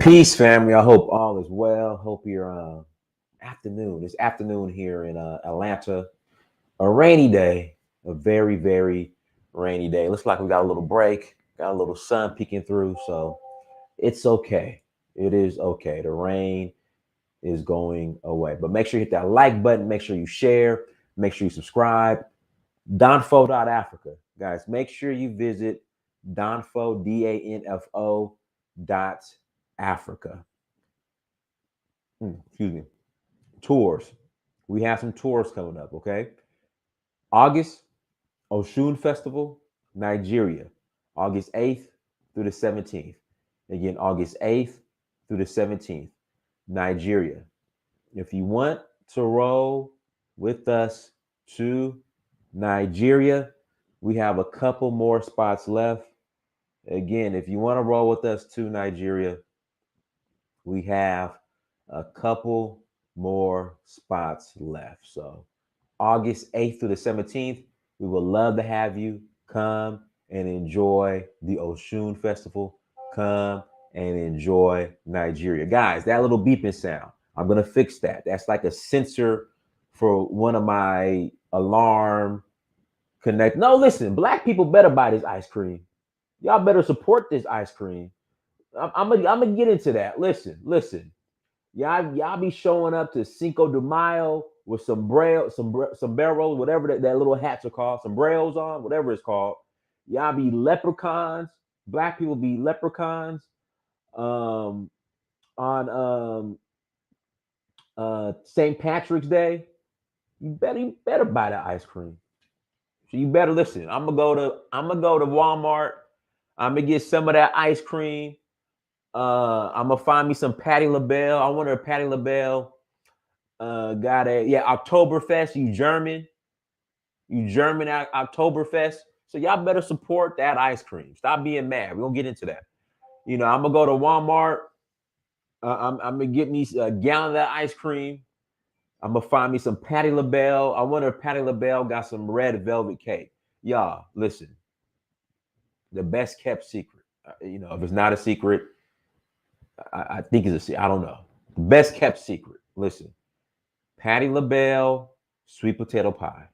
Peace, family. I hope all is well. Hope your afternoon. It's afternoon here in Atlanta. A rainy day, a very, very rainy day. Looks like we got a little break, got a little sun peeking through. So it's okay. It is okay. The rain is going away. But make sure you hit that like button. Make sure you share. Make sure you subscribe. Donfo.africa. Guys, make sure you visit Donfo, DANFO dot Africa. Excuse me. Tours. We have some tours coming up, okay? August, Oshun Festival, Nigeria, August 8th through the 17th. Again, August 8th through the 17th, Nigeria. If you want to roll with us to Nigeria, we have a couple more spots left. Again, if you want to roll with us to Nigeria, we have a couple more spots left. So August 8th through the 17th, we would love to have you come and enjoy the Oshun Festival. Come and enjoy Nigeria. Guys, that little beeping sound, I'm going to fix that. That's like a sensor for one of my alarm connect. No, listen, black people better buy this ice cream. Y'all better support this ice cream. I'm gonna get into that. Listen. Y'all be showing up to Cinco de Mayo with sombreros, whatever that little hats are called, sombreros on, whatever it's called. Y'all be leprechauns. Black people be leprechauns. On St. Patrick's Day, you better buy that ice cream. So you better listen. I'm gonna go to Walmart. I'm gonna get some of that ice cream. I'm gonna find me some Patty LaBelle. I wonder if Patty LaBelle got Oktoberfest. You German at Oktoberfest. So y'all better support that ice cream. Stop being mad. We're gonna get into that. I'm gonna go to Walmart. I'm gonna get me a gallon of that ice cream. I'm gonna find me some Patty LaBelle. I wonder if Patty LaBelle got some red velvet cake. Y'all, listen. The best kept secret. If it's not a secret, I think it's a secret. I don't know. The best kept secret. Listen, Patty LaBelle sweet potato pie.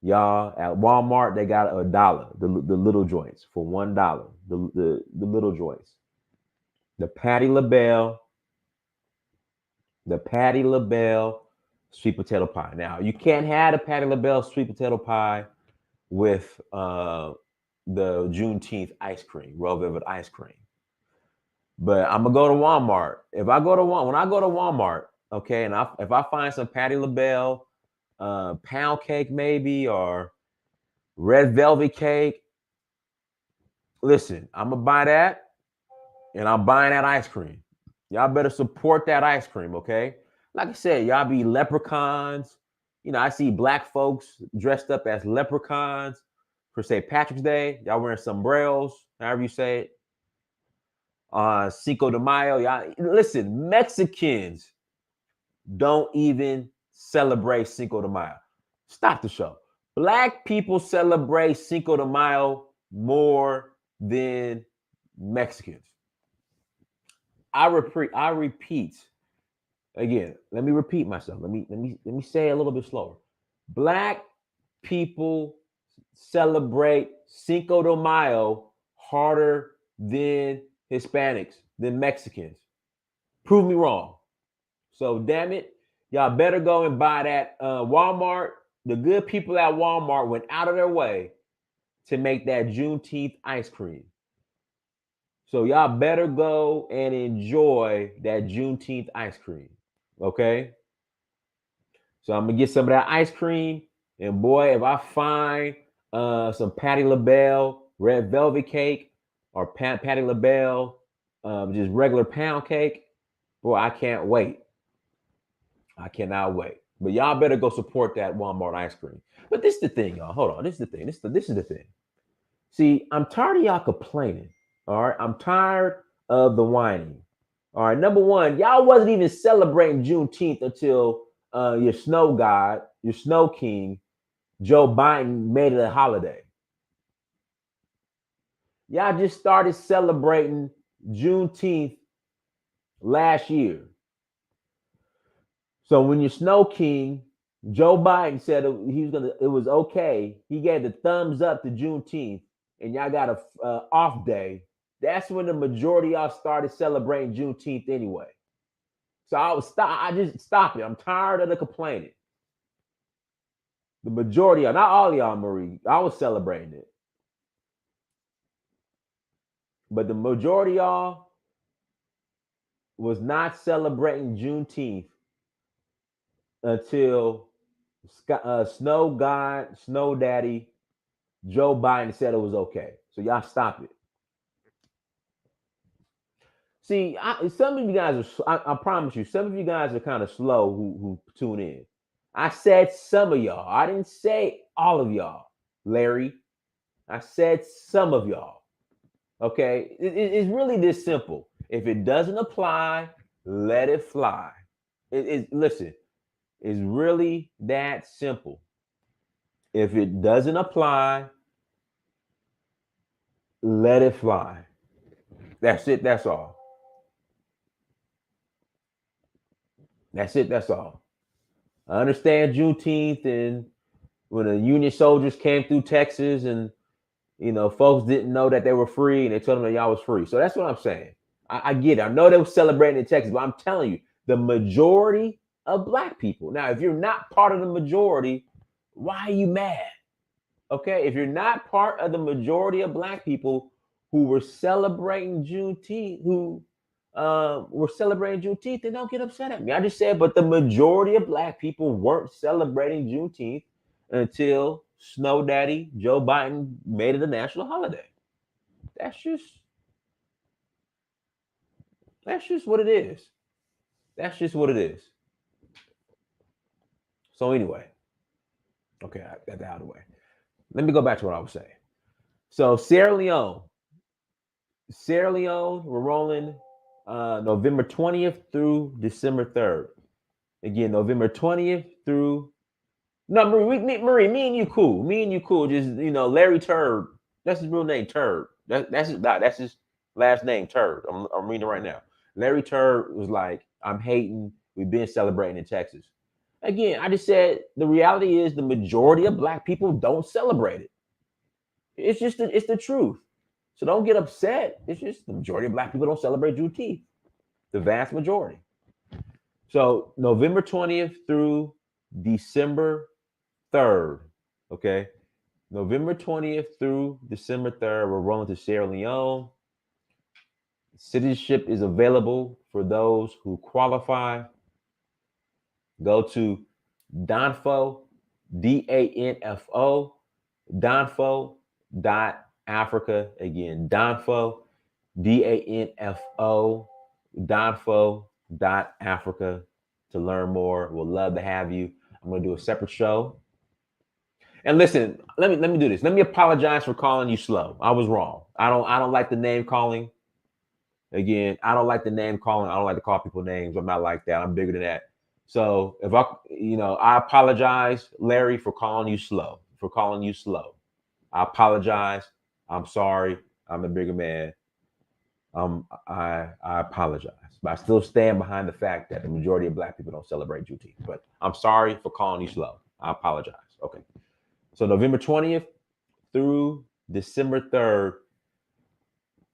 Y'all at Walmart they got $1. The little joints for $1. The little joints. The Patty LaBelle sweet potato pie. Now you can't have the Patty LaBelle sweet potato pie with the Juneteenth ice cream, raw velvet ice cream. But I'm gonna go to Walmart. When I go to Walmart, okay, and if I find some Patty LaBelle pound cake maybe or red velvet cake, listen, I'm gonna buy that, and I'm buying that ice cream. Y'all better support that ice cream, okay? Like I said, y'all be leprechauns. I see black folks dressed up as leprechauns for St. Patrick's Day. Y'all wearing sombreros, however you say it. Cinco de Mayo. Y'all, listen, Mexicans don't even celebrate Cinco de Mayo. Stop the show. Black people celebrate Cinco de Mayo more than Mexicans. I repeat. Again, let me repeat myself. Let me say it a little bit slower. Black people celebrate Cinco de Mayo harder than Hispanics, than Mexicans. Prove me wrong. So damn it, y'all better go and buy that Walmart. The good people at Walmart went out of their way to make that Juneteenth ice cream. So y'all better go and enjoy that Juneteenth ice cream. Okay? So I'm gonna get some of that ice cream. And boy, if I find some Patty LaBelle red velvet cake or Patty LaBelle just regular pound cake, boy, I can't wait. I cannot wait. But y'all better go support that Walmart ice cream. But this is the thing, y'all. Hold on. This is the thing. This is the thing. See, I'm tired of y'all complaining. All right. I'm tired of the whining. All right. Number one, y'all wasn't even celebrating Juneteenth until your snow god, your snow king, Joe Biden, made it a holiday. Y'all just started celebrating Juneteenth last year. So when your Snow King, Joe Biden said he was gonna, it was okay. He gave the thumbs up to Juneteenth, and y'all got a off day. That's when the majority of y'all started celebrating Juneteenth anyway. So I was stop. I just stop it. I'm tired of the complaining. The majority of, not all of y'all, Marie, I was celebrating it, but the majority of y'all was not celebrating Juneteenth until Snow God, Snow Daddy, Joe Biden said it was okay. So y'all stop it. See, some of you guys are, I promise you, some of you guys are kind of slow who tune in. I said some of y'all. I didn't say all of y'all, Larry. I said some of y'all. Okay? It's really this simple. If it doesn't apply, let it fly. Listen, it's really that simple. If it doesn't apply, let it fly. That's it. That's all. That's it. That's all. I understand Juneteenth and when the Union soldiers came through Texas and folks didn't know that they were free and they told them that y'all was free. So that's what I'm saying. I get it. I know they were celebrating in Texas, but I'm telling you, the majority of black people. Now, if you're not part of the majority, why are you mad? Okay, if you're not part of the majority of black people who were celebrating Juneteenth, then don't get upset at me. I just said, but the majority of black people weren't celebrating Juneteenth until Snow Daddy Joe Biden made it a national holiday. That's just what it is. That's just what it is. So anyway, okay, I got that out of the way. Let me go back to what I was saying. So Sierra Leone, we're rolling November 20th through December 3rd. Again, November 20th through. No, Marie, me and you cool. Me and you cool. Just Larry Turd. That's his real name, Turd. That's his last name, Turd. I'm reading it right now. Larry Turd was like, I'm hating. We've been celebrating in Texas. Again, I just said the reality is the majority of black people don't celebrate it. It's the truth. So don't get upset. It's just the majority of black people don't celebrate Juneteenth. The vast majority. So November 20th through December 3rd. Okay. November 20th through December 3rd, we're rolling to Sierra Leone. Citizenship is available for those who qualify. Go to Danfo, DANFO, Danfo.Africa. Again, Danfo, DANFO, Danfo.Africa to learn more. We'll love to have you. I'm going to do a separate show. And listen, let me do this. Let me apologize for calling you slow. I was wrong. I don't like the name calling. Again, I don't like the name calling. I don't like to call people names. I'm not like that. I'm bigger than that. So if I apologize, Larry, for calling you slow. I apologize. I'm sorry. I'm a bigger man. I apologize, but I still stand behind the fact that the majority of black people don't celebrate Juneteenth. But I'm sorry for calling you slow. I apologize. Okay. So November 20th through December 3rd,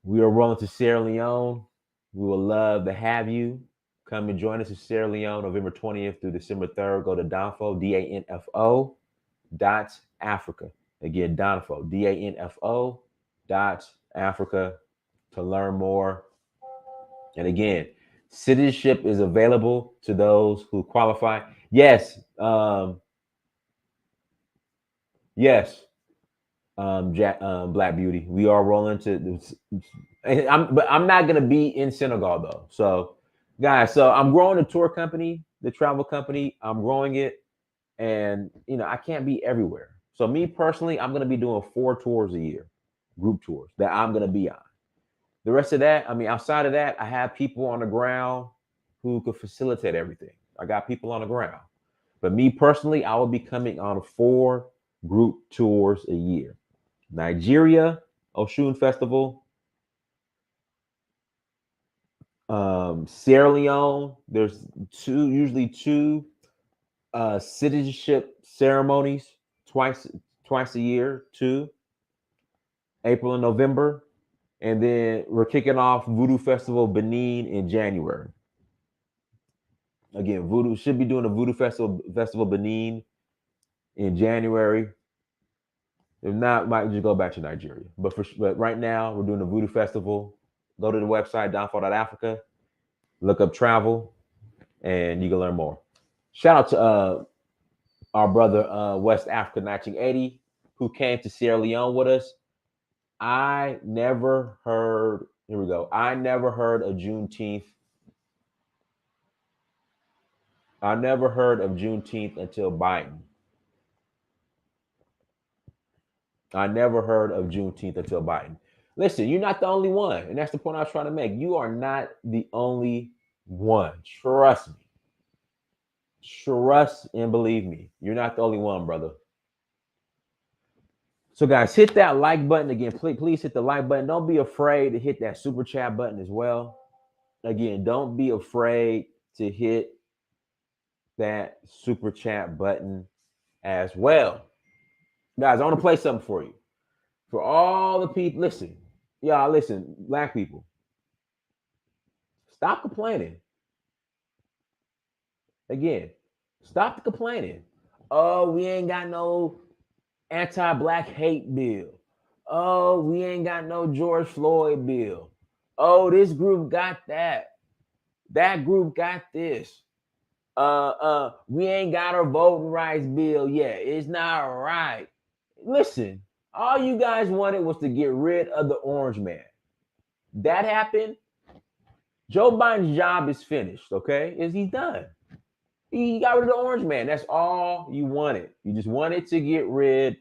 we are rolling to Sierra Leone. We would love to have you come and join us in Sierra Leone, November 20th through December 3rd. Go to Danfo, DANFO.Africa. Again, Danfo, DANFO.Africa to learn more. And again, citizenship is available to those who qualify. Yes. Yes. Black Beauty. We are rolling to. But I'm not gonna be in Senegal though. So, guys, I'm growing a tour company, the travel company. I'm growing it, and I can't be everywhere. So, me personally, I'm gonna be doing 4 tours a year, group tours that I'm gonna be on. The rest of that, outside of that, I have people on the ground who could facilitate everything. I got people on the ground, but me personally, I will be coming on 4 group tours a year. Nigeria, Oshun Festival. Sierra Leone, there's usually two citizenship ceremonies twice a year, two, April and November. And then we're kicking off Voodoo Festival Benin in January. Again, Voodoo should be doing a Voodoo Festival Benin in January. If not, might just go back to Nigeria. But right now, we're doing the Voodoo Festival. Go to the website, downfall.africa, look up travel, and you can learn more. Shout out to our brother West Africa 1980, who came to Sierra Leone with us. I never heard, here we go. I never heard of Juneteenth. I never heard of Juneteenth until Biden. I never heard of Juneteenth until Biden. Listen, you're not the only one. And that's the point I was trying to make. You are not the only one. Trust me. Trust and believe me. You're not the only one, brother. So, guys, hit that like button again. Please hit the like button. Don't be afraid to hit that super chat button as well. Again, don't be afraid to hit that super chat button as well. Guys, I want to play something for you. For all the people, listen, y'all, listen, black people, stop complaining. Again, stop the complaining. Oh, we ain't got no anti-black hate bill. Oh, we ain't got no George Floyd bill. Oh, this group got that. That group got this. We ain't got our voting rights bill yet. It's not right. Listen, all you guys wanted was to get rid of the orange man. That happened. Joe Biden's job is finished, okay? He's done. He got rid of the orange man. That's all you wanted. You just wanted to get rid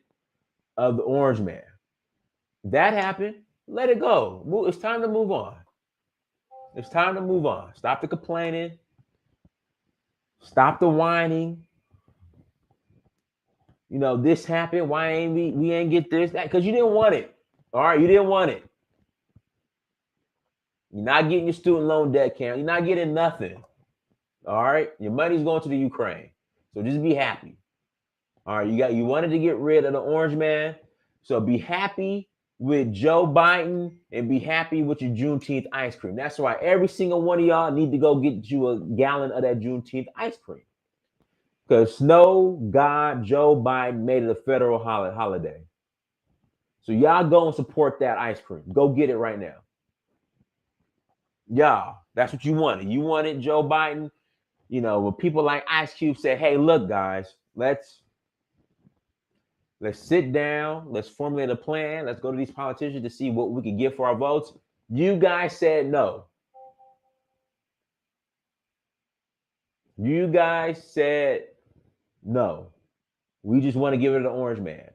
of the orange man. That happened. Let it go. It's time to move on. It's time to move on. Stop the complaining. Stop the whining. You know, this happened. Why ain't we ain't get this? That because you didn't want it. All right, you didn't want it. You're not getting your student loan debt count. You're not getting nothing. All right, your money's going to the Ukraine. So just be happy. All right, you wanted to get rid of the orange man. So be happy with Joe Biden and be happy with your Juneteenth ice cream. That's why every single one of y'all need to go get you a gallon of that Juneteenth ice cream. Because Snow God Joe Biden made it a federal holiday. So y'all go and support that ice cream. Go get it right now. Y'all, that's what you wanted. You wanted Joe Biden. You know, when people like Ice Cube said, hey, look, guys, let's sit down. Let's formulate a plan. Let's go to these politicians to see what we can get for our votes. You guys said no. You guys said no. We just want to give it to the orange man.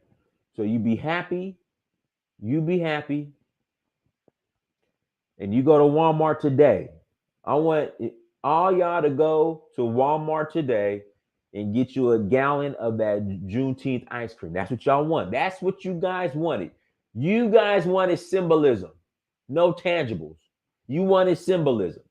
So you be happy. You be happy. And you go to Walmart today. I want all y'all to go to Walmart today and get you a gallon of that Juneteenth ice cream. That's what y'all want. That's what you guys wanted. You guys wanted symbolism, no tangibles. You wanted symbolism.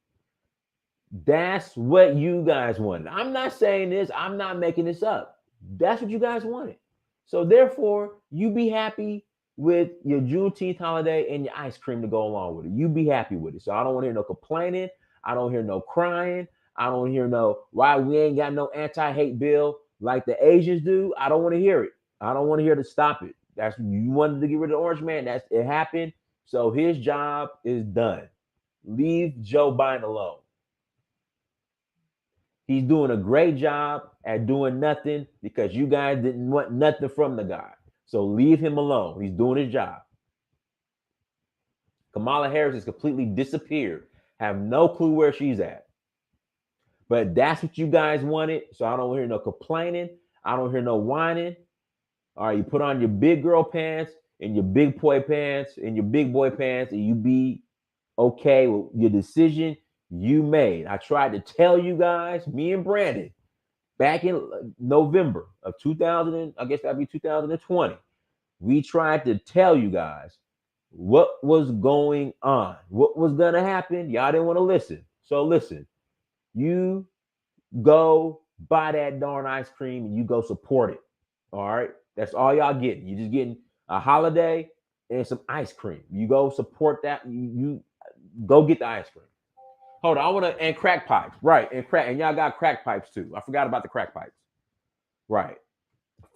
That's what you guys wanted. I'm not saying this. I'm not making this up. That's what you guys wanted. So therefore, you be happy with your Juneteenth holiday and your ice cream to go along with it. You be happy with it. So I don't want to hear no complaining. I don't hear no crying. I don't hear no why we ain't got no anti-hate bill like the Asians do. I don't want to hear it. I don't want to hear to stop it. That's you wanted to get rid of the orange man. That's it happened. So his job is done. Leave Joe Biden alone. He's doing a great job at doing nothing because you guys didn't want nothing from the guy. So leave him alone. He's doing his job. Kamala Harris has completely disappeared. Have no clue where she's at. But that's what you guys wanted. So I don't hear no complaining. I don't hear no whining. All right, you put on your big girl pants and your big boy pants and your big boy pants and you be okay with your decision you made. I tried to tell you guys, me and Brandon, back in November of 2000, I guess that'd be 2020, we tried to tell you guys what was going on, what was going to happen. Y'all didn't want to listen. So listen, you go buy that darn ice cream and you go support it. All right. That's all y'all getting. You're just getting a holiday and some ice cream. You go support that. You go get the ice cream. Hold on. I want to, and crack pipes. Right. And y'all got crack pipes too. I forgot about the crack pipes. Right.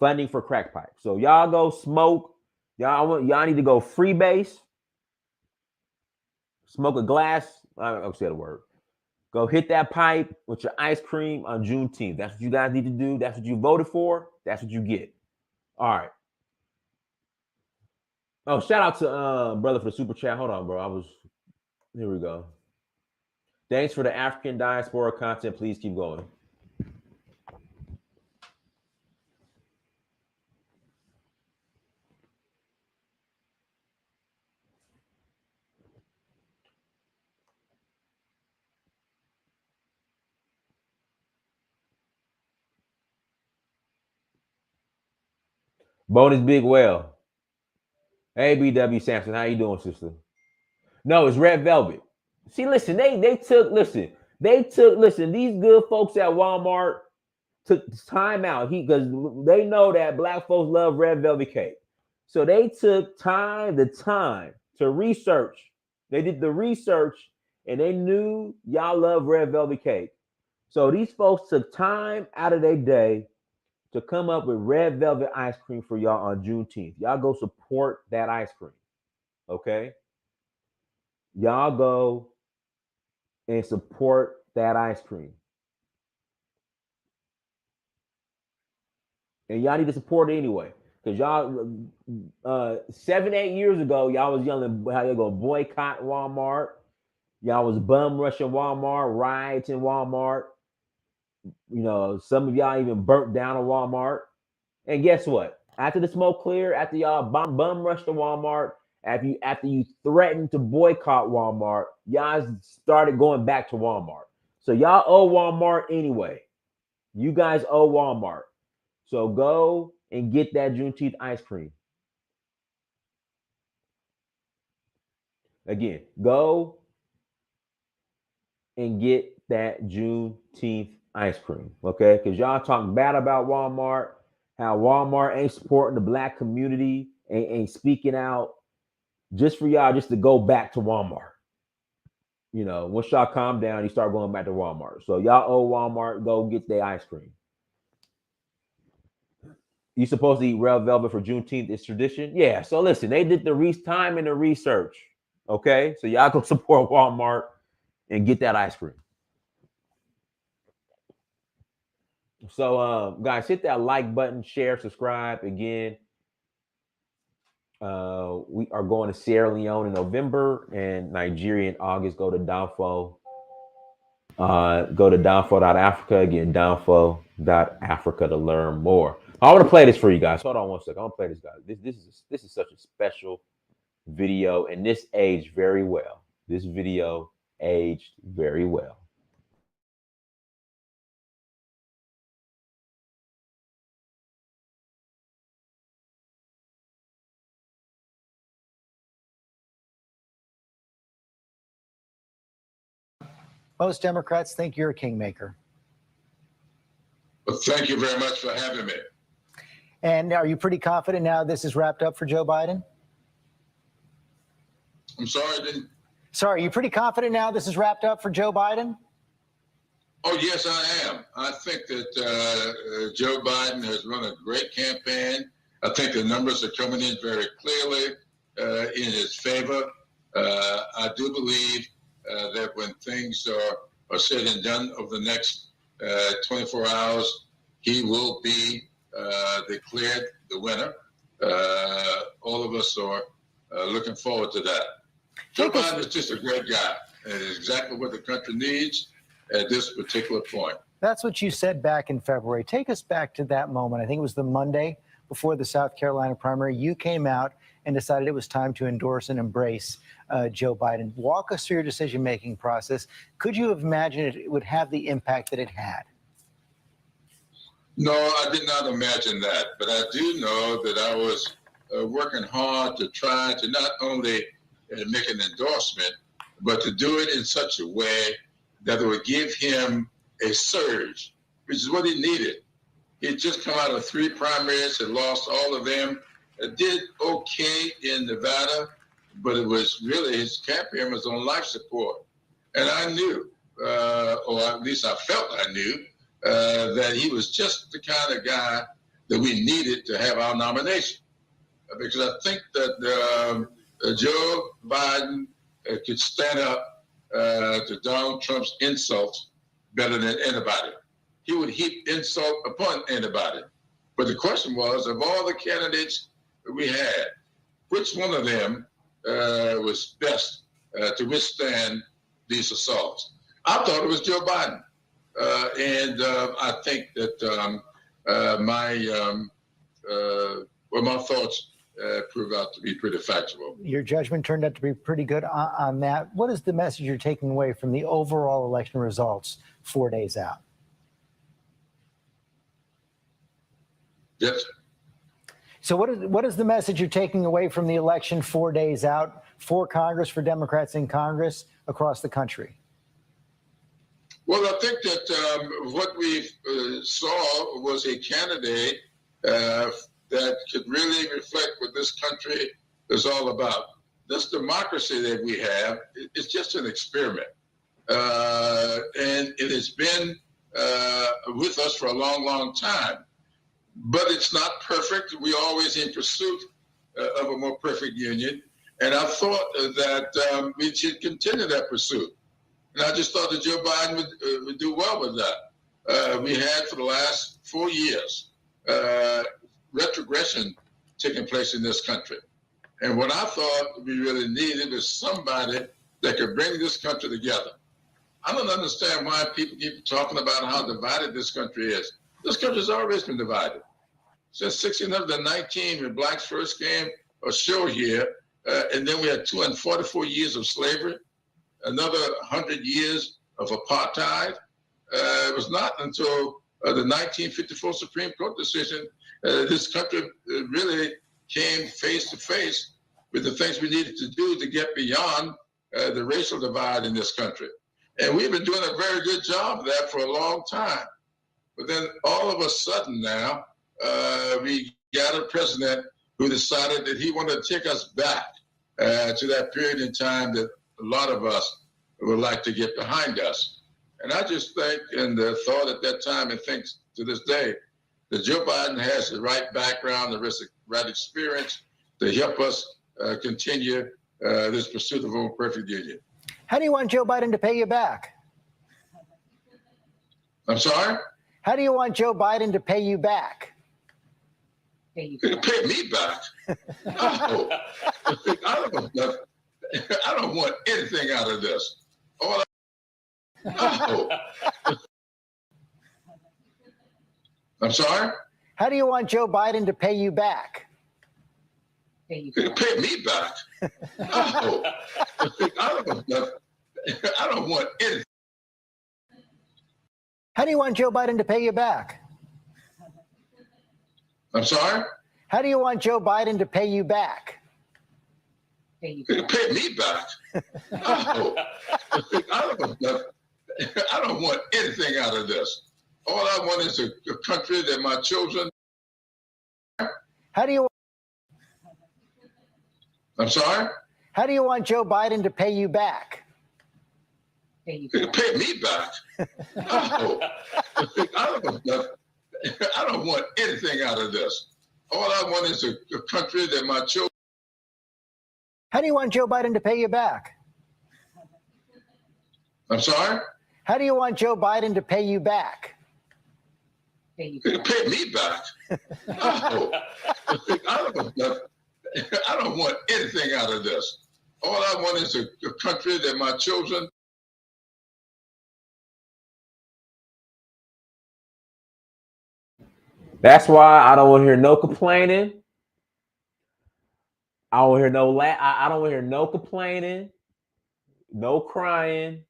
Funding for crack pipes. So y'all go smoke. Y'all need to go freebase. Smoke a glass. I don't say the word. Go hit that pipe with your ice cream on Juneteenth. That's what you guys need to do. That's what you voted for. That's what you get. All right. Oh, shout out to brother for the super chat. Hold on, bro. Here we go. Thanks for the African diaspora content. Please keep going. Bonus Big Well. Hey, BW Sampson. How you doing, sister? No, it's Red Velvet. See, listen, they took these good folks at Walmart took time out. Because they know that black folks love red velvet cake. So they took the time to research. They did the research and they knew y'all love red velvet cake. So these folks took time out of their day to come up with red velvet ice cream for y'all on Juneteenth. Y'all go support that ice cream. Okay? Y'all go and support that ice cream. And y'all need to support it anyway. Because y'all, 7-8 years ago, y'all was yelling how you're going to boycott Walmart. Y'all was bum rushing Walmart, riots in Walmart. You know, some of y'all even burnt down a Walmart. And guess what? After the smoke cleared, after y'all bum rushed to Walmart, after you threatened to boycott Walmart, y'all started going back to Walmart. So y'all owe Walmart anyway. You guys owe Walmart. So go and get that Juneteenth ice cream. Again, go and get that Juneteenth ice cream, okay? Because y'all talking bad about Walmart, how Walmart ain't supporting the black community, ain't speaking out, just for y'all just to go back to Walmart. You know, once y'all calm down, you start going back to Walmart. So y'all owe Walmart, go get their ice cream. You supposed to eat red velvet for Juneteenth? It's tradition. Yeah. So listen, they did the time and the research. Okay. So y'all go support Walmart and get that ice cream. So guys, hit that like button, share, subscribe. Again, we are going to Sierra Leone in November and Nigeria in August. Go to Downfall. Go to downfall.africa. Again, downfall.africa to learn more. I want to play this for you guys. Hold on one second. I want to play this, guys. This is such a special video, and this aged very well. This video aged very well. Most Democrats think you're a kingmaker. Well, thank you very much for having me. And are you pretty confident now this is wrapped up for Joe Biden? I'm sorry, I didn't. Sorry, are you pretty confident now this is wrapped up for Joe Biden? Oh, yes, I am. I think that Joe Biden has run a great campaign. I think the numbers are coming in very clearly in his favor. I do believe that when things are said and done over the next 24 hours, he will be declared the winner. All of us are looking forward to that. Joe Biden is just a great guy, and it's exactly what the country needs at this particular point. That's what you said back in February. Take us back to that moment. I think it was the Monday before the South Carolina primary. You came out and decided it was time to endorse and embrace Joe Biden. Walk us through your decision-making process. Could you have imagined it would have the impact that it had? No, I did not imagine that, but I do know that I was working hard to try to not only make an endorsement, but to do it in such a way that would give him a surge, which is what he needed. He had just come out of 3 primaries and lost all of them. Did okay in Nevada, but it was really, his campaign was on life support. And I knew, or at least I felt I knew, that he was just the kind of guy that we needed to have our nomination. Because I think that Joe Biden could stand up to Donald Trump's insults better than anybody. He would heap insult upon anybody. But the question was, of all the candidates we had, which one of them was best to withstand these assaults? I thought it was Joe Biden. And I think that my thoughts proved out to be pretty factual. Your judgment turned out to be pretty good on that. What is the message you're taking away from the overall election results 4 days out? Yes. So what is the message you're taking away from the election 4 days out for Congress, for Democrats in Congress across the country? Well, I think that what we saw was a candidate that could really reflect what this country is all about. This democracy that we have is just an experiment. And it has been with us for a long, long time. But it's not perfect. We're always in pursuit of a more perfect union. And I thought that we should continue that pursuit. And I just thought that Joe Biden would do well with that. We had for the last 4 years retrogression taking place in this country. And what I thought we really needed was somebody that could bring this country together. I don't understand why people keep talking about how divided this country is. This country's always been divided. Since 1619, when blacks first came ashore here, and then we had 244 years of slavery, another 100 years of apartheid. It was not until the 1954 Supreme Court decision this country really came face to face with the things we needed to do to get beyond the racial divide in this country. And we've been doing a very good job of that for a long time. But then all of a sudden now, we got a president who decided that he wanted to take us back to that period in time that a lot of us would like to get behind us. And I just think and thought at that time and think to this day that Joe Biden has the right background, the right experience to help us continue this pursuit of a more perfect union. How do you want Joe Biden to pay you back? I'm sorry? How do you want Joe Biden to pay you back? Pay me back? No. I don't want anything out of this. No. I'm sorry? How do you want Joe Biden to pay you back? Pay me back? No. I don't want anything. How do you want Joe Biden to pay you back? I'm sorry? How do you want Joe Biden to pay you back? Pay me back? No. I don't want anything out of this. All I want is a country that my children. How do you? I'm sorry? How do you want Joe Biden to pay you back? Pay me back? No. I don't want anything out of this. All I want is a country that my children. How do you want Joe Biden to pay you back? I'm sorry? How do you want Joe Biden to pay you back? Pay me back? No. I don't want anything out of this. All I want is a country that my children. That's why I don't want to hear no complaining. I don't hear no I don't want to hear no complaining, no crying.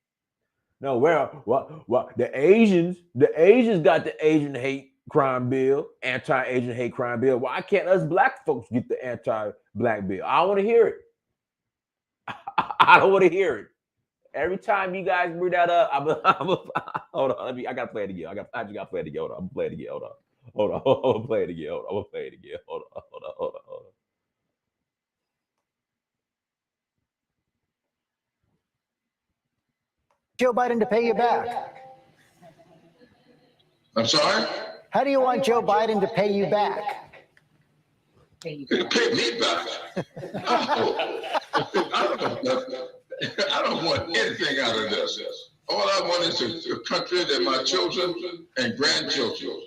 No, what the Asians got the Asian hate crime bill, anti-Asian hate crime bill. Why can't us black folks get the anti-black bill? I don't want to hear it. I don't want to hear it. Every time you guys bring that up, hold on. I gotta play it again. I just gotta play it again. Hold on. I'm gonna play it again. Hold on. Hold on. I'm gonna play it again. Hold on. I'm gonna play it again. Hold on. Hold on. Hold on. Hold on. Joe Biden to pay you back? I'm sorry? How do you want Joe Biden to pay you back? Pay me back? I don't want anything out of this. All I want is a country that my children and grandchildren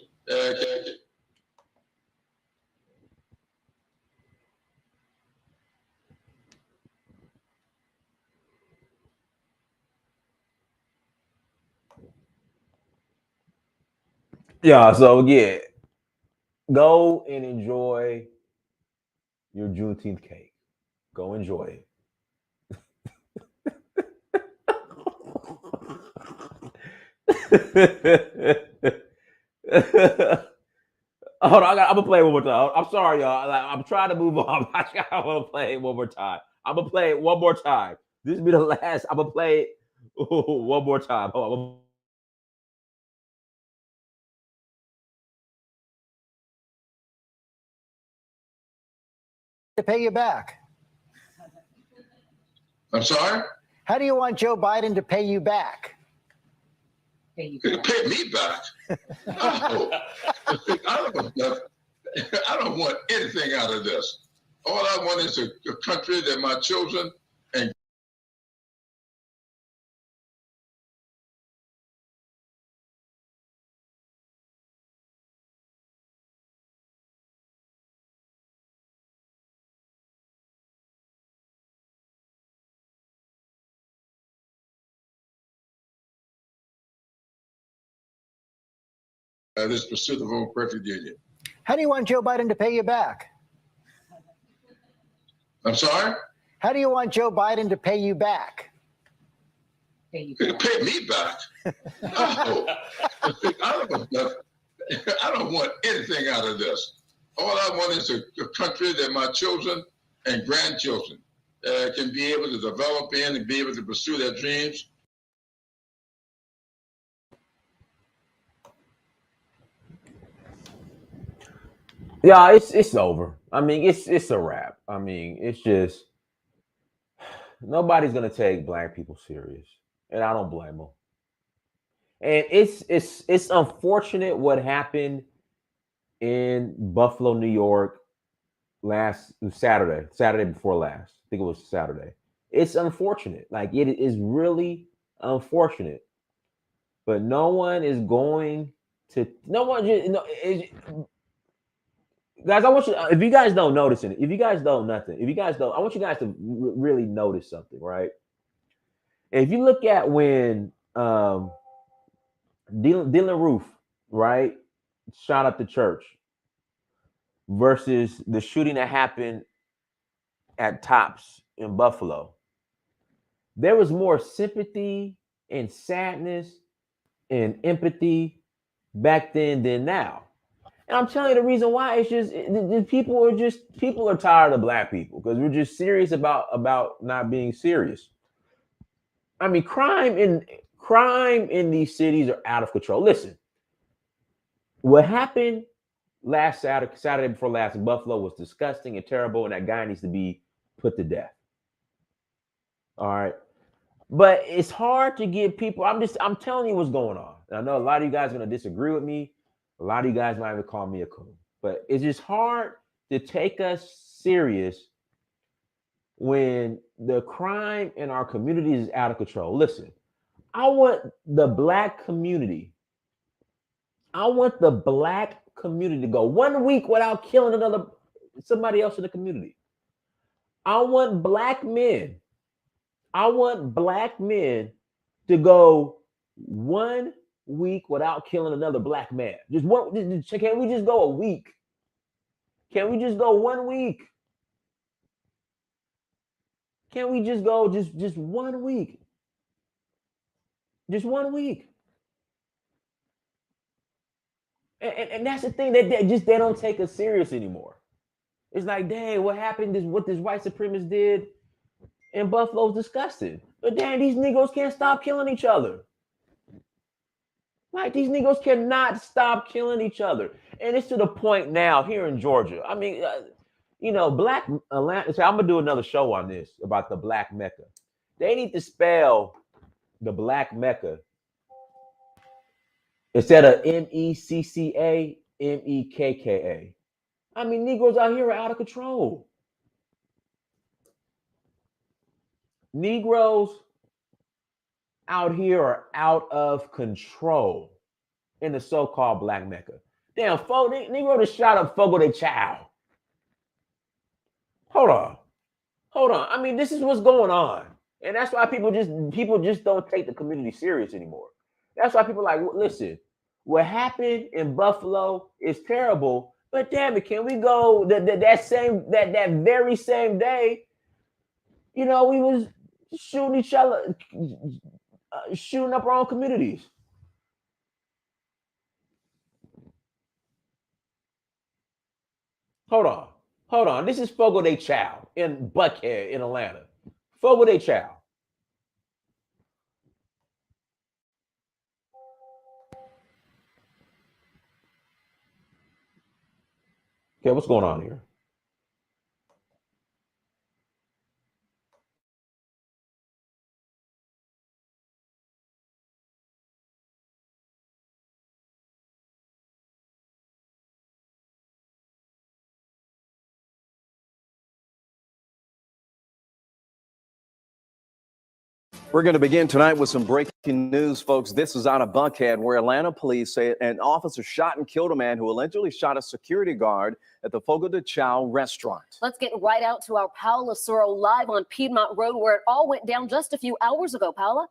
Yeah, so again, go and enjoy your Juneteenth cake. Go enjoy it. Hold on, I'm gonna play it one more time. I'm sorry, y'all. I'm trying to move on. I want to play it one more time. I'm gonna play it one more time. This will be the last. I'm gonna play it one more time. Hold on. To pay you back? I'm sorry? How do you want Joe Biden to pay you back? Pay me back? I don't want anything out of this. All I want is a country that my children and this pursuit of a perfect union. How do you want Joe Biden to pay you back? I'm sorry? How do you want Joe Biden to pay you back? Pay me back? I don't want anything out of this. All I want is a country that my children and grandchildren can be able to develop in and be able to pursue their dreams. Yeah, it's over. I mean, it's a wrap. I mean, it's just nobody's gonna take black people serious, and I don't blame them. And it's unfortunate what happened in Buffalo, New York, last Saturday before last. I think it was Saturday. It's unfortunate. Like it is really unfortunate. But no one is going to. No one. No, guys, I want you. If you guys don't notice it, if you guys don't nothing, if you guys don't, I want you guys to really notice something, right? And if you look at when Dylan Roof, right, shot up the church versus the shooting that happened at Tops in Buffalo, there was more sympathy and sadness and empathy back then than now. And I'm telling you the reason why it's just people are tired of black people because we're just serious about not being serious. I mean, crime in these cities are out of control. Listen, what happened last Saturday before last in Buffalo was disgusting and terrible, and that guy needs to be put to death. All right. But it's hard to get people. I'm telling you what's going on. And I know a lot of you guys are gonna disagree with me. A lot of you guys might even call me a coon. But it's just hard to take us serious when the crime in our communities is out of control. Listen, I want the black community. I want the black community to go 1 week without killing somebody else in the community. I want black men. I want black men to go 1 week without killing another black man. Just one. Can we just go a week? Can we just go 1 week? Can we just go just 1 week? Just 1 week. And that's the thing that they don't take us serious anymore. It's like, dang, what happened? What this white supremacist did in Buffalo is disgusting. But damn, these Negroes can't stop killing each other. Like, these Negroes cannot stop killing each other. And it's to the point now here in Georgia. I mean, Black Atlanta. So I'm going to do another show on this about the Black Mecca. They need to spell the Black Mecca instead of Mecca, Mekka. I mean, Negroes out here are out of control. Negroes out here are out of control in the so-called Black Mecca. Damn, Negro just shot up Fogo de Chao. Hold on. I mean, this is what's going on. And that's why people just don't take the community serious anymore. That's why people are like, listen, what happened in Buffalo is terrible, but damn it, can we go that very same day, we was shooting each other, shooting up our own communities. Hold on. This is Fogo de Chao in Buckhead in Atlanta. Fogo de Chao. Okay, what's going on here? We're going to begin tonight with some breaking news, folks. This is out of Buckhead, where Atlanta police say an officer shot and killed a man who allegedly shot a security guard at the Fogo de Chao restaurant. Let's get right out to our Paula Soro live on Piedmont Road, where it all went down just a few hours ago. Paula?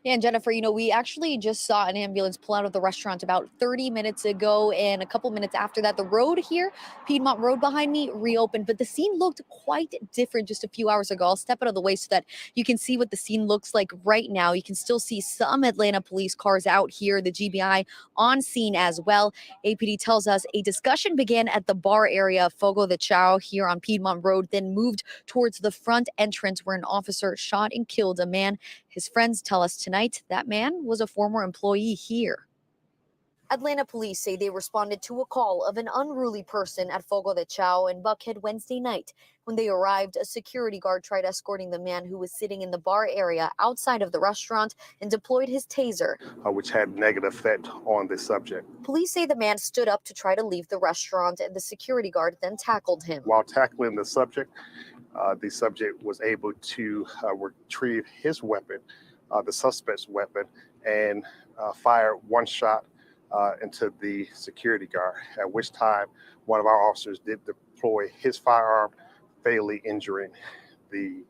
Yeah, and Jennifer, we actually just saw an ambulance pull out of the restaurant about 30 minutes ago, and a couple minutes after that, the road here, Piedmont Road behind me, reopened, but the scene looked quite different just a few hours ago. I'll step out of the way so that you can see what the scene looks like right now. You can still see some Atlanta police cars out here, the GBI on scene as well. APD tells us a discussion began at the bar area of Fogo de Chao here on Piedmont Road, then moved towards the front entrance where an officer shot and killed a man. His friends tell us tonight that man was a former employee here. Atlanta police say they responded to a call of an unruly person at Fogo de Chao in Buckhead Wednesday night. When they arrived, a security guard tried escorting the man who was sitting in the bar area outside of the restaurant and deployed his taser, which had negative effect on the subject. Police say the man stood up to try to leave the restaurant, and the security guard then tackled him. While tackling the subject was able to retrieve his weapon, the suspect's weapon, and fire one shot into the security guard, at which time one of our officers did deploy his firearm, fatally injuring the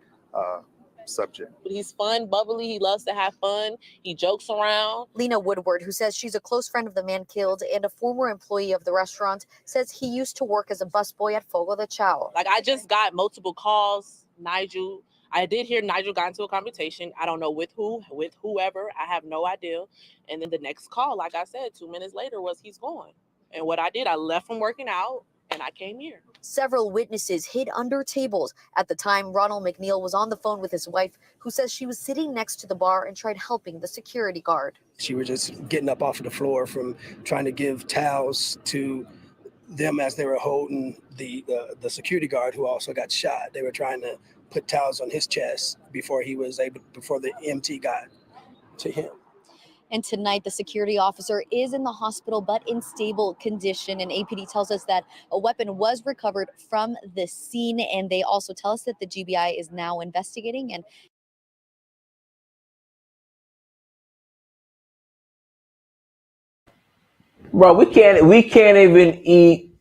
subject. He's fun, bubbly. He loves to have fun. He jokes around. Lena Woodward, who says she's a close friend of the man killed and a former employee of the restaurant, says he used to work as a busboy at Fogo de Chao. Like, I just got multiple calls. Nigel, I did hear Nigel got into a confrontation. I don't know with who, with whoever. I have no idea. And then the next call, like I said, 2 minutes later was he's gone. And what I did, I left from working out and I came here. Several witnesses hid under tables. At the time, Ronald McNeil was on the phone with his wife, who says she was sitting next to the bar and tried helping the security guard. She was just getting up off of the floor from trying to give towels to them as they were holding the security guard who also got shot. They were trying to put towels on his chest before the MT got to him. And tonight, the security officer is in the hospital, but in stable condition. And APD tells us that a weapon was recovered from the scene. And they also tell us that the GBI is now investigating. And Bro, we can't even eat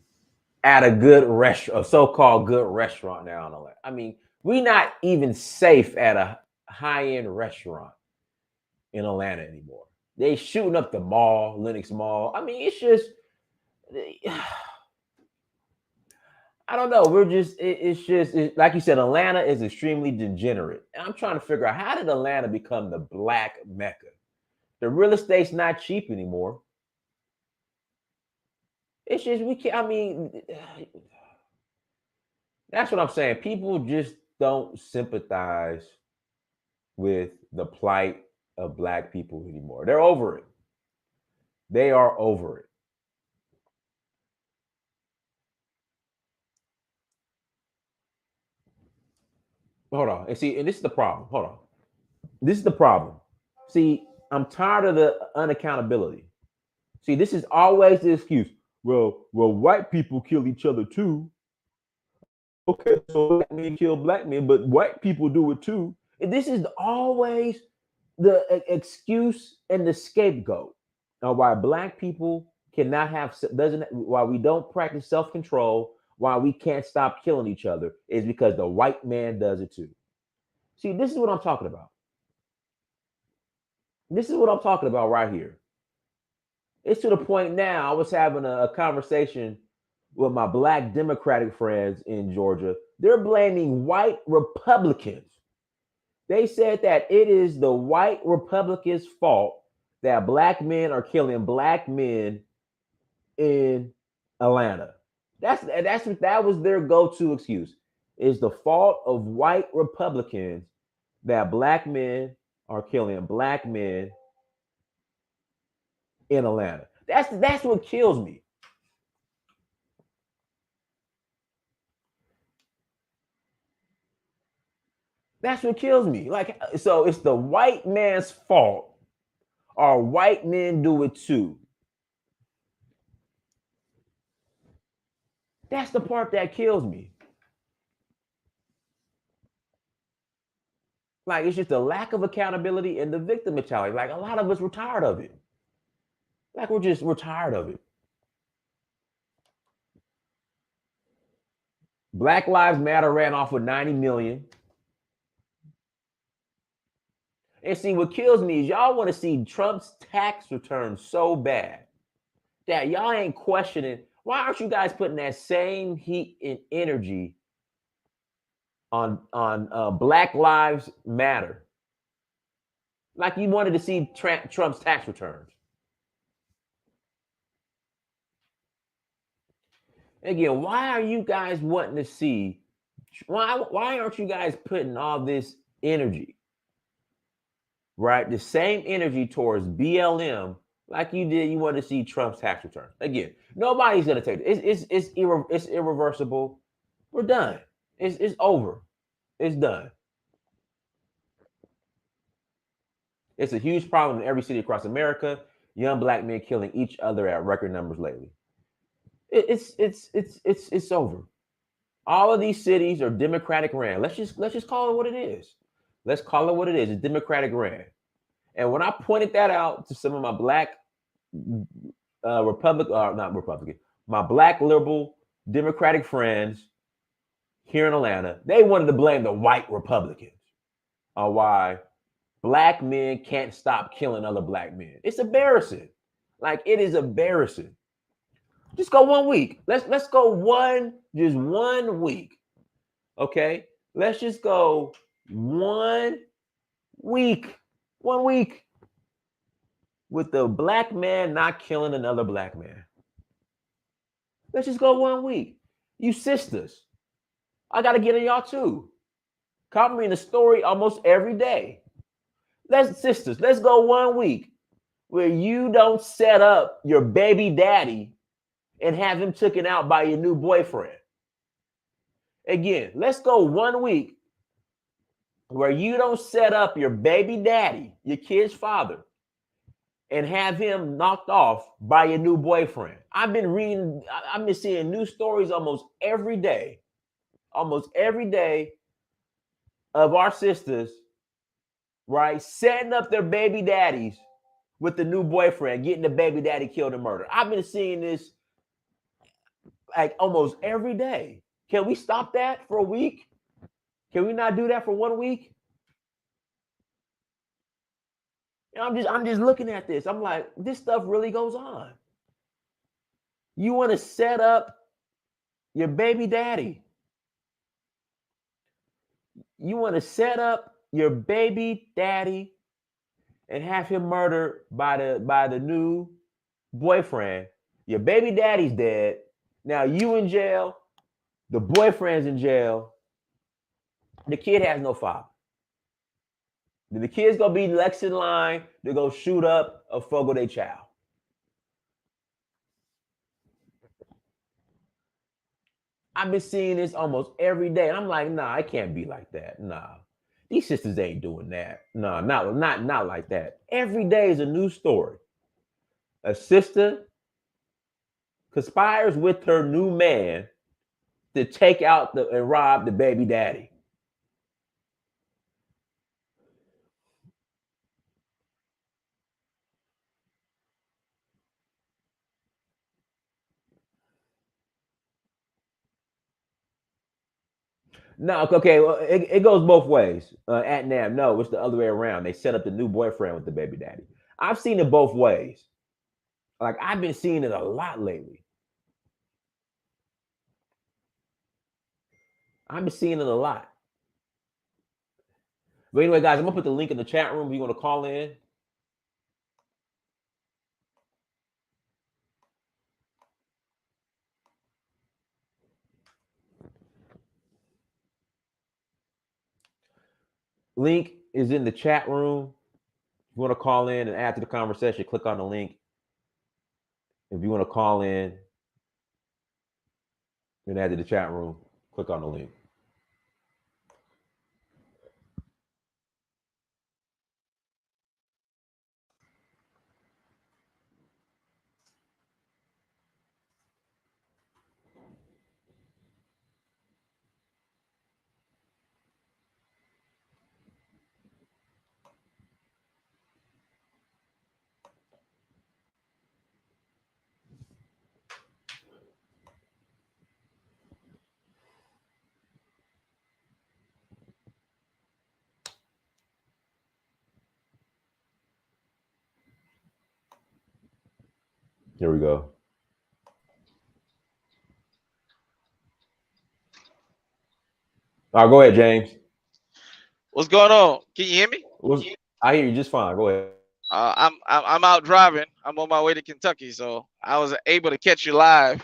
at a good restaurant, a so-called good restaurant now in Atlanta. I mean, we're not even safe at a high-end restaurant in Atlanta anymore. They shooting up the mall, Lenox Mall. I mean, it's just, I don't know. It's like you said, Atlanta is extremely degenerate. And I'm trying to figure out, how did Atlanta become the Black Mecca? The real estate's not cheap anymore. It's just, that's what I'm saying. People just don't sympathize with the plight of black people anymore. They're over it. They are over it. Hold on. And see, and this is the problem. Hold on. This is the problem. See, I'm tired of the unaccountability. See, this is always the excuse. Well, white people kill each other too. Okay, so black men kill black men, but white people do it too. And this is always the excuse and the scapegoat of why black people cannot have why we don't practice self-control, why we can't stop killing each other, is because the white man does it too. See, this is what I'm talking about. This is what I'm talking about right here. It's to the point now. I was having a conversation with my black Democratic friends in Georgia. They're blaming white Republicans. They said that it is the white Republicans' fault that black men are killing black men in Atlanta. That was their go-to excuse. It's the fault of white Republicans that black men are killing black men in Atlanta. That's what kills me. That's what kills me. Like, so it's the white man's fault, or white men do it too. That's the part that kills me. Like, it's just a lack of accountability and the victim mentality. Like, a lot of us, we're tired of it. Like, we're tired of it. Black Lives Matter ran off with 90 million. And see, what kills me is y'all want to see Trump's tax return so bad that y'all ain't questioning. Why aren't you guys putting that same heat and energy on Black Lives Matter? Like you wanted to see Trump's tax returns. Again, why are you guys wanting to see? Why aren't you guys putting all this energy, right? The same energy towards BLM like you did. You want to see Trump's tax return. Again, nobody's gonna take it. It's irreversible. We're done. It's over. It's done. It's a huge problem in every city across America. Young black men killing each other at record numbers lately. It's over. All of these cities are Democratic ran. Let's just call it what it is. Let's call it what it is. It's Democratic ran. And when I pointed that out to some of my black my black liberal Democratic friends here in Atlanta, they wanted to blame the white Republicans on why black men can't stop killing other black men. It's embarrassing. Like, it is embarrassing. Just go 1 week. Let's go just 1 week. Okay? Let's just go 1 week. 1 week with the black man not killing another black man. Let's just go 1 week. You sisters, I got to get in y'all too. Copy me in the story almost every day. Let's go 1 week where you don't set up your baby daddy and have him taken out by your new boyfriend. Again, let's go 1 week where you don't set up your baby daddy, your kid's father, and have him knocked off by your new boyfriend. I've been seeing news stories almost every day of our sisters, right, setting up their baby daddies with the new boyfriend, getting the baby daddy killed and murdered. I've been seeing this like almost every day. Can we stop that for a week? Can we not do that for 1 week? And I'm just looking at this. I'm like, this stuff really goes on. You want to set up your baby daddy. You want to set up your baby daddy and have him murdered by the new boyfriend. Your baby daddy's dead. Now you in jail. The boyfriend's in jail. The kid has no father. The kid's gonna be next in line to go shoot up a Fogo de Chao. I've been seeing this almost every day. I'm like, nah, it can't be like that. Nah. These sisters ain't doing that. No, not like that. Every day is a new story. A sister conspires with her new man to take out and rob the baby daddy. No, okay, well, it goes both ways. At Nam, no, it's the other way around. They set up the new boyfriend with the baby daddy. I've seen it both ways. Like I've been seeing it a lot lately. I've been seeing it a lot. But anyway, guys, I'm gonna put the link in the chat room if you want to call in. Link is in the chat room. If you want to call in and add to the conversation, click on the link. If you want to call in and add to the chat room, click on the link. Here we go. All right, go ahead, James. What's going on? Can you hear me? I hear you just fine. Go ahead. I'm out driving. I'm on my way to Kentucky, so I was able to catch you live.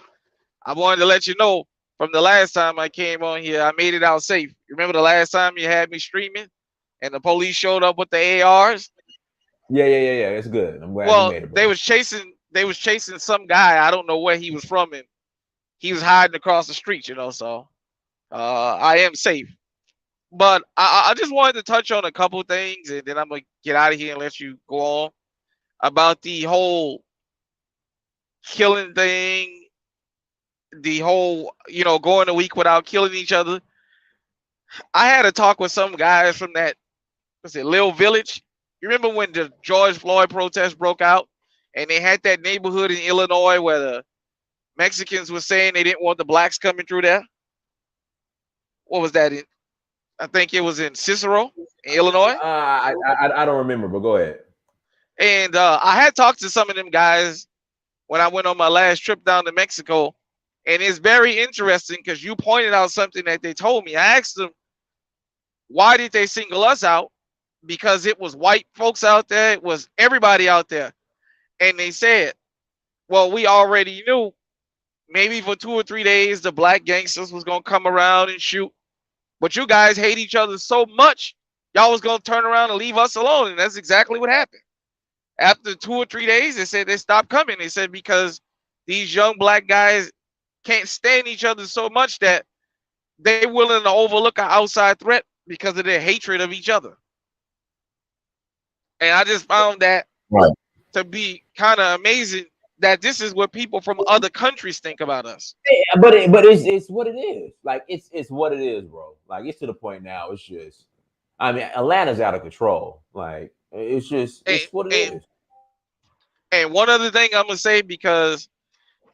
I wanted to let you know from the last time I came on here, I made it out safe. You remember the last time you had me streaming, and the police showed up with the ARs? Yeah. It's good. I'm glad you made it, bro. They was chasing some guy. I don't know where he was from, and he was hiding across the street. So I am safe. But I just wanted to touch on a couple things, and then I'm gonna get out of here and let you go on about the whole killing thing, the whole going a week without killing each other. I had a talk with some guys from that Lil Village. You remember when the George Floyd protest broke out, and they had that neighborhood in Illinois where the Mexicans were saying they didn't want the blacks coming through there? What was that in? I think it was in Cicero, in Illinois. I don't remember, but go ahead. And I had talked to some of them guys when I went on my last trip down to Mexico, and it's very interesting because you pointed out something that they told me. I asked them, why did they single us out? Because it was white folks out there, it was everybody out there. And they said, well, we already knew maybe for 2 or 3 days the black gangsters was gonna come around and shoot. But you guys hate each other so much, y'all was gonna turn around and leave us alone. And that's exactly what happened. After 2 or 3 days, they said they stopped coming. They said because these young black guys can't stand each other so much that they're willing to overlook an outside threat because of their hatred of each other. And I just found that to be kind of amazing that this is what people from other countries think about us. Yeah, but it's what it is. Like it's what it is, bro. Like it's to the point now. It's just, I mean, Atlanta's out of control. Like it's just what it is. And one other thing I'm gonna say, because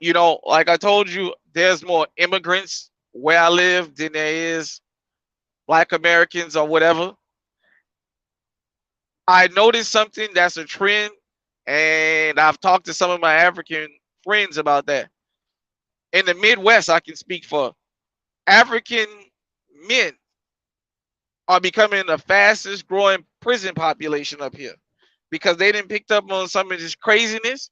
like I told you, there's more immigrants where I live than there is black Americans or whatever. I noticed something that's a trend, and I've talked to some of my African friends about that. In the Midwest, I can speak for African men are becoming the fastest growing prison population up here because they didn't pick up on some of this craziness.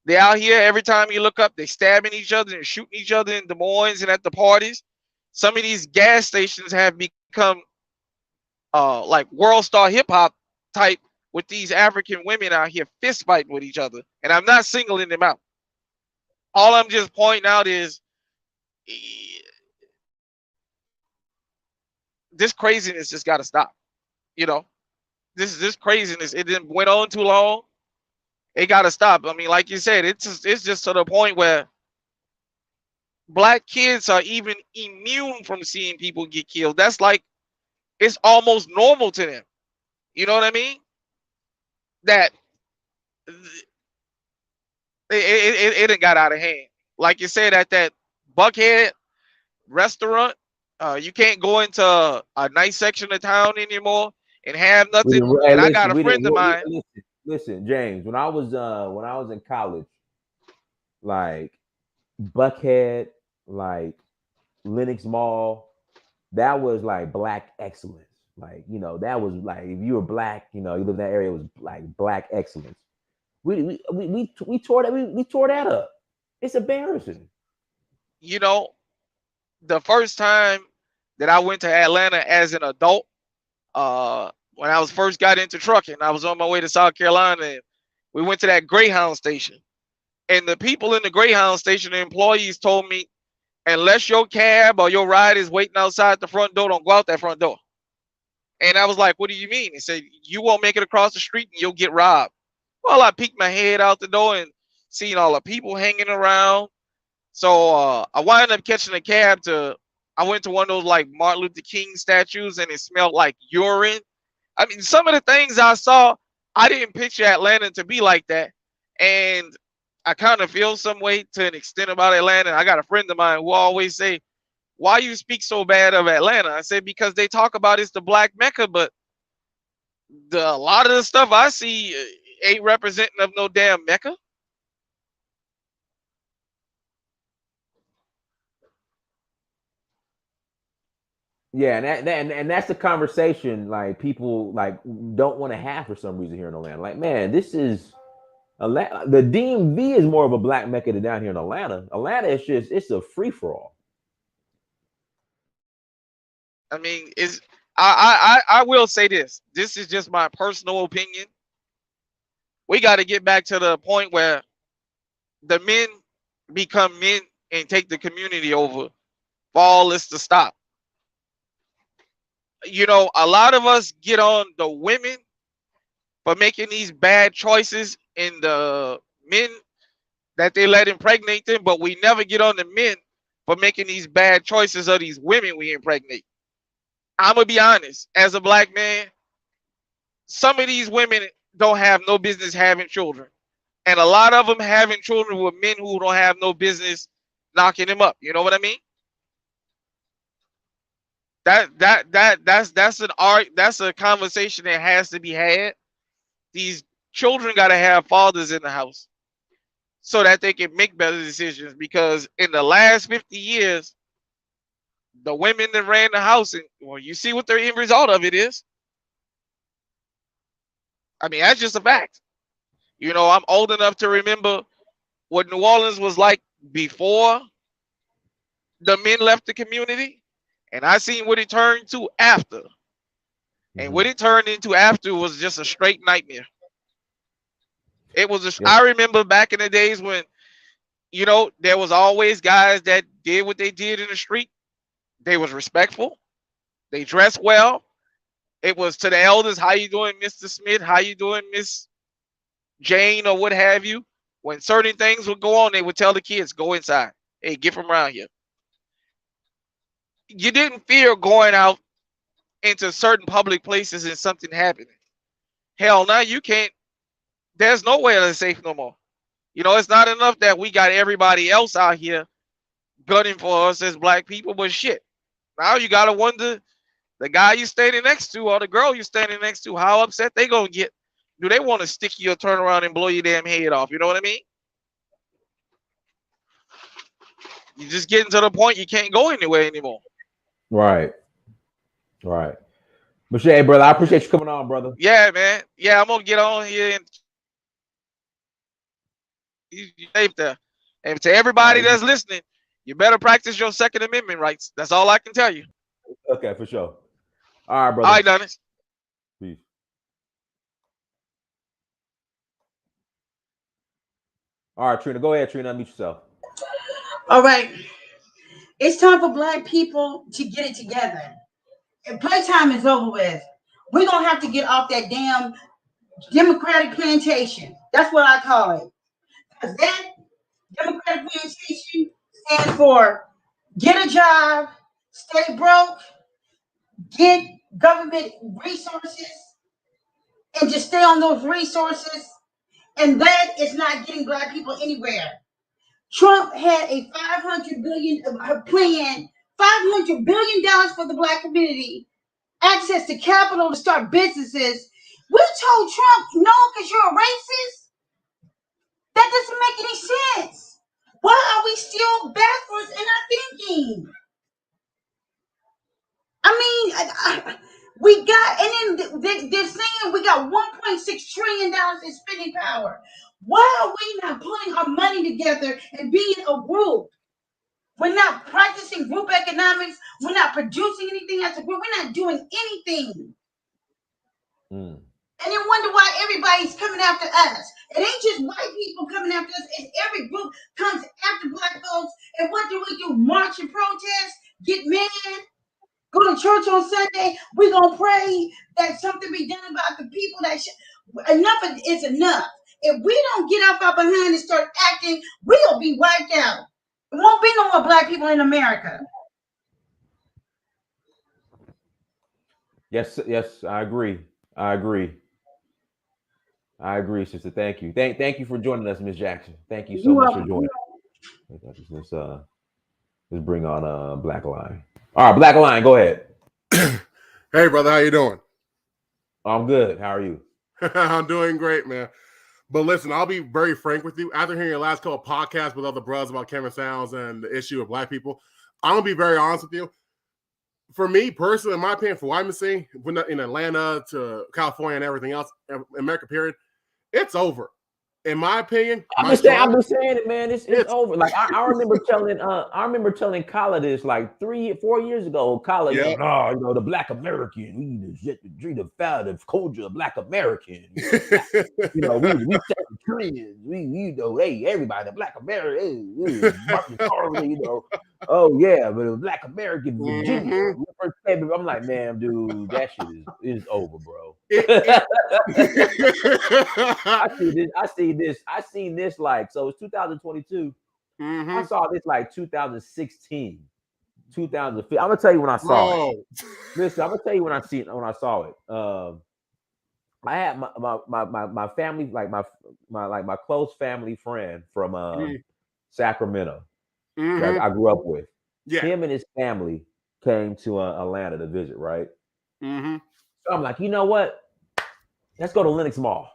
They out here, every time you look up, they stabbing each other and shooting each other in Des Moines and at the parties. Some of these gas stations have become like world star hip hop type with these African women out here fist fighting with each other. And I'm not singling them out. All I'm just pointing out is this craziness just got to stop. You know, this craziness, it didn't went on too long. It got to stop. I mean, like you said, it's just to the point where black kids are even immune from seeing people get killed. That's like, it's almost normal to them. You know what I mean? That it got out of hand. Like you said, at that Buckhead restaurant, you can't go into a nice section of town anymore and have nothing. Hey, and I listen, got a friend of mine. Listen, James. When I was in college, like Buckhead, like Lenox Mall, that was like black excellence. Like, you know, that was like, if you were black, you know, you lived in that area, it was like black excellence. We tore that up. It's embarrassing. You know, the first time that I went to Atlanta as an adult, when I was first got into trucking, I was on my way to South Carolina, and we went to that Greyhound station. And the people in the Greyhound station, the employees, told me, unless your cab or your ride is waiting outside the front door, don't go out that front door. And I was like, what do you mean? He said, you won't make it across the street and you'll get robbed. Well, I peeked my head out the door and seen all the people hanging around. So I wound up catching a cab I went to one of those like Martin Luther King statues, and it smelled like urine. I mean, some of the things I saw, I didn't picture Atlanta to be like that. And I kind of feel some way to an extent about Atlanta. I got a friend of mine who always say, why you speak so bad of Atlanta? I said, because they talk about it's the black Mecca, but a lot of the stuff I see ain't representing of no damn Mecca. Yeah, and that's the conversation like people like don't want to have for some reason here in Atlanta. Like, man, this is Atlanta. The DMV is more of a black Mecca than down here in Atlanta. Atlanta is just, it's a free for all. I mean, I will say this. This is just my personal opinion. We got to get back to the point where the men become men and take the community over for all this to stop. You know, a lot of us get on the women for making these bad choices in the men that they let impregnate them, but we never get on the men for making these bad choices of these women we impregnate. I'm gonna be honest, as a black man, some of these women don't have no business having children, and a lot of them having children with men who don't have no business knocking them up. You know what I mean? That's an art. That's a conversation that has to be had. These children got to have fathers in the house so that they can make better decisions. Because in the last 50 years, the women that ran the house, and well, you see what the end result of it is. I mean, that's just a fact. You know, I'm old enough to remember what New Orleans was like before the men left the community, and I seen what it turned to after. And what it turned into after was just a straight nightmare. It was I remember back in the days when, you know, there was always guys that did what they did in the street. They was respectful. They dressed well. It was to the elders, how you doing, Mr. Smith? How you doing, Miss Jane, or what have you? When certain things would go on, they would tell the kids, go inside. Hey, get from around here. You didn't fear going out into certain public places and something happening. Hell, now you can't. There's no way that's safe no more. You know, it's not enough that we got everybody else out here gunning for us as black people, but shit. Now you gotta wonder, the guy you standing next to or the girl you standing next to, how upset they gonna get. Do they want to stick you or turn around and blow your damn head off? You know what I mean? You just getting to the point you can't go anywhere anymore. Right. Right. But hey, brother, I appreciate you coming on, brother. Yeah, man. Yeah, I'm gonna get on here and you safe there. And to everybody that's listening, you better practice your Second Amendment rights. That's all I can tell you. Okay, for sure. All right, brother. All right, Dennis. Peace. All right, Trina. Go ahead, Trina. Unmute yourself. All right. It's time for Black people to get it together. And playtime is over with. We're going to have to get off that damn Democratic plantation. That's what I call it. Because that Democratic plantation stands for get a job, stay broke, get government resources, and just stay on those resources. And that is not getting Black people anywhere. Trump had a $500 billion plan, $500 billion for the Black community, access to capital to start businesses. We told Trump no because you're a racist. That doesn't make any sense. Why are we still backwards in our thinking? I mean, we got, and then they're saying we got $1.6 trillion in spending power. Why are we not putting our money together and being a group? We're not practicing group economics. We're not producing anything as a group. We're not doing anything. And then wonder why everybody's coming after us. It ain't just white people coming after us. It's every group comes after Black folks. And what do? March and protest? Get mad? Go to church on Sunday? We're going to pray that something be done about the people that enough is enough. If we don't get off our behind and start acting, we'll be wiped out. There won't be no more Black people in America. Yes, I agree. I agree, sister. Thank you. Thank you for joining us, Ms. Jackson. Thank you so much for joining. Let's bring on Black Line. All right, Black Line, go ahead. Hey, brother, how you doing? I'm good. How are you? I'm doing great, man. But listen, I'll be very frank with you. After hearing your last couple of podcasts with other brothers about Kevin Sounds and the issue of Black people, I'm going to be very honest with you. For me, personally, in my opinion, for what I'm seeing, in Atlanta to California and everything else, America, period, it's over. In my opinion, I've been saying it, man. It's over. Like I remember telling Kala this like 3-4 years ago. Kala, no, the Black American, we need to the culture of Black American. We set the trends. We hey, everybody, the Black American, Martin Carver, oh yeah, but the Black American Virginia. I'm like, man, dude, that shit is over, bro. I seen this like, so it's 2022. I saw this like 2016, 2015. I'm gonna tell you when I saw it. Listen, I'm gonna tell you when I saw it. I had my family, like my close family friend from Sacramento that I grew up with. Yeah. Him and his family came to Atlanta to visit, right? So I'm like, you know what? Let's go to Lenox Mall.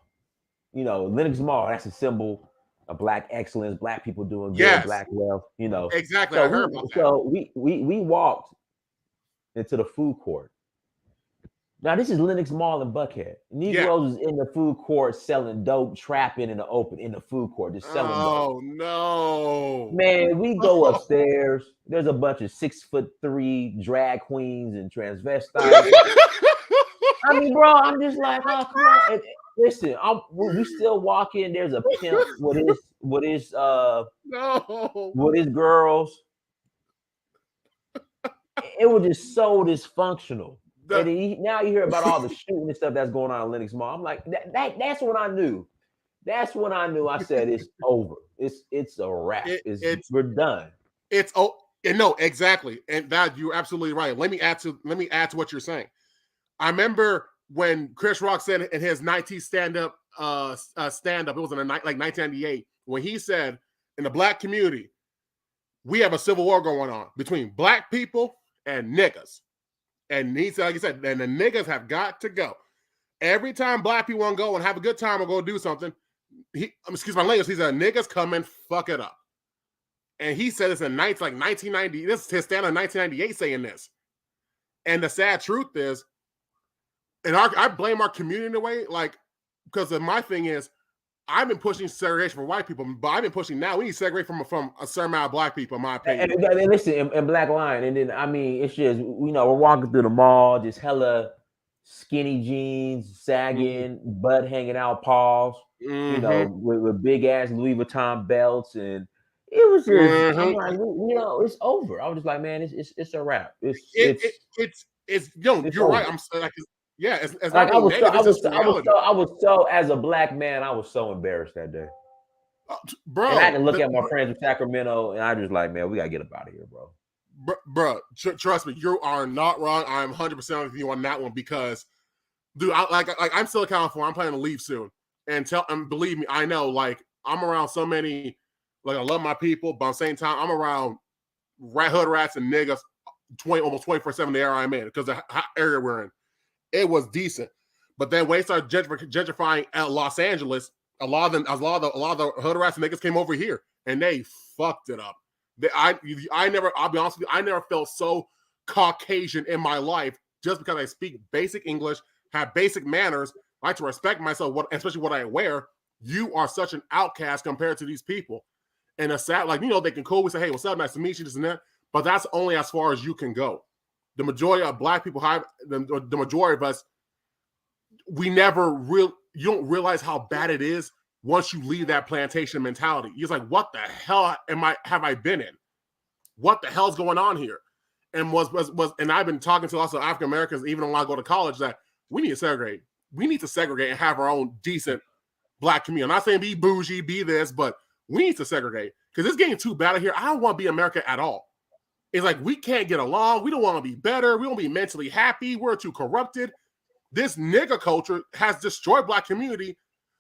Lenox Mall, that's a symbol of Black excellence, Black people doing good, Black wealth, Exactly. So I heard about that. So we walked into the food court. Now, this is Lenox Mall in Buckhead. Negroes is in the food court selling dope, trapping in the food court, just selling dope. Oh, no. Man, we go upstairs. There's a bunch of 6'3" drag queens and transvestites. I mean, bro, I'm just like, oh, come on. And listen, we still walking. There's a pimp with his girls. It was just so dysfunctional. And now you hear about all the shooting and stuff that's going on in Lenox Mall. I'm like, that's when I knew. That's when I knew. I said it's over. It's a wrap. We're done. No, exactly. And that you're absolutely right. Let me add to what you're saying. I remember when Chris Rock said in his 90s stand-up, it was in like 1998, when he said, in the Black community, we have a civil war going on between Black people and niggas. And he said, like you said, and the niggas have got to go. Every time Black people want to go and have a good time or go do something, excuse my language, he said, niggas come and fuck it up. And he said this in 1990. This is his stand in 1998 saying this. And the sad truth is, and I blame our community in a way, like, because my thing is, I've been pushing segregation for white people, but I've been pushing now. We need segregation from a certain amount of black people, in my opinion. And listen, and Black Lion, and then I mean, it's just we're walking through the mall, just hella skinny jeans, sagging, butt hanging out, paws, with big ass Louis Vuitton belts, and it was just I'm like, it's over. I was just like, man, it's a wrap. It's you're right. I'm like, yeah, it's like not negative. I was so as a black man, I was so embarrassed that day. Bro, and I can look at my friends in Sacramento, and I just like, man, we gotta get up out of here, bro. Bro, trust me, you are not wrong. I'm 100% with you on that one because, dude, I'm still in California. I'm planning to leave soon, and believe me, I know. Like, I'm around so many. Like, I love my people, but at the same time, I'm around hood rats and niggas almost 24/7 the area I'm in because the area we're in. It was decent, but then when they started gentrifying at Los Angeles, a lot of the hood rats and niggas came over here and they fucked it up. I'll be honest with you, I never felt so Caucasian in my life just because I speak basic English, have basic manners, like to respect myself, especially what I wear. You are such an outcast compared to these people. And it's sad, like, they can cool. We say, hey, what's up? Nice to meet you, this and that. But that's only as far as you can go. The majority of black people, the majority of us, you don't realize how bad it is once you leave that plantation mentality. You're like, what the hell have I been in? What the hell's going on here? And and I've been talking to lots of African Americans, even when I go to college, that we need to segregate. We need to segregate and have our own decent black community. I'm not saying be bougie, be this, but we need to segregate because it's getting too bad here. I don't want to be America at all. It's like we can't get along. We don't want to be better. We don't be mentally happy. We're too corrupted. This nigga culture has destroyed black community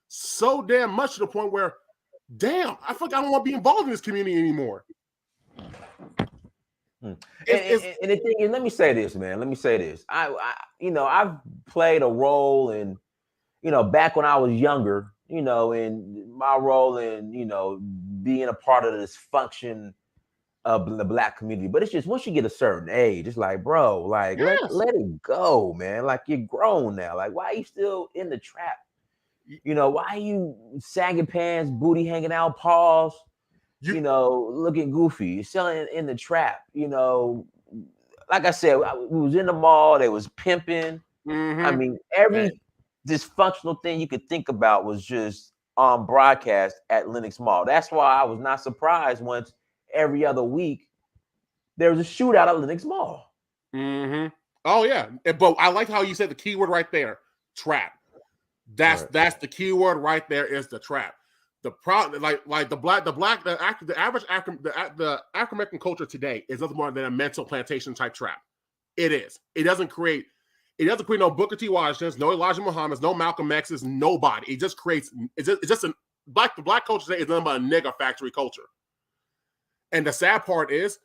so damn much to the point where, damn, I feel like I don't want to be involved in this community anymore. And the thing is, let me say this, man. Let me say this. I've played a role in, back when I was younger, in my role in, being a part of this function of the black community. But it's just once you get a certain age, it's like, bro, like let it go, man. Like you're grown now. Like, why are you still in the trap? Why are you sagging pants, booty hanging out, paws, looking goofy? You're selling in the trap, Like I said, we was in the mall, they was pimping. I mean, every dysfunctional thing you could think about was just on broadcast at Lenox Mall. That's why I was not surprised once every other week there was a shootout at Lenox Mall. Oh yeah, but I like how you said the keyword right there, trap. That's the keyword right there is the trap. The problem, like the average African American culture today is nothing more than a mental plantation type trap. It is. It doesn't create no Booker T. Washingtons, no Elijah Muhammad's, no Malcolm X's, nobody. It just creates. The black culture today is nothing but a nigga factory culture. And the sad part is,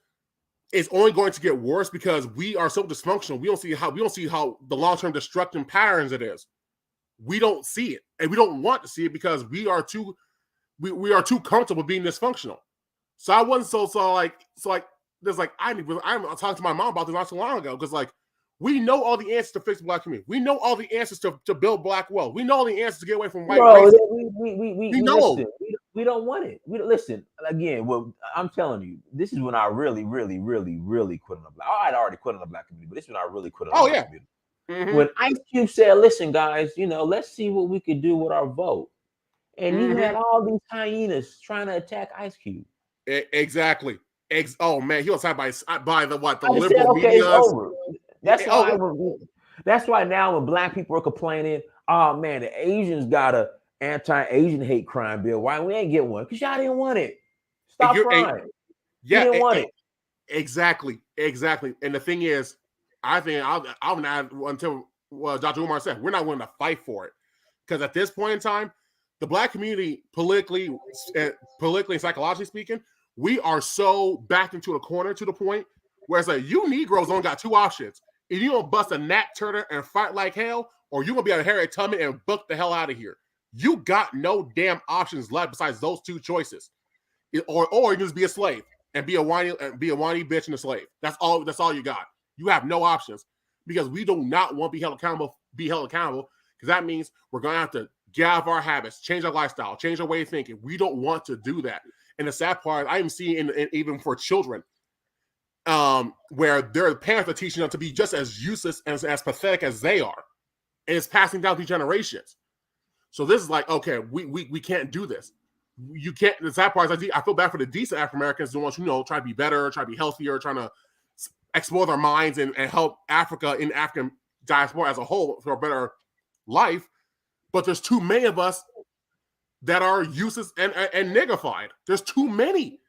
it's only going to get worse because we are so dysfunctional. We don't see how the long-term destructive patterns it is. We don't see it, and we don't want to see it because we are too comfortable being dysfunctional. So I wasn't so I'm talking to my mom about this not so long ago because like we know all the answers to fix the black community. We know all the answers to build black wealth. We know all the answers to get away from white racism. We know. Listen, we don't want it. Listen again. Well, I'm telling you, this is when I really, really, really, really quit on the black. I'd already quit on the black community, but this is when I really quit on the black community. When Ice Cube said, "Listen, guys, let's see what we could do with our vote," and you had all these hyenas trying to attack Ice Cube. Exactly. Oh man, he was attacked by the liberal said, okay, media. It's over. That's why now when black people are complaining, oh man, the Asians got a anti-Asian hate crime bill. Why we ain't get one? Because y'all didn't want it. Stop crying. You didn't want it. Exactly. And the thing is, I think I'll not until Dr. Umar said we're not willing to fight for it because at this point in time, the black community politically and psychologically speaking, we are so backed into a corner to the point where it's like you Negroes only got two options: if you gonna bust a Nat Turner and fight like hell, or you gonna be a Harriet Tubman and book the hell out of here. You got no damn options left besides those two choices, or you just be a slave and be a whiny bitch and a slave. That's all you got. You have no options because we do not want to be held accountable because that means we're going to have to get out of our habits, change our lifestyle, change our way of thinking. We don't want to do that. And the sad part, I am seeing even for children, where their parents are teaching them to be just as useless and as pathetic as they are. And it's passing down through generations. So this is like, okay, we can't do this. You can't. The sad part is I feel bad for the decent African Americans, the ones who try to be better, try to be healthier, trying to explore their minds and help Africa in African diaspora as a whole for a better life. But there's too many of us that are useless and niggified. There's too many.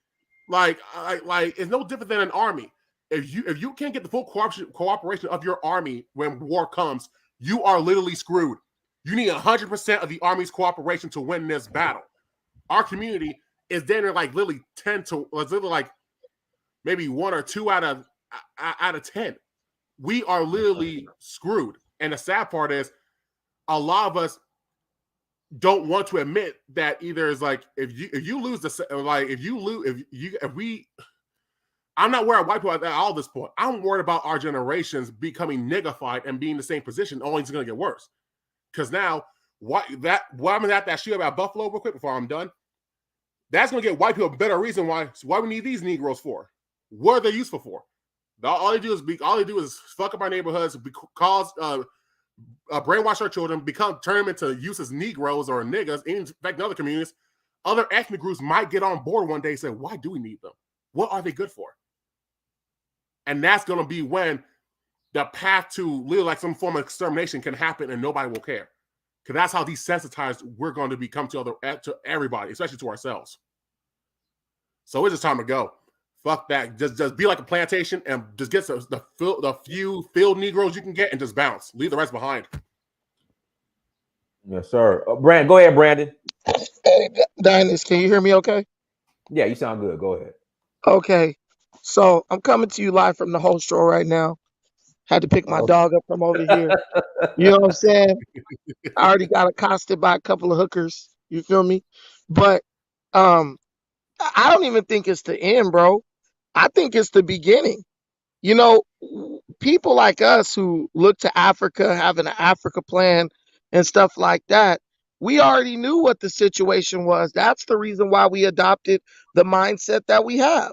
Like it's no different than an army. If you can't get the full cooperation of your army when war comes, you are literally screwed. You need 100% of the army's cooperation to win this battle. Our community is then like literally 10 to literally like maybe 1 or 2 out of 10. We are literally screwed. And the sad part is a lot of us don't want to admit that either is like if you lose the like if we I'm not worried about white people at all this point. I'm worried about our generations becoming niggified and being in the same position. Only it's going to get worse. Because now what I'm at that shit about Buffalo real quick before I'm done. That's going to get white people a better reason why we need these Negroes for. What are they useful for? All they do is fuck up our neighborhoods, cause brainwash our children, turn them into useless Negroes or niggas, infect other communities. Other ethnic groups might get on board one day and say, why do we need them? What are they good for? And that's going to be when the path to live like some form of extermination can happen and nobody will care. Because that's how desensitized we're going to become to everybody, especially to ourselves. So it's just time to go. Fuck that. Just be like a plantation and just get the few field Negroes you can get and just bounce. Leave the rest behind. Yes, sir. Brandon, go ahead, Brandon. Hey, Dynast, can you hear me okay? Yeah, you sound good. Go ahead. Okay. So I'm coming to you live from the host store right now. Had to pick my dog up from over here. You know what I'm saying? I already got accosted by a couple of hookers. You feel me? But I don't even think it's the end, bro. I think it's the beginning. You know, people like us who look to Africa, having an Africa plan and stuff like that, we already knew what the situation was. That's the reason why we adopted the mindset that we have.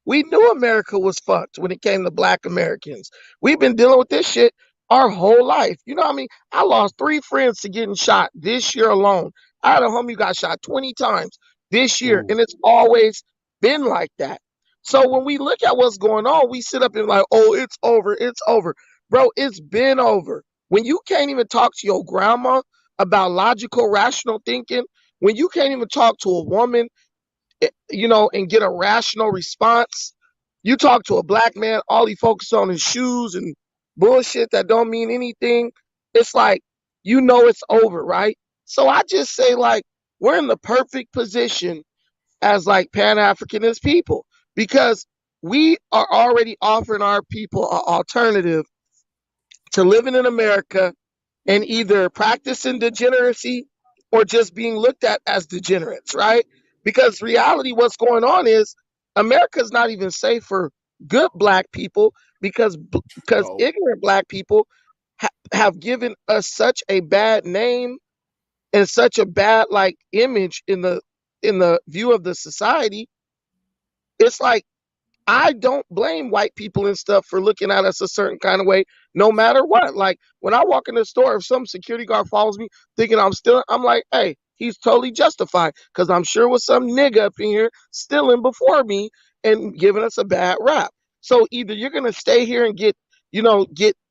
We knew America was fucked when it came to Black Americans. We've been dealing with this shit our whole life. You know what I mean? I lost 3 friends to getting shot this year alone. I had a homie who got shot 20 times this year, and it's always been like that. So when we look at what's going on, we sit up and like, oh, it's over, it's over. Bro, it's been over. When you can't even talk to your grandma about logical, rational thinking, when you can't even talk to a woman, you know, and get a rational response, you talk to a Black man, all he focuses on is shoes and bullshit that don't mean anything. It's like, you know, it's over, right? So I just say, like, we're in the perfect position as like Pan-Africanist people, because we are already offering our people an alternative to living in America and either practicing degeneracy or just being looked at as degenerates, right? Because reality, what's going on is America's not even safe for good Black people because ignorant Black people have given us such a bad name and such a bad like image in the view of the society. It's like, I don't blame white people and stuff for looking at us a certain kind of way, no matter what. Like when I walk in the store, if some security guard follows me thinking I'm stealing, I'm like, hey, he's totally justified, because I'm sure with some nigga up in here stealing before me and giving us a bad rap. So either you're gonna stay here and get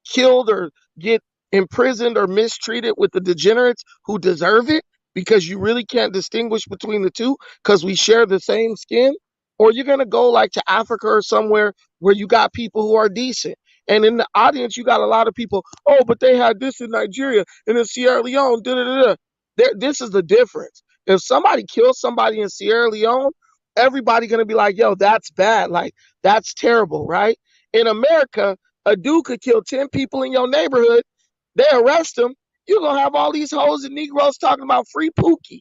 killed or get imprisoned or mistreated with the degenerates who deserve it, because you really can't distinguish between the two because we share the same skin, or you're going to go like to Africa or somewhere where you got people who are decent. And in the audience, you got a lot of people, oh, but they had this in Nigeria and in Sierra Leone, da-da-da-da. This is the difference. If somebody kills somebody in Sierra Leone, everybody going to be like, yo, that's bad. Like, that's terrible, right? In America, a dude could kill 10 people in your neighborhood. They arrest him. You're going to have all these hoes and Negroes talking about free Pookie.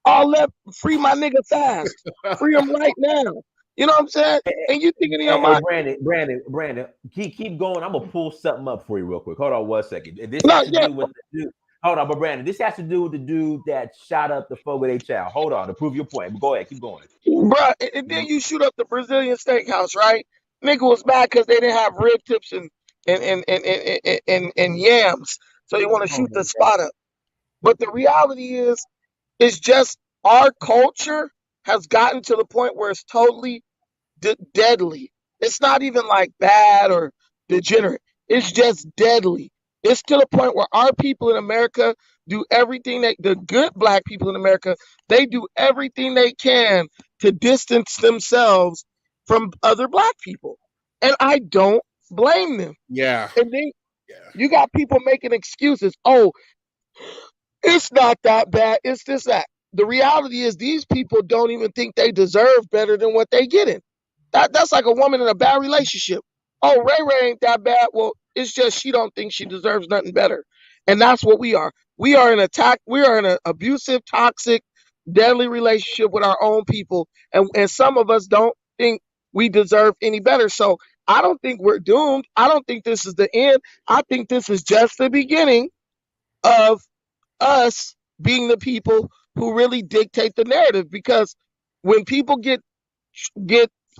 All that, free my nigga fast. Free him right now. You know what I'm saying? And you thinking in your mind. Brandon, keep going. I'm going to pull something up for you real quick. Hold on 1 second. This has to do with Hold on, but Brandon, this has to do with the dude that shot up the Fogo de Chao. Hold on to prove your point. But go ahead, keep going. Bruh, and then you shoot up the Brazilian steakhouse, right? Nigga was mad because they didn't have rib tips and yams. So you want to shoot the spot up. But the reality is, it's just our culture has gotten to the point where it's totally deadly. It's not even like bad or degenerate. It's just deadly. It's to the point where our people in America do everything the good black people in America, they do everything they can to distance themselves from other black people. And I don't blame them. Yeah. And then you got people making excuses. Oh, it's not that bad. It's this, that. The reality is these people don't even think they deserve better than what they getting. That's like a woman in a bad relationship. Oh, Ray Ray ain't that bad. Well, it's just she don't think she deserves nothing better. And that's what we are. We are in an abusive, toxic, deadly relationship with our own people. And some of us don't think we deserve any better. So I don't think we're doomed. I don't think this is the end. I think this is just the beginning of us being the people who really dictate the narrative. Because when people get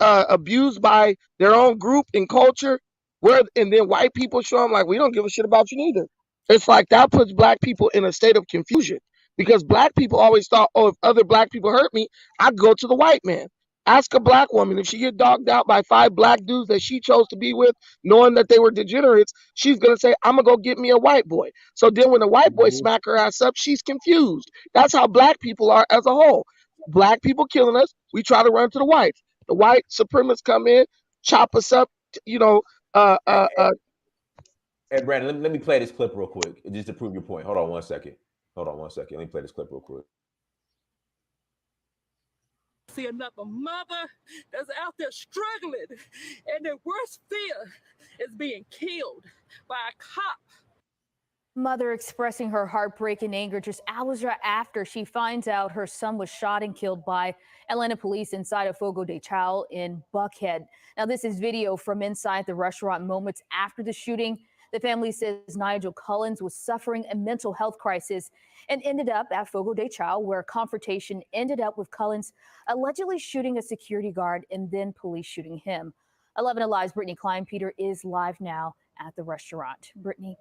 abused by their own group and culture, and then white people show them like, we don't give a shit about you neither. It's like that puts black people in a state of confusion, because black people always thought, oh, if other black people hurt me, I'd go to the white man. Ask a black woman, if she get dogged out by 5 black dudes that she chose to be with, knowing that they were degenerates, she's gonna say, I'm gonna go get me a white boy. So then when the white boy smack her ass up, she's confused. That's how black people are as a whole. Black people killing us, we try to run to the whites. The white supremacists come in, chop us up, Hey, Brandon, let me play this clip real quick, just to prove your point. Hold on one second. Let me play this clip real quick. See another mother that's out there struggling, and their worst fear is being killed by a cop. Mother expressing her heartbreak and anger just hours after she finds out her son was shot and killed by Atlanta police inside a Fogo de Chao in Buckhead. Now, this is video from inside the restaurant moments after the shooting. The family says Nigel Collins was suffering a mental health crisis and ended up at Fogo de Chao, where a confrontation ended up with Collins allegedly shooting a security guard and then police shooting him. 11 Alive's Brittany Kleinpeter is live now at the restaurant. Brittany.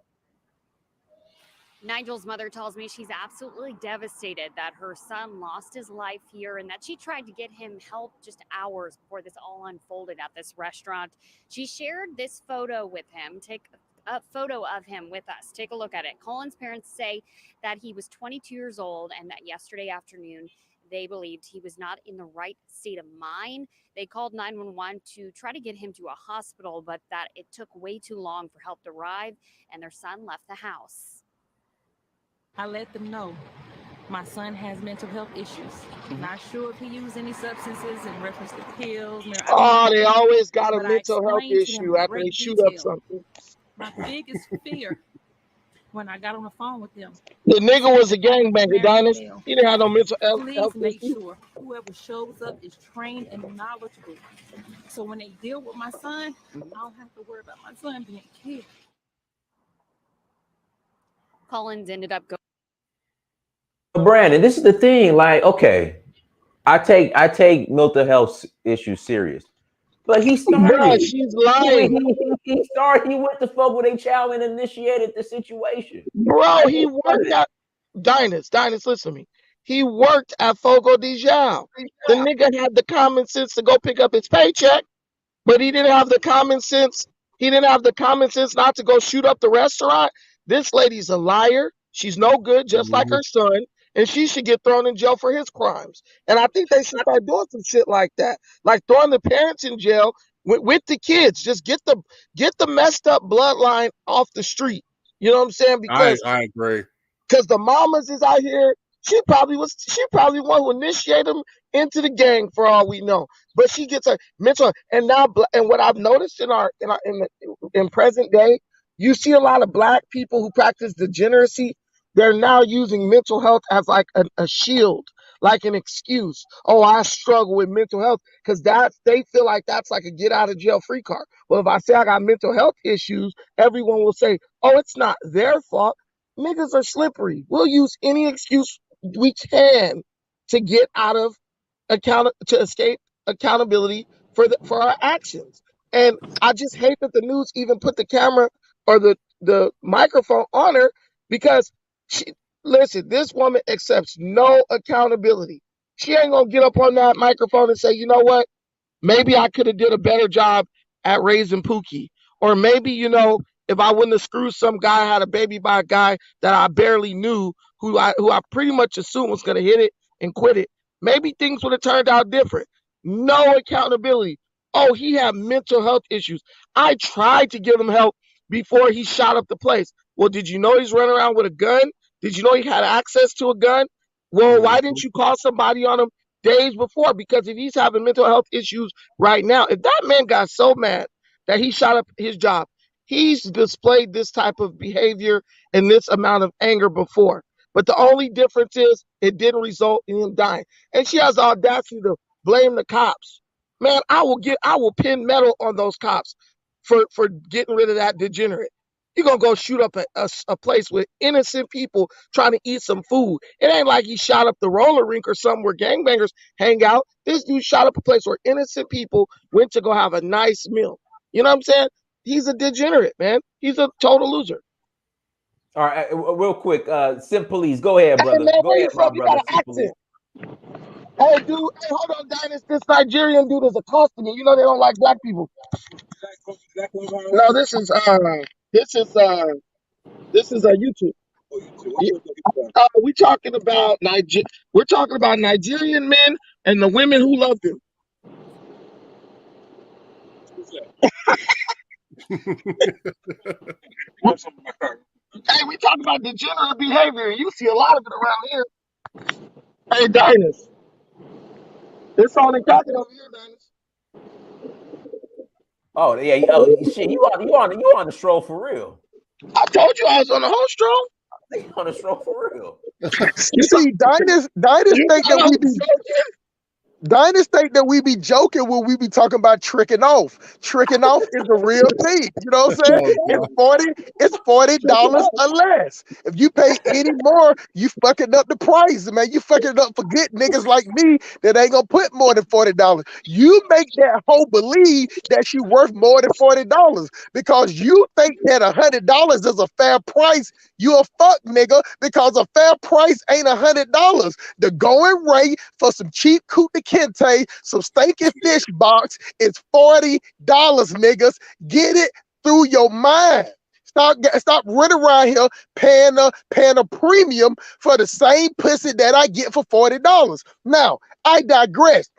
Nigel's mother tells me she's absolutely devastated that her son lost his life here and that she tried to get him help just hours before this all unfolded at this restaurant. She shared this photo with him. Take a photo of him with us. Take a look at it. Colin's parents say that he was 22 years old and that yesterday afternoon they believed he was not in the right state of mind. They called 911 to try to get him to a hospital, but that it took way too long for help to arrive, and their son left the house. I let them know my son has mental health issues. Not sure if he used any substances in reference to pills. Oh, they always got a mental health issue after they shoot up something. My biggest fear when I got on the phone with them. The nigga was a gangbanger, Dynast. He didn't have no mental health Please make issue. sure whoever shows up is trained and knowledgeable. So when they deal with my son, I don't have to worry about my son being killed. Collins ended up going. Brandon, this is the thing. Like, okay, I take mental health issues serious, but he started. Bruh, she's lying. He started. He went to Fogo de Chao and initiated the situation. Bro, he worked at Dynast, listen to me. He worked at Fogo de Chao. The nigga had the common sense to go pick up his paycheck, but he didn't have the common sense. He didn't have the common sense not to go shoot up the restaurant. This lady's a liar. She's no good, just like her son, and she should get thrown in jail for his crimes. And I think they should start doing some shit like that, like throwing the parents in jail with the kids. Just get the messed up bloodline off the street. You know what I'm saying? Because I agree. Because the mamas is out here. She probably one who initiated them into the gang, for all we know. But she gets a mental, and what I've noticed in present day, you see a lot of black people who practice degeneracy. They're now using mental health as like a shield, like an excuse. Oh, I struggle with mental health, because they feel like that's like a get out of jail free card. Well, if I say I got mental health issues, everyone will say, oh, it's not their fault. niggas are slippery. We'll use any excuse we can to get out of to escape accountability for our actions. And I just hate that the news even put the camera or the microphone on her because listen, this woman accepts no accountability. She ain't gonna get up on that microphone and say, you know what? Maybe I could have did a better job at raising Pookie. Or maybe, if I wouldn't have screwed some guy, had a baby by a guy that I barely knew, who I pretty much assumed was gonna hit it and quit it, maybe things would have turned out different. No accountability. Oh, he had mental health issues. I tried to give him help before he shot up the place. Well, did you know he's running around with a gun? Did you know he had access to a gun? Well, why didn't you call somebody on him days before? Because if he's having mental health issues right now, if that man got so mad that he shot up his job, he's displayed this type of behavior and this amount of anger before. But the only difference is it didn't result in him dying. And she has the audacity to blame the cops. Man, I will pin metal on those cops for getting rid of that degenerate. You're going to go shoot up a place with innocent people trying to eat some food. It ain't like he shot up the roller rink or something where gangbangers hang out. This dude shot up a place where innocent people went to go have a nice meal. You know what I'm saying? He's a degenerate, man. He's a total loser. All right, real quick, Simp Police, go ahead, brother. Hey, man, Go ahead, my brother. Simp Police. Hey, dude, hey, hold on, Dynasty. This Nigerian dude is accosting me. You know they don't like black people. No, this is YouTube. We're talking about Nigerian men and the women who love them. Hey, we talk about degenerate behavior. You see a lot of it around here. Hey, Dynasty. It's on and cracking over here, Dynasty. Oh yeah, oh shit, you on the stroll for real? I told you I was on the whole stroll. You on the stroll for real? You see, Dynasty think that we be Dynasty think that we be joking when we be talking about tricking off. Tricking off is a real thing. You know what I'm saying? It's $40 or less. If you pay any more, you fucking up the price, man. You fucking it up for good niggas like me that ain't gonna put more than $40. You make that hoe believe that she worth more than $40 because you think that $100 is a fair price. You a fuck nigga because a fair price ain't $100. The going rate for some cheap Kuta Kente, some steak and fish box is $40, niggas. Get it through your mind. Stop running around here paying a premium for the same pussy that I get for $40. Now, I digress.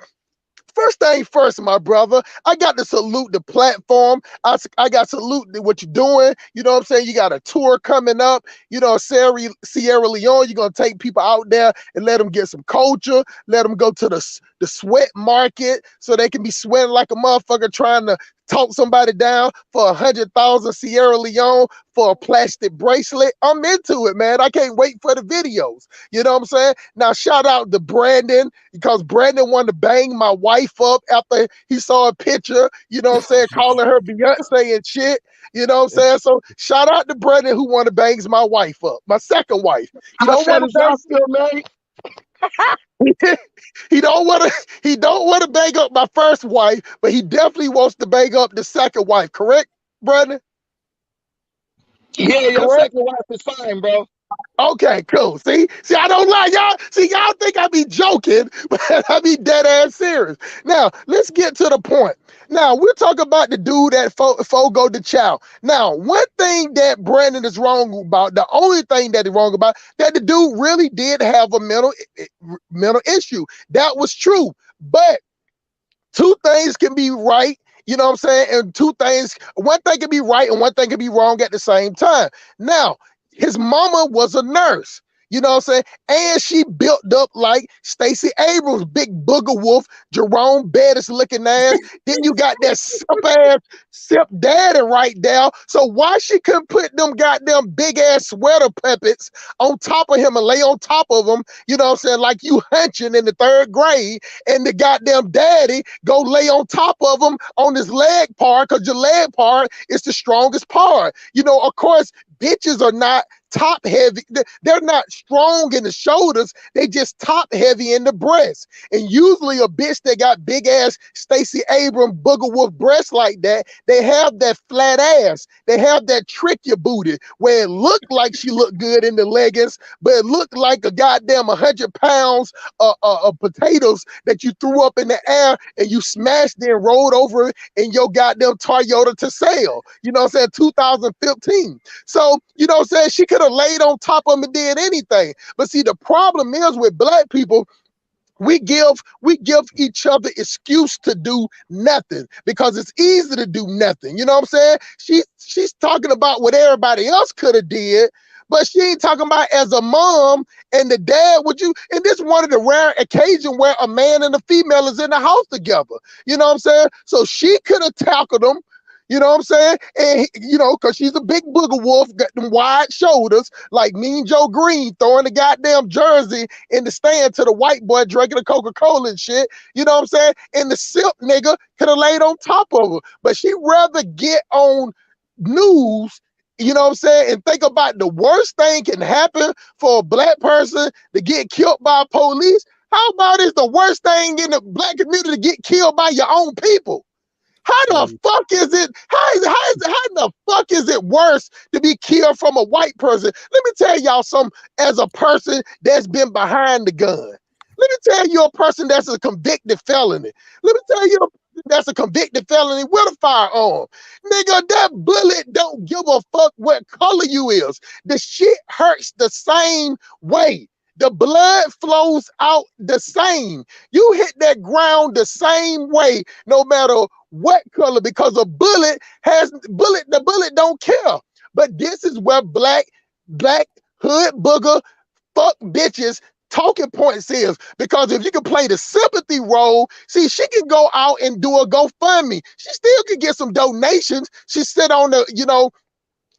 First thing first, my brother, I got to salute the platform. I got to salute what you're doing. You know what I'm saying? You got a tour coming up. You know, Sierra Leone, you're going to take people out there and let them get some culture. Let them go to the sweat market so they can be sweating like a motherfucker trying to talk somebody down for 100,000 Sierra Leone for a plastic bracelet. I'm into it, man. I can't wait for the videos. You know what I'm saying? Now, shout out to Brandon because Brandon wanted to bang my wife up after he saw a picture, you know what I'm saying, calling her Beyonce and shit. You know what I'm saying? So shout out to Brandon who wanted to bang my wife up, my second wife. He don't want to still married. He don't want to bang up my first wife, but he definitely wants to bang up the second wife. Correct, Brandon? Yeah, your second wife is fine, bro. Okay, cool. See, I don't lie, y'all. See, y'all think I be joking, but I be dead ass serious. Now, let's get to the point. Now, we're talking about the dude at Fogo de Chao. Now, one thing that Brandon is wrong about, the only thing that he's wrong about, that the dude really did have a mental issue. That was true. But two things can be right. You know what I'm saying? And one thing can be right and one thing can be wrong at the same time. Now, his mama was a nurse, you know what I'm saying? And she built up like Stacey Abrams, big booger wolf, Jerome Bettis looking ass. Then you got that sip daddy right there. So why she couldn't put them goddamn big ass sweater puppets on top of him and lay on top of him, you know what I'm saying? Like you hunching in the 3rd grade and the goddamn daddy go lay on top of him on his leg part because your leg part is the strongest part. You know, of course, bitches are not top heavy. They're not strong in the shoulders. They just top heavy in the breast. And usually a bitch that got big ass Stacey Abrams booger wolf breasts like that, they have that flat ass. They have that trick your booty where it looked like she looked good in the leggings, but it looked like a goddamn 100 pounds of potatoes that you threw up in the air and you smashed it and rolled over in your goddamn Toyota to sale. You know what I'm saying? 2015. So, you know what I'm saying? She could have laid on top of him and did anything. But see, the problem is with black people, we give each other excuse to do nothing because it's easy to do nothing. You know what I'm saying? She's talking about what everybody else could have did, but she ain't talking about as a mom and the dad. And this is one of the rare occasions where a man and a female is in the house together. You know what I'm saying? So she could have tackled them. You know what I'm saying? And, you know, because she's a big booger wolf, got them wide shoulders, like Mean Joe Green throwing the goddamn jersey in the stand to the white boy drinking a Coca-Cola and shit. You know what I'm saying? And the silk nigga could have laid on top of her. But she'd rather get on news, you know what I'm saying, and think about the worst thing can happen for a black person to get killed by police. How about it's the worst thing in the black community to get killed by your own people? How the fuck is it? How in the fuck is it worse to be killed from a white person? Let me tell y'all something. As a person that's been behind the gun, let me tell you a person that's a convicted felony. Let me tell you that's a convicted felony with a firearm. Nigga, that bullet don't give a fuck what color you is. The shit hurts the same way. The blood flows out the same. You hit that ground the same way, no matter what color, because the bullet don't care. But this is where black hood booger fuck bitches talking points is, because if you can play the sympathy role, see, she can go out and do a GoFundMe. She still can get some donations. She sit on the, you know,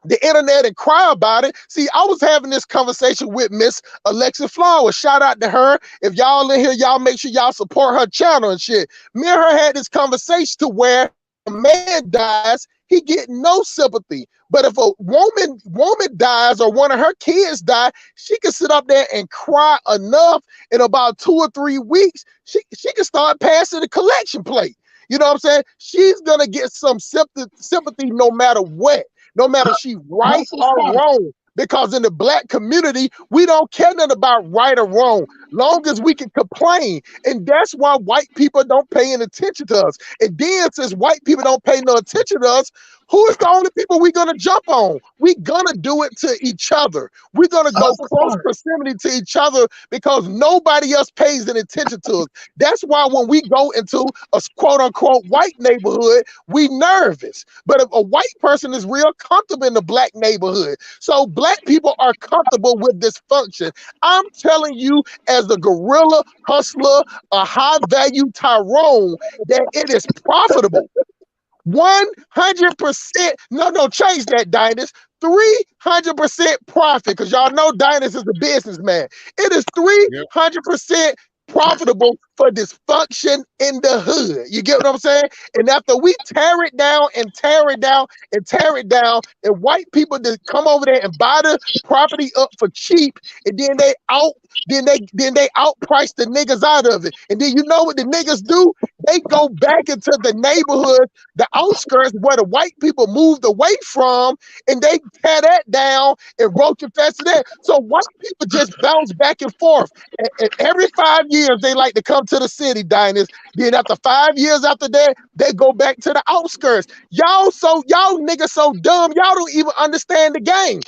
the internet and cry about it. See, I was having this conversation with Miss Alexa Flowers. Shout out to her. If y'all in here, y'all make sure y'all support her channel and shit. Me and her had this conversation to where a man dies, he get no sympathy. But if a woman dies or one of her kids die, she can sit up there and cry enough in about 2 or 3 weeks. She can start passing the collection plate. You know what I'm saying? She's gonna get some sympathy no matter what. No matter she right or wrong, because in the black community, we don't care nothing about right or wrong, long as we can complain. And that's why white people don't pay any attention to us. And then since white people don't pay no attention to us, who is the only people we're gonna jump on? We're gonna do it to each other. We're gonna go close proximity to each other because nobody else pays any attention to us. That's why when we go into a quote unquote white neighborhood, we nervous. But if a white person is real comfortable in the black neighborhood, so black people are comfortable with dysfunction. I'm telling you, as the guerrilla hustler, a high value Tyrone, that it is profitable. 100%. No, change that, Dynas. 300% profit, because y'all know Dynas is a businessman. It is 300% profitable for dysfunction in the hood. You get what I'm saying? And after we tear it down and tear it down and tear it down, and white people just come over there and buy the property up for cheap, and then they outprice the niggas out of it. And then you know what the niggas do? They go back into the neighborhood, the outskirts where the white people moved away from, and they tear that down and roach infest that. So white people just bounce back and forth. And every 5 years, they like to come to the city, Dynas. Then after 5 years after that, they go back to the outskirts. Y'all niggas so dumb, y'all don't even understand the game.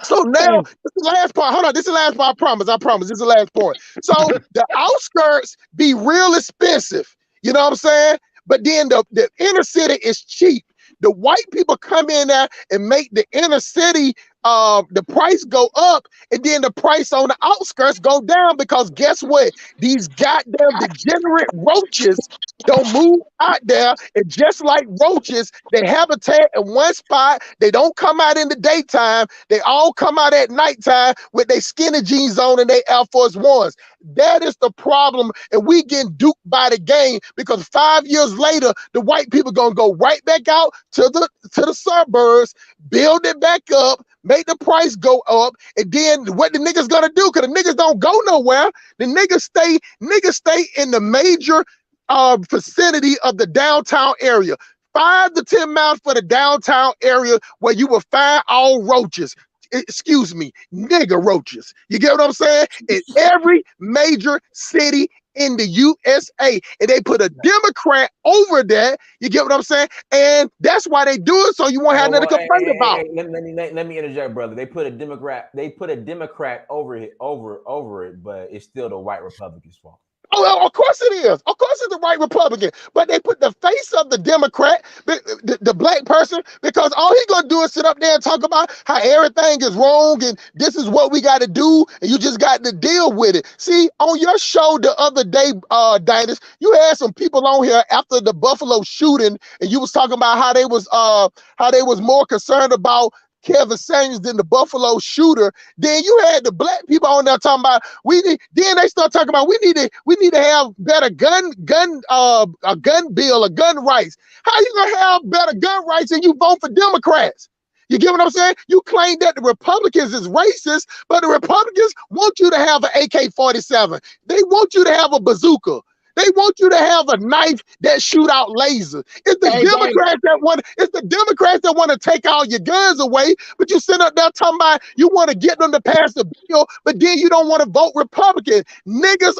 So now, this is the last part. Hold on, this is the last part. I promise. This is the last point. So the outskirts be real expensive. You know what I'm saying? But then the inner city is cheap. The white people come in there and make the inner city the price go up, and then the price on the outskirts go down, because guess what? These goddamn degenerate roaches don't move out there, and just like roaches, they habitat in one spot. They don't come out in the daytime. They all come out at nighttime with their skinny jeans on and their Air Force Ones. That is the problem, and we getting duped by the game, because 5 years later, the white people gonna go right back out to the suburbs, build it back up, make make the price go up, and then what the niggas gonna do? Because the niggas don't go nowhere. The niggas stay in the major vicinity of the downtown area. 5 to 10 miles for the downtown area where you will find all roaches. Excuse me, nigger roaches. You get what I'm saying? In every major city in the USA, and they put a Democrat over there. You get what I'm saying? And that's why they do it, so you won't have nothing to complain about. Let me interject, brother. They put a Democrat over it, but it's still the white Republicans' fault. Oh, of course it is. Of course it's the white Republican. But they put the face of the Democrat, the black person, because all he's going to do is sit up there and talk about how everything is wrong and this is what we got to do and you just got to deal with it. See, on your show the other day, Dinas, you had some people on here after the Buffalo shooting and you was talking about how they was more concerned about Kevin Samuels than the Buffalo shooter. Then you had the black people on there talking about then they start talking about we need to have better gun bill or gun rights. How you gonna have better gun rights and you vote for Democrats? You get what I'm saying? You claim that the Republicans is racist, but the Republicans want you to have an AK-47. They want you to have a bazooka. They want you to have a knife that shoot out lasers. It's the Democrats that want to take all your guns away, but you sit up there talking about you want to get them to pass the bill, but then you don't want to vote Republican. Niggas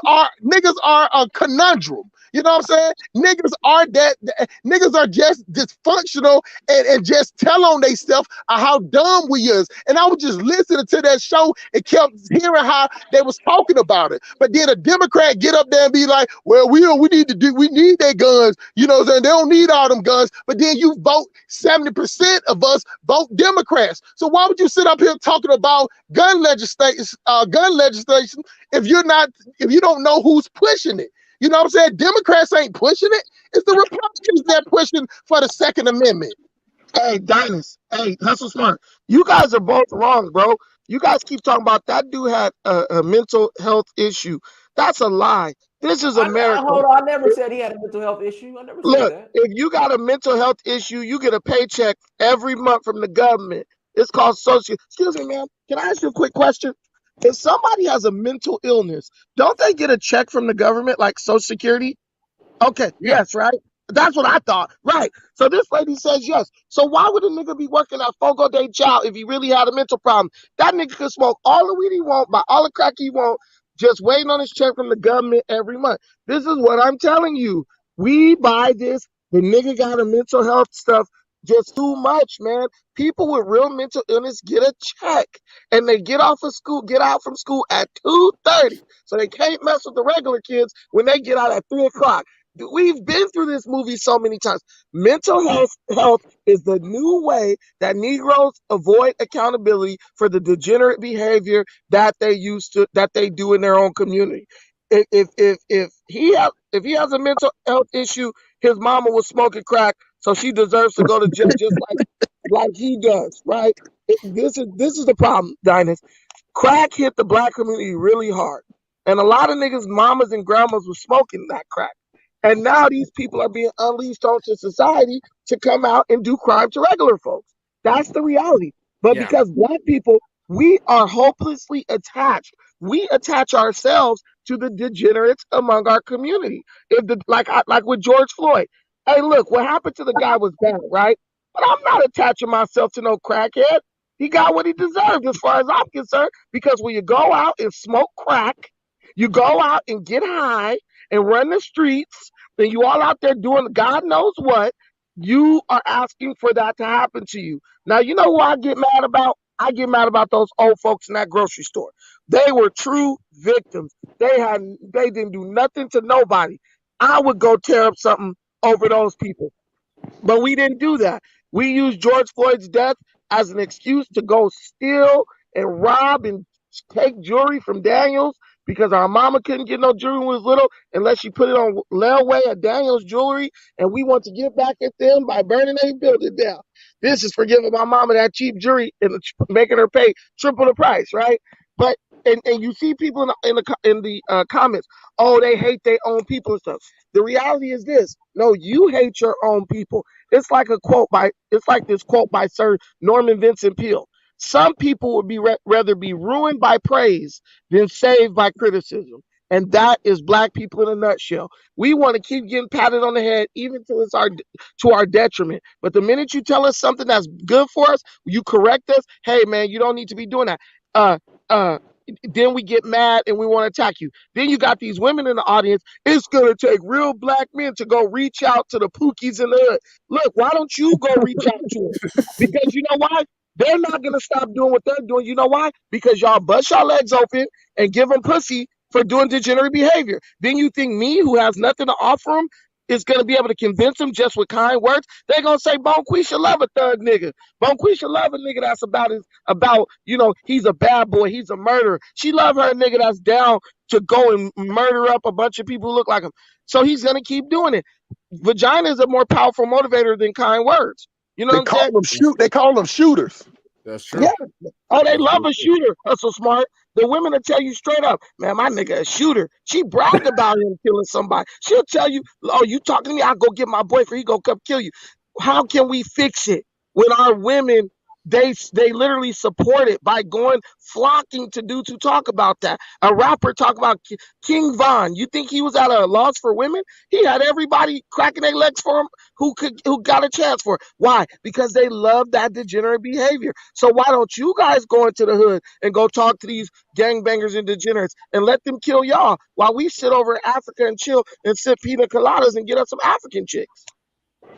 are a conundrum. You know what I'm saying? Niggas are just dysfunctional and just tell on they stuff how dumb we is. And I was just listening to that show and kept hearing how they was talking about it. But then a Democrat get up there and be like, well, we need their guns. You know what I'm saying? They don't need all them guns. But then you vote 70% of us vote Democrats. So why would you sit up here talking about gun legislation if you don't know who's pushing it? You know what I'm saying? Democrats ain't pushing it. It's the Republicans that pushing for the Second Amendment. Hey, Dinas. Hey, Hustle Smart. You guys are both wrong, bro. You guys keep talking about that dude had a mental health issue. That's a lie. This is America. Hold on. I never said he had a mental health issue. I never said that. If you got a mental health issue, you get a paycheck every month from the government. It's called social. Excuse me, ma'am. Can I ask you a quick question? If somebody has a mental illness, don't they get a check from the government like Social Security? Okay, yes, right? That's what I thought. Right. So this lady says yes. So why would a nigga be working at Fogo de Chao if he really had a mental problem? That nigga could smoke all the weed he want, buy all the crack he want, just waiting on his check from the government every month. This is what I'm telling you. We buy this. The nigga got a mental health stuff just too much, man. People with real mental illness get a check and they get out from school at 2:30. So they can't mess with the regular kids when they get out at 3 o'clock. We've been through this movie so many times. Mental health is the new way that Negroes avoid accountability for the degenerate behavior that they do in their own community. If he has a mental health issue, his mama was smoking crack, so she deserves to go to jail just like he does, right? This is the problem, Dinas. Crack hit the black community really hard, and a lot of niggas' mamas and grandmas were smoking that crack. And now these people are being unleashed onto society to come out and do crime to regular folks. That's the reality. But because black people, we are hopelessly attached. We attach ourselves to the degenerates among our community. Like with George Floyd. Hey, look, what happened to the guy was bad, right? But I'm not attaching myself to no crackhead. He got what he deserved as far as I'm concerned. Because when you go out and smoke crack, you go out and get high and run the streets, and you all out there doing God knows what, you are asking for that to happen to you. Now, you know who I get mad about? I get mad about those old folks in that grocery store. They were true victims. They didn't do nothing to nobody. I would go tear up something over those people. But we didn't do that. We used George Floyd's death as an excuse to go steal and rob and take jewelry from Daniels because our mama couldn't get no jewelry when we was little unless she put it on layaway at Daniels Jewelry, and we want to get back at them by burning their building down. This is for giving my mama that cheap jewelry and making her pay triple the price, right? But and you see people in the comments, oh, they hate their own people and stuff. The reality is this: no, you hate your own people. It's like this quote by Sir Norman Vincent Peale. Some people would be rather be ruined by praise than saved by criticism. And that is black people in a nutshell. We want to keep getting patted on the head, even till it's to our detriment. But the minute you tell us something that's good for us, you correct us. Hey, man, you don't need to be doing that. Then we get mad and we want to attack you. Then you got these women in the audience. It's gonna take real black men to go reach out to the pookies in the hood. Look, why don't you go reach out to them? Because you know why? They're not gonna stop doing what they're doing. You know why? Because y'all bust your legs open and give them pussy for doing degenerate behavior. Then you think me, who has nothing to offer them, is going to be able to convince them just with kind words? They're going to say, Bonquisha love a thug nigga. Bonquisha love a nigga that's about, he's a bad boy, he's a murderer. She love her nigga that's down to go and murder up a bunch of people who look like him. So he's going to keep doing it. Vagina is a more powerful motivator than kind words. You know what I'm saying? They call them shooters. That's true. Yeah. Oh, they love a shooter. Hustle smart. The women will tell you straight up, man, my nigga a shooter. She bragged about him killing somebody. She'll tell you, oh, you talking to me? I'll go get my boyfriend. He gonna come kill you. How can we fix it when our women, they literally support it by flocking to dudes who talk about that? A rapper talk about King Von. You think he was at a loss for women? He had everybody cracking their legs for him who got a chance for it. Why? Because they love that degenerate behavior. So why don't you guys go into the hood and go talk to these gangbangers and degenerates and let them kill y'all while we sit over in Africa and chill and sip pina coladas and get us some African chicks?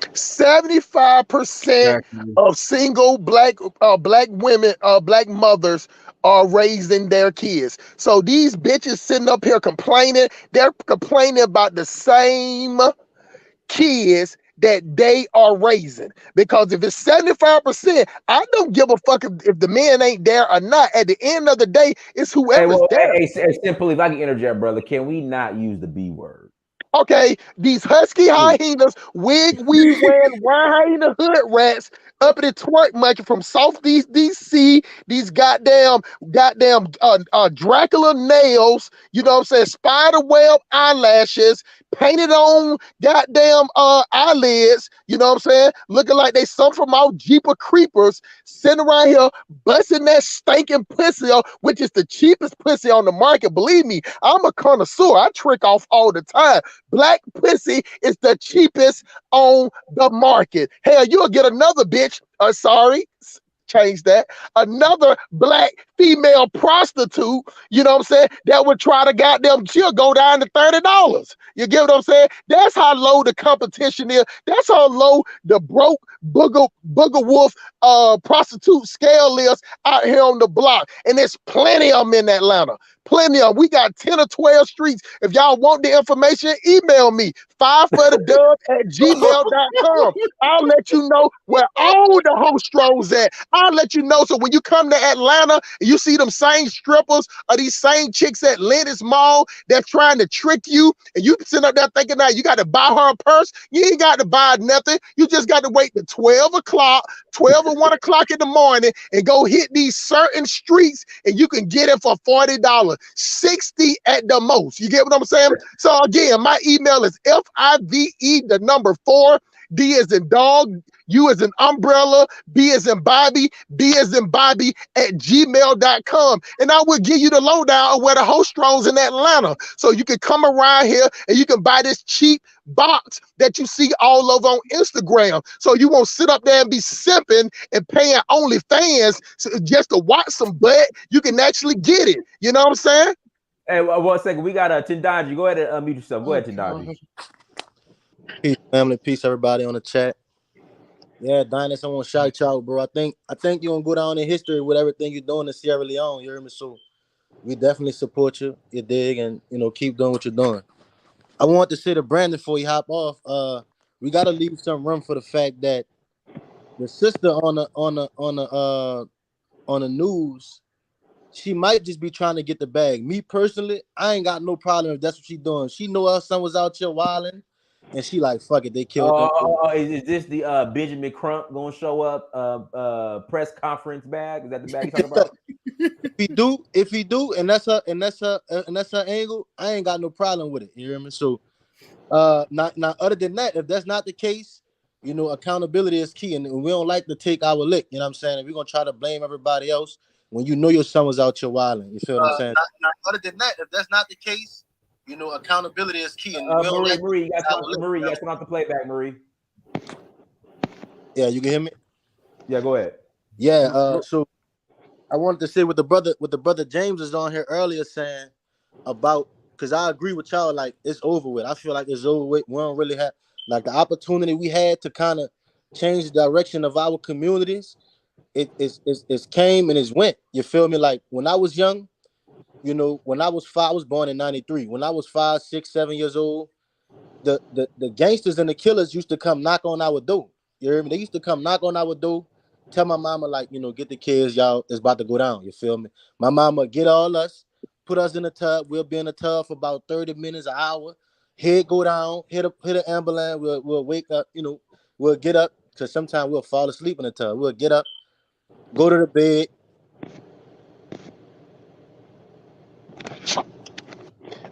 75% of single black women, black mothers are raising their kids. So these bitches sitting up here complaining, they're complaining about the same kids that they are raising. Because if it's 75%, I don't give a fuck if the men ain't there or not. At the end of the day, it's whoever's there. Hey, simply, if I can interject, brother, can we not use the B word? Okay, these husky hyenas, wig weed wearing, hyena hood rats up in the twerk monkey from Southeast DC, these goddamn Dracula nails, you know what I'm saying, spider web eyelashes, painted on goddamn eyelids, you know what I'm saying, looking like they some from out Jeepers Creepers, sitting around here busting that stinking pussy up, which is the cheapest pussy on the market. Believe me, I'm a connoisseur. I trick off all the time. Black pussy is the cheapest on the market. Hell, you'll get another bitch, change that, another black female prostitute, you know what I'm saying, that would try to goddamn, she'll go down to $30. You get what I'm saying? That's how low the competition is. That's how low the broke booger wolf prostitute scale is out here on the block. And there's plenty of them in Atlanta. Plenty of them. We got 10 or 12 streets. If y'all want the information, email me, 5forthedub@gmail.com. I'll let you know where all the hostros at. I'll let you know. So when you come to Atlanta and you see them same strippers or these same chicks at Lennox Mall, they're trying to trick you, and you sitting up there thinking now you got to buy her a purse. You ain't got to buy nothing. You just got to wait till 12 or 1 o'clock in the morning and go hit these certain streets, and you can get it for $40, $60 at the most. You get what I'm saying? So again, my email is FIVE4, D as in dog, U as in umbrella, B as in Bobby, B as in Bobby @gmail.com. And I will give you the lowdown of where the hostrons in Atlanta. So you can come around here and you can buy this cheap box that you see all over on Instagram. So you won't sit up there and be simping and paying OnlyFans just to watch some butt. You can actually get it. You know what I'm saying? Hey, 1 second. We got Tendaji. Go ahead and unmute yourself. Go ahead, Tendaji. Peace, family. Peace, everybody on the chat. Yeah, Dynast, I want to shout you out, bro. I think you're gonna go down in history with everything you're doing in Sierra Leone. You hear me? So we definitely support you. You dig, and keep doing what you're doing. I want to say to Brandon before you hop off. We gotta leave some room for the fact that the sister on the news, she might just be trying to get the bag. Me personally, I ain't got no problem if that's what she's doing. She know her son was out here wilding, and she like, fuck it, they killed them. Is this the Benjamin Crump gonna show up press conference bag? Is that the bag you talking about? If he do, and that's her angle, I ain't got no problem with it. You hear me? So, now other than that, if that's not the case, you know, accountability is key, and we don't like to take our lick. You know what I'm saying? If we're gonna try to blame everybody else when you know your son was out here wilding, you feel what I'm saying? Other than that, if that's not the case, you know, accountability is key, and we don't Marie, like Marie, you got to turn off the playback, Marie. Yeah, you can hear me? Yeah, go ahead. Yeah, so I wanted to say what the brother James was on here earlier saying about, because I agree with y'all, like it's over with. I feel like it's over with. We don't really have like the opportunity we had to kind of change the direction of our communities. It's came and it's went. You feel me? Like when I was young, you know, when I was 5, I was born in 93. When I was 5, 6, 7 years old, the gangsters and the killers used to come knock on our door. You hear me? They used to come knock on our door, tell my mama, like, you know, get the kids, y'all, it's about to go down. You feel me? My mama get all us, put us in the tub. We'll be in the tub for about 30 minutes, an hour. Head go down, hit an ambulance. We'll wake up, you know, we'll get up, because sometimes we'll fall asleep in the tub. We'll get up, go to the bed.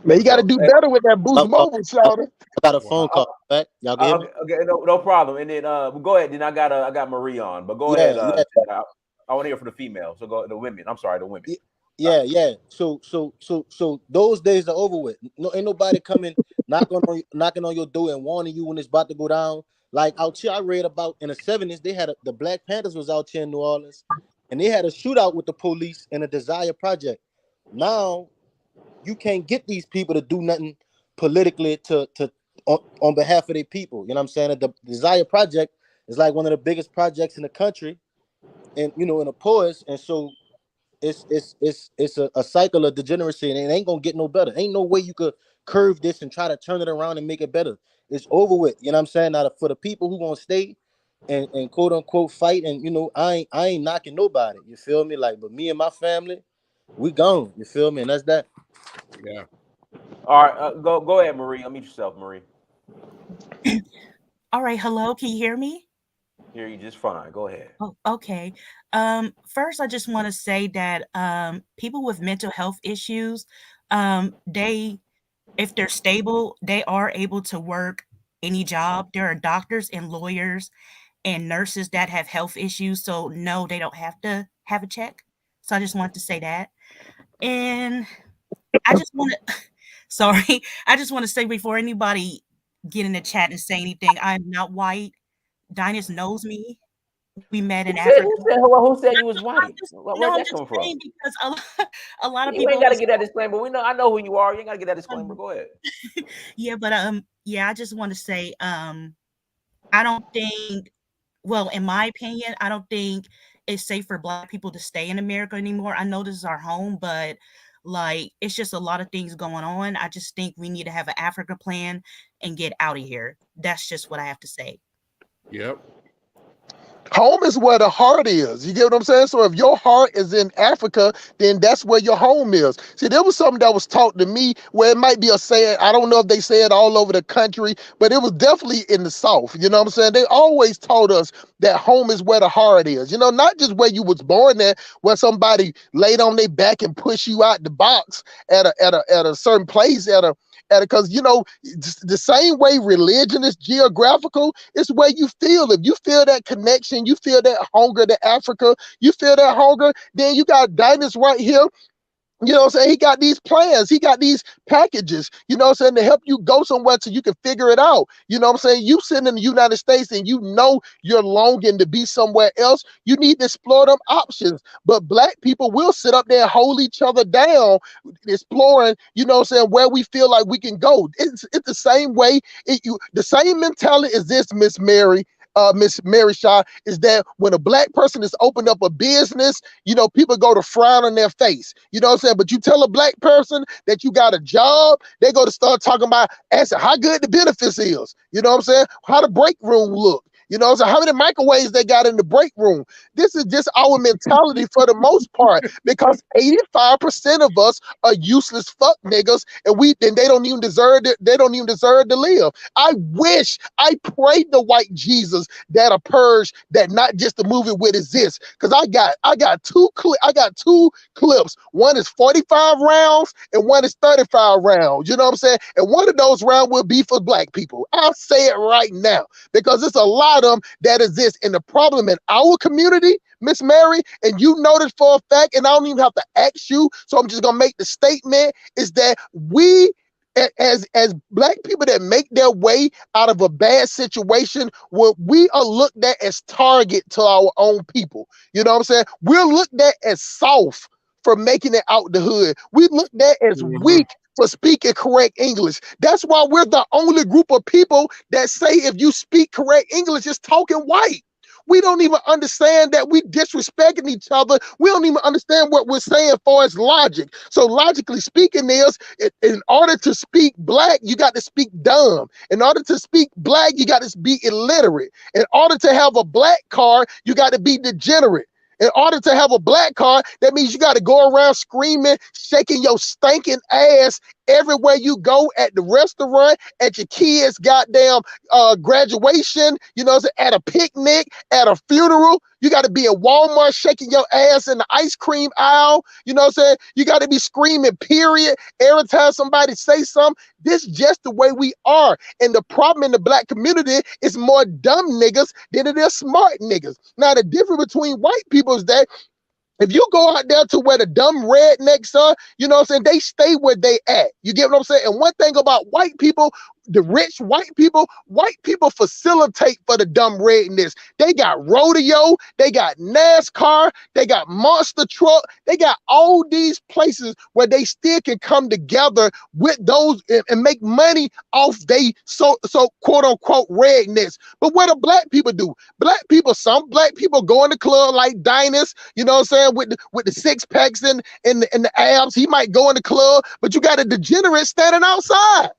Man, you got to do better with that Boost Mobile, Shawty. I got a phone call back. Y'all get me? Okay, no problem. And then go ahead. Then I got Marie on, but go ahead. I want to hear from the females. So go the women. I'm sorry, the women. Yeah. So those days are over with. No, ain't nobody coming knocking on your door and warning you when it's about to go down. Like out here, I read about in the 70s, they had the Black Panthers was out here in New Orleans, and they had a shootout with the police in a Desire Project. Now, you can't get these people to do nothing politically on behalf of their people. You know what I'm saying? The Desire Project is like one of the biggest projects in the country, and you know, in the poorest, and so it's a cycle of degeneracy, and it ain't gonna get no better. Ain't no way you could curve this and try to turn it around and make it better. It's over with. You know what I'm saying? Now, for the people who gonna stay and quote unquote fight, and you know, I ain't knocking nobody. You feel me? Like, but me and my family, we gone. You feel me? And that's that. Yeah. All right, go ahead, Marie. Unmute yourself, Marie. All right, hello. Can you hear me? Hear you just fine. Go ahead. Oh, okay. First, I just want to say that people with mental health issues, if they're stable, they are able to work any job. There are doctors and lawyers and nurses that have health issues, so no, they don't have to have a check. So I just wanted to say that. And I just want to, sorry, I just want to say before anybody get in the chat and say anything, I'm not white. Dynas knows me. We met in Africa. Who said you was white? Where's I'm that just coming from? saying because a lot of You people ain't got to get that disclaimer. I know who you are. You ain't got to get that disclaimer. Go ahead. Yeah, but I just want to say, I don't think, well, in my opinion, I don't think it's safe for Black people to stay in America anymore. I know this is our home, but like, it's just a lot of things going on. I just think we need to have an Africa plan and get out of here. That's just what I have to say. Yep. Home is where the heart is. You get what I'm saying? So if your heart is in Africa, then that's where your home is. See, there was something that was taught to me where it might be a saying. I don't know if they say it all over the country, but it was definitely in the South. You know what I'm saying? They always taught us that home is where the heart is. You know, not just where you was born there, where somebody laid on their back and push you out the box at a certain place, because you know, the same way religion is geographical, it's where you feel. If you feel that connection, you feel that hunger to Africa, you feel that hunger, then you got Dynas right here. You know what I'm saying? He got these plans. He got these packages, you know what I'm saying, to help you go somewhere so you can figure it out. You know what I'm saying? You sitting in the United States and you know you're longing to be somewhere else. You need to explore them options. But Black people will sit up there and hold each other down, exploring, you know what I'm saying, where we feel like we can go. It's the same way. The same mentality is this, Miss Mary Shaw, is that when a Black person is opened up a business, you know, people go to frown on their face. You know what I'm saying? But you tell a Black person that you got a job, they go to start talking about asking how good the benefits is. You know what I'm saying? How the break room look. You know, so how many microwaves they got in the break room? This is just our mentality for the most part, because 85% of us are useless fuck niggas, and they don't even deserve it. They don't even deserve to live. I pray the white Jesus that a purge that not just the movie with exist. Because I got two clips. One is 45 rounds and one is 35 rounds. You know what I'm saying? And one of those rounds will be for Black people. I'll say it right now, because it's a lot bottom that exists. And the problem in our community, Miss Mary, and you know this for a fact, and I don't even have to ask you, so I'm just gonna make the statement, is that we as Black people that make their way out of a bad situation, where we are looked at as target to our own people. You know what I'm saying? We're looked at as soft for making it out the hood. We looked at as weak for speaking correct English. That's why we're the only group of people that say if you speak correct English, it's talking white. We don't even understand that we disrespecting each other. We don't even understand what we're saying as far as logic. So logically speaking is, in order to speak Black, you got to speak dumb. In order to speak Black, you got to be illiterate. In order to have a Black car, you got to be degenerate. In order to have a Black car, that means you got to go around screaming, shaking your stinking ass everywhere you go, at the restaurant, at your kids' goddamn graduation, you know, at a picnic, at a funeral. You got to be at Walmart shaking your ass in the ice cream aisle. You know what I'm saying? You got to be screaming, period, every time somebody say something. This is just the way we are. And the problem in the Black community is more dumb niggas than it is smart niggas. Now, the difference between white people is that if you go out there to where the dumb rednecks are, you know what I'm saying, they stay where they at. You get what I'm saying? And one thing about white people, the rich white people facilitate for the dumb rednecks. They got rodeo, they got NASCAR, they got monster truck, they got all these places where they still can come together with those and make money off they so quote unquote rednecks. But what do Black people do? Some Black people go in the club like Dynas, you know what I'm saying, with the six packs and the abs. He might go in the club, but you got a degenerate standing outside.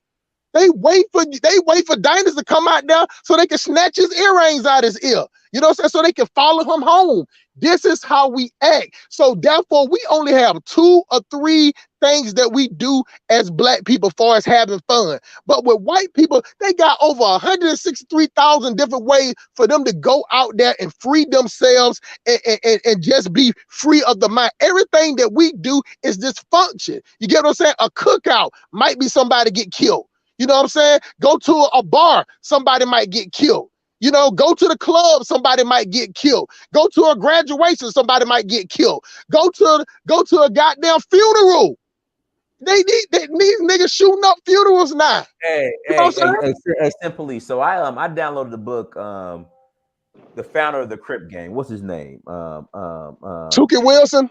They wait for Dynas to come out there so they can snatch his earrings out his ear. You know what I'm saying? So they can follow him home. This is how we act. So therefore, we only have 2 or 3 things that we do as Black people as far as having fun. But with white people, they got over 163,000 different ways for them to go out there and free themselves and just be free of the mind. Everything that we do is dysfunction. You get what I'm saying? A cookout might be somebody get killed. You know what I'm saying? Go to a bar, somebody might get killed. You know, go to the club, somebody might get killed. Go to a graduation, somebody might get killed. Go to a goddamn funeral. These niggas shooting up funerals now. Hey, Simply. So I downloaded the book, the founder of the Crip gang. What's his name? Tookie Wilson.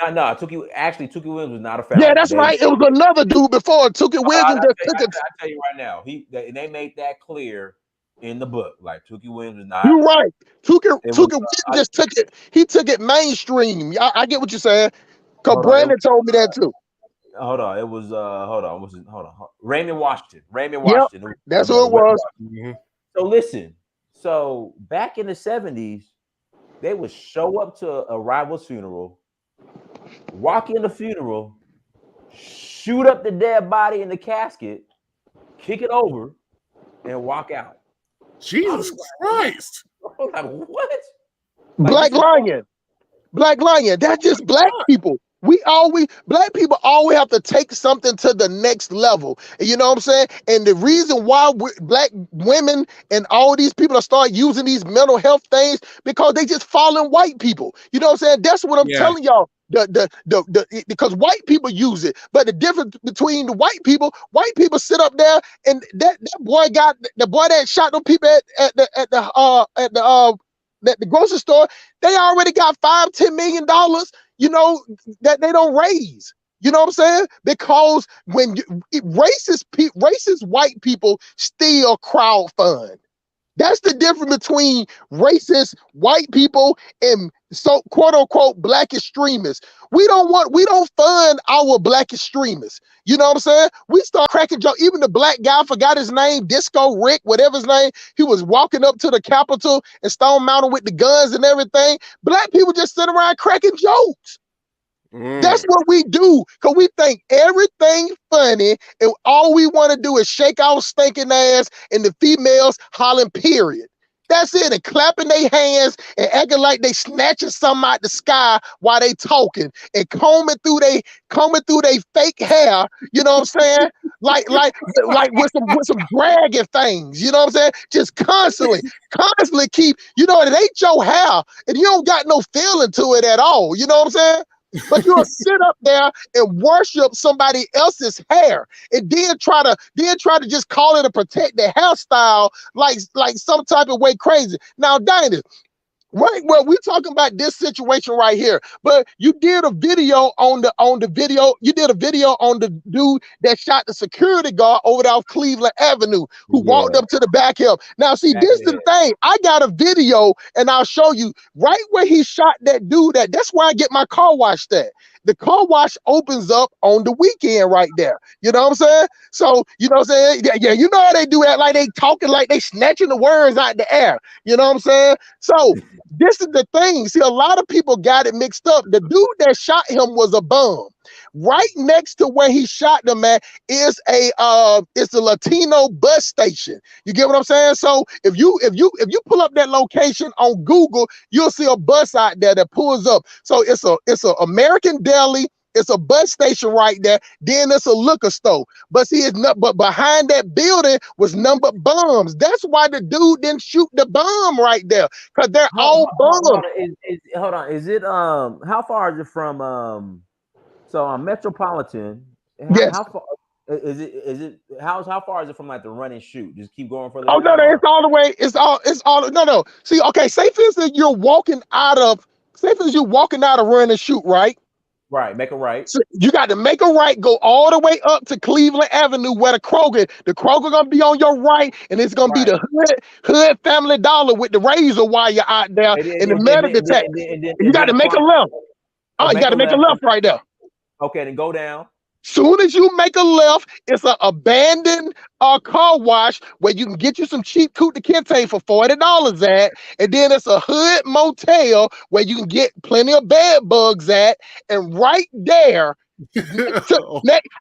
No, Tookie Williams was not a founder. Yeah, that's right. It was another dude before Tookie Williams. I'll tell you right now. They made that clear in the book. Like Tookie Williams was not. You're right. Tookie Williams just took it. He took it mainstream. I get what you're saying. Cause Brandon told me that too. Hold on. It was hold on. Raymond Washington. Washington. Yep, that's who it was. So listen. So back in the 70s, they would show up to a rival's funeral, walk in the funeral, shoot up the dead body in the casket, kick it over, and walk out. Jesus Christ! Like, what? Black Lion. That's just Black people. Black people always have to take something to the next level. You know what I'm saying? And the reason why Black women and all these people are start using these mental health things, because they just following white people. You know what I'm saying? That's what I'm telling y'all. Because white people use it, but the difference between the white people sit up there and that boy got the boy that shot them people at the grocery store. They already got $5-10 million, you know, that they don't raise. You know what I'm saying? Because when racist white people still crowdfund. That's the difference between racist white people and so quote unquote Black extremists. We don't fund our Black extremists. You know what I'm saying? We start cracking jokes. Even the black guy, forgot his name, Disco Rick, whatever his name, he was walking up to the Capitol and Stone Mountain with the guns and everything. Black people just sit around cracking jokes. That's what we do, because we think everything funny, and all we want to do is shake our stinking ass and the females hollering, period. That's it. And clapping their hands and acting like they snatching something out the sky while they talking and combing through they fake hair. You know what I'm saying? Like with some dragging things. You know what I'm saying? Just constantly keep. You know, it ain't your hair, and you don't got no feeling to it at all. You know what I'm saying? But you'll sit up there and worship somebody else's hair, and then try to just call it a protect their hairstyle like some type of way crazy. Now, Dinah, right, well, we're talking about this situation right here, but you did a video on the video. You did a video on the dude that shot the security guard over there off Cleveland Avenue, who walked up to the back hill. Now, see, this is the thing. I got a video, and I'll show you right where he shot that dude. That's where I get my car washed at. The car wash opens up on the weekend right there. You know what I'm saying? So, you know what I'm saying? Yeah, you know how they do that, like they talking like they snatching the words out the air. You know what I'm saying? So this is the thing. See, a lot of people got it mixed up. The dude that shot him was a bum. Right next to where he shot them at is it's a Latino bus station. You get what I'm saying? So if you pull up that location on Google, you'll see a bus out there that pulls up. So it's a American Deli. It's a bus station right there. Then it's a liquor store. But see, but behind that building was number bums. That's why the dude didn't shoot the bomb right there, because they're all bums. Hold on. Is it how far is it from so Metropolitan? Yes. How far is it? How far is it from like the run and shoot? Just keep going for the. Oh no, it's all the way. It's all. No. See, okay. Say for instance, you're walking out of run and shoot, right? Right, make a right. So you got to make a right, go all the way up to Cleveland Avenue where the Kroger gonna be on your right, and it's gonna be the hood Family Dollar with the razor wire out there and the metal detector. You got to make a left. Oh, you got to make a left right there. Okay, then go down. Soon as you make a left, it's an abandoned car wash where you can get you some cheap Kuta Kente for $40 at, and then it's a hood motel where you can get plenty of bed bugs at, and right there,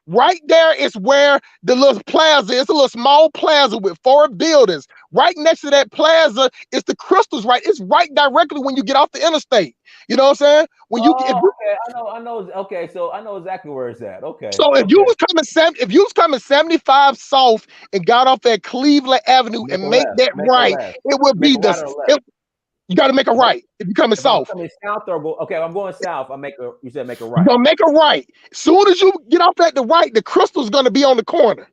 right there is where the little plaza is. It's a little small plaza with 4 buildings. Right next to that plaza is the Crystals. Right, it's right directly when you get off the interstate. You know what I'm saying? When you, okay, I know. Okay, so I know exactly where it's at. Okay. So if you was coming 75 south and got off at Cleveland Avenue and make that right, it would be you got to make a right if you're coming south. I'm coming south or I'm going south. You said make a right. You're gonna make a right. Soon as you get off at the right, the Crystal's gonna be on the corner.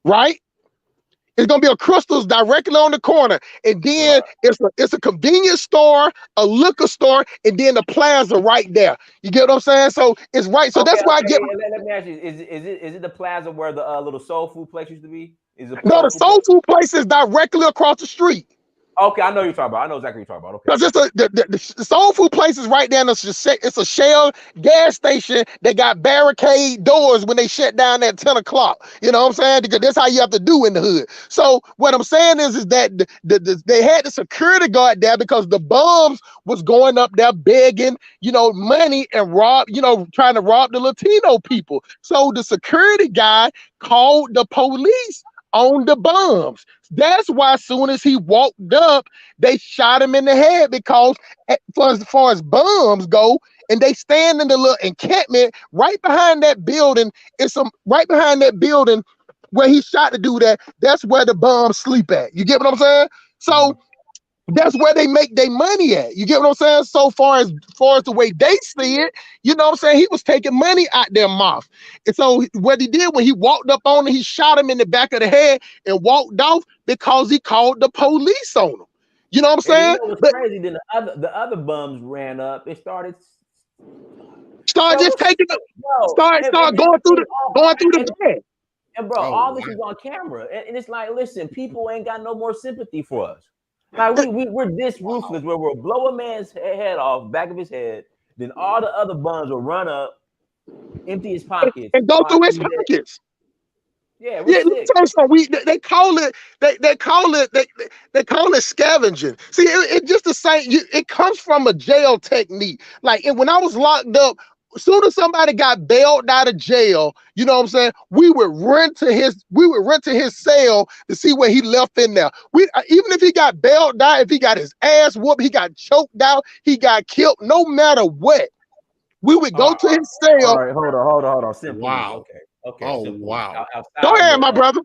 Right? It's gonna be a Crystal's directly on the corner, and then it's a convenience store, a liquor store, and then the plaza right there. You get what I'm saying? So it's right. So that's why I get. Let me ask you: Is it the plaza where the little soul food place used to be? No, the soul food place is directly across the street. Okay, I know you're talking about. I know exactly what you're talking about. Okay. Because the soul food place is right down. It's a Shell gas station. They got barricade doors when they shut down at 10 o'clock. You know what I'm saying? Because that's how you have to do in the hood. So what I'm saying is that they had the security guard there because the bums was going up there begging, money and trying to rob the Latino people. So the security guy called the police on the bums. That's why as soon as he walked up, they shot him in the head, because as far as bums go, and they stand in the little encampment right behind that building. Right behind that building where he shot the dude at. That's where the bums sleep at. You get what I'm saying? So that's where they make their money at. You get what I'm saying? So far as the way they see it, you know what I'm saying? He was taking money out their mouth. And so what he did when he walked up on him, he shot him in the back of the head and walked off because he called the police on him. You know what I'm saying? What's crazy? Then the other bums ran up. It started just taking up. Start going through the bed. And bro, all this is on camera. And it's like, listen, people ain't got no more sympathy for us. Like we're this ruthless where we'll blow a man's head off, back of his head, then all the other bums will run up, empty his pockets, and go through his pockets. Yeah, they call it scavenging. See, it just the same. It comes from a jail technique. Like, and when I was locked up, soon as somebody got bailed out of jail, you know what I'm saying, we would run to his cell to see what he left in there. Even if he got bailed out, if he got his ass whooped, he got choked out, he got killed, no matter what, we would go to his cell. All right, hold on. Simple. Wow. Okay. Oh, simple. wow. Go ahead, my brother.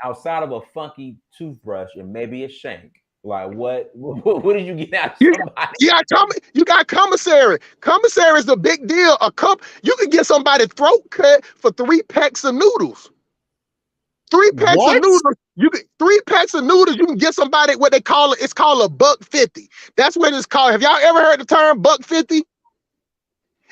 Outside of a funky toothbrush and maybe a shank, like what did you get out of somebody? You got commissary. Commissary is a big deal. You can get somebody throat cut for 3 packs of noodles. 3 packs of noodles. You get 3 packs of noodles. You can get somebody what they call it. It's called a $1.50. That's what it's called. Have y'all ever heard the term $1.50?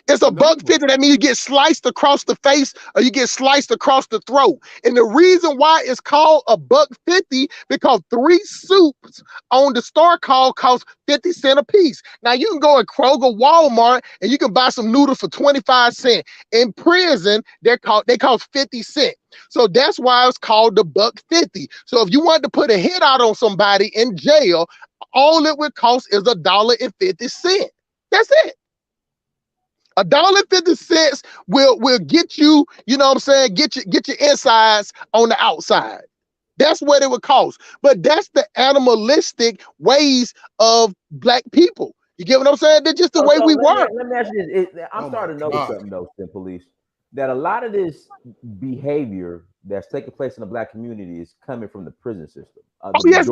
It's a $1.50. That means you get sliced across the face or you get sliced across the throat. And the reason why it's called a $1.50 because 3 soups on the store call cost 50 cents a piece. Now you can go at Kroger, Walmart, and you can buy some noodles for 25 cents. In prison, they cost 50 cents. So that's why it's called the $1.50. So if you want to put a hit out on somebody in jail, all it would cost is $1.50. That's it. $1.50 will get you, you know what I'm saying, get your insides on the outside. That's what it would cost. But that's the animalistic ways of black people. You get what I'm saying? They're just the way we work. Let me ask you this. I'm starting to notice something though, Police, that a lot of this behavior that's taking place in the black community is coming from the prison system. Yes.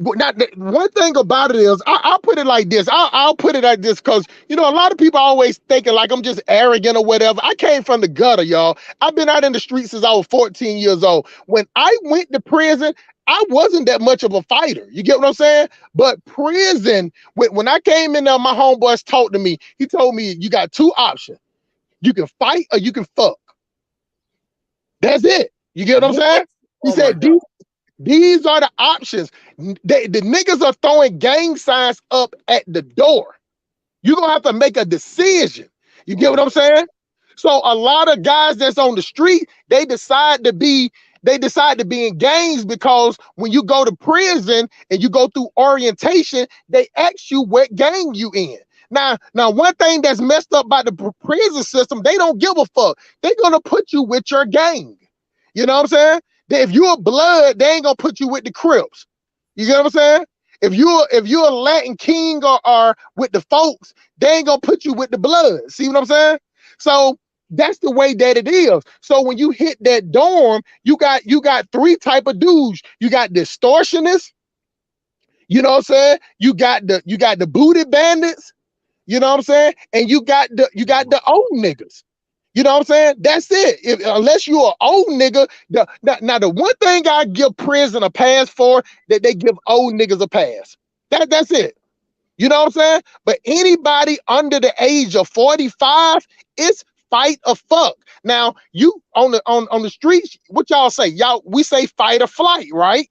But now, one thing about it is, I'll put it like this. I'll put it like this because, you know, a lot of people always thinking like I'm just arrogant or whatever. I came from the gutter, y'all. I've been out in the streets since I was 14 years old. When I went to prison, I wasn't that much of a fighter. You get what I'm saying? But prison, when I came in there, my homeboys talked to me. He told me, you got 2 options. You can fight or you can fuck. That's it. You get what I'm saying? He said, these are the options. The niggas are throwing gang signs up at the door. You're going to have to make a decision. You get what I'm saying? So a lot of guys that's on the street, they decide to be in gangs because when you go to prison and you go through orientation, they ask you what gang you in. Now, one thing that's messed up by the prison system, they don't give a fuck. They're going to put you with your gang. You know what I'm saying? If you're blood, they ain't gonna put you with the Crips. You get what I'm saying? If you're a Latin king or with the folks, they ain't gonna put you with the blood. See what I'm saying? So that's the way that it is. So when you hit that dorm, you got 3 type of dudes. You got the extortionists, you know what I'm saying? You got the booty bandits, you know what I'm saying? And you got the old niggas. You know what I'm saying? That's it. Unless you're an old nigga. Now, the one thing I give prison a pass for, that they give old niggas a pass. That's it. You know what I'm saying? But anybody under the age of 45, it's fight or fuck. Now, you on the streets, what y'all say? We say fight or flight, right?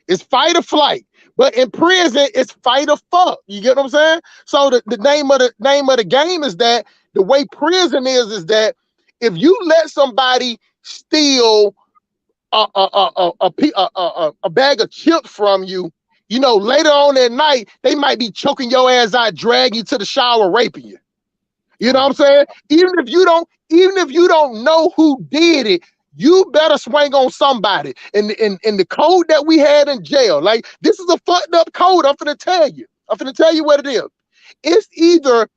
It's fight or flight. But in prison, it's fight or fuck. You get what I'm saying? So the name of the game is that the way prison is that if you let somebody steal a bag of chips from you, you know, later on that night, they might be choking your ass out, dragging you to the shower, raping you. You know what I'm saying? Even if you don't know who did it, you better swing on somebody. In the code that we had in jail, like this is a fucked up code. I'm finna tell you what it is. It's either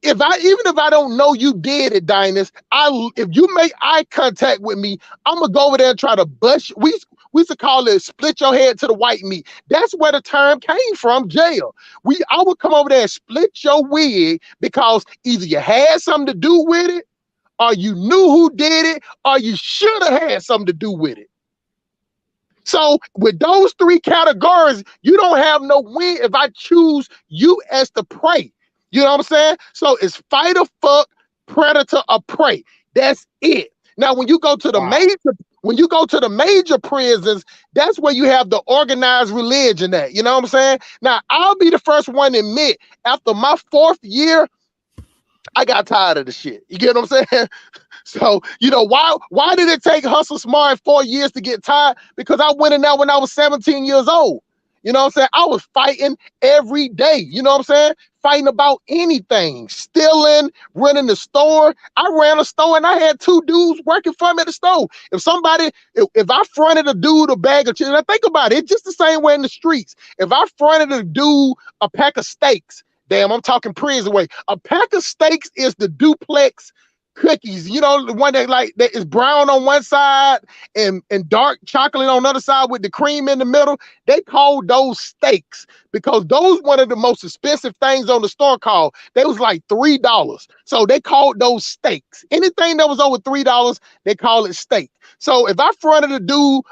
even if I don't know you did it, Dynast, if you make eye contact with me, I'm gonna go over there and try to bust you. We used to call it split your head to the white meat. That's where the term came from, jail. I would come over there and split your wig because either you had something to do with it, or you knew who did it, or you should have had something to do with it. So with those 3 categories, you don't have no win if I choose you as the prey. You know what I'm saying? So it's fight or fuck, predator or prey. That's it. Now, when you go to the major prisons, that's where you have the organized religion at. You know what I'm saying? Now, I'll be the first one to admit, after my 4th year, I got tired of the shit. You get what I'm saying? So, you know, why did it take Hustle Smart 4 years to get tired? Because I went in there when I was 17 years old. You know what I'm saying? I was fighting every day. You know what I'm saying? Fighting about anything, stealing, running the store. I ran a store and I had 2 dudes working for me at the store. If I fronted a dude a bag of chicken, think about it, it's just the same way in the streets. If I fronted a dude a pack of steaks, damn, I'm talking prison way. A pack of steaks is the duplex cookies, you know, the one that is brown on one side and dark chocolate on the other side with the cream in the middle. They call those steaks because those one of the most expensive things on the store called. They was like $3. So they called those steaks. Anything that was over $3, they call it steak. So if I fronted a dude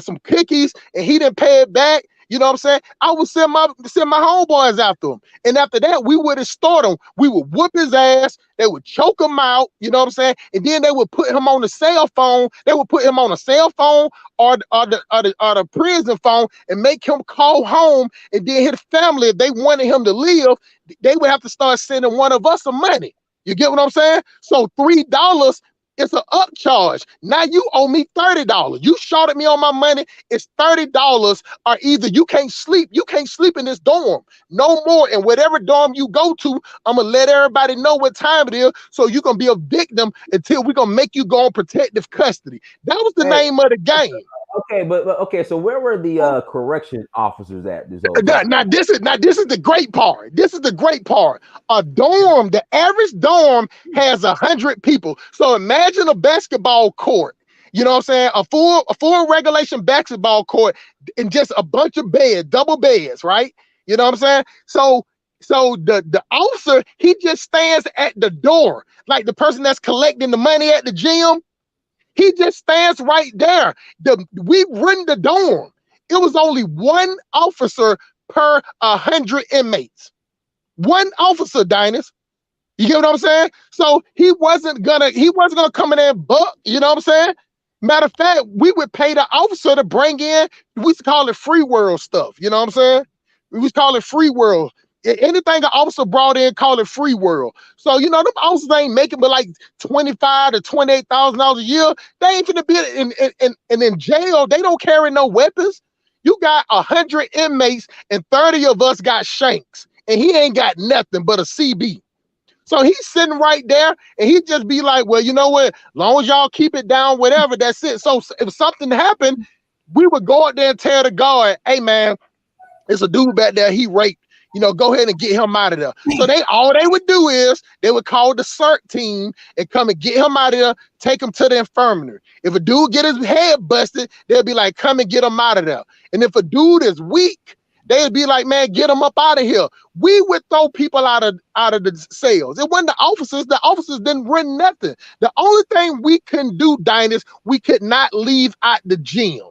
some cookies and he didn't pay it back, you know what I'm saying? I would send my homeboys after him. And after that, we would extort him. We would whoop his ass. They would choke him out. You know what I'm saying? And then they would put him on the cell phone. They would put him on a cell phone or the prison phone and make him call home. And then his family, if they wanted him to live, they would have to start sending one of us some money. You get what I'm saying? So $3, it's an upcharge. Now you owe me $30. You shorted me on my money. It's $30, or either you can't sleep. You can't sleep in this dorm no more. And whatever dorm you go to, I'm gonna let everybody know what time it is, so you're gonna be a victim until we're gonna make you go on protective custody. That was the name of the game. Okay, but okay. So where were the correction officers at this whole time? Now this is the great part. This is the great part. A dorm, the average dorm has 100 people. So imagine a basketball court. You know what I'm saying? A full regulation basketball court and just a bunch of beds, double beds, right? You know what I'm saying? So the officer, he just stands at the door, like the person that's collecting the money at the gym. He just stands right there. We run the dorm. It was only 1 officer per 100 inmates. 1 officer, Dynas. You get what I'm saying? So he wasn't gonna come in there and buck, you know what I'm saying? Matter of fact, we would pay the officer to bring in, we used to call it free world stuff, you know what I'm saying? We used to call it free world. Anything an officer brought in, call it free world. So, you know, them officers ain't making but like $25,000 to $28,000 a year. They ain't finna be in jail. They don't carry no weapons. You got 100 inmates and 30 of us got shanks, and he ain't got nothing but a CB. So he's sitting right there, and he'd just be like, well, you know what? Long as y'all keep it down, whatever, that's it. So if something happened, we would go out there and tell the guard, hey, man, it's a dude back there, he raped. You know, go ahead and get him out of there. So all they would do is they would call the CERT team and come and get him out of there, take him to the infirmary. If a dude get his head busted, they'll be like, come and get him out of there. And if a dude is weak, they'd be like, man, get him up out of here. We would throw people out of the cells. It wasn't the officers. The officers didn't run nothing. The only thing we couldn't do, Dynas, we could not leave out the gym.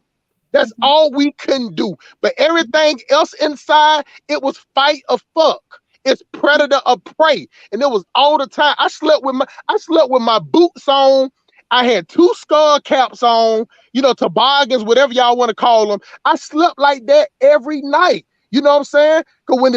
That's all we couldn't do. But everything else inside, it was fight or fuck. It's predator or prey. And it was all the time. I slept with my boots on. I had 2 skull caps on, you know, toboggans, whatever y'all want to call them. I slept like that every night. You know what I'm saying? Because when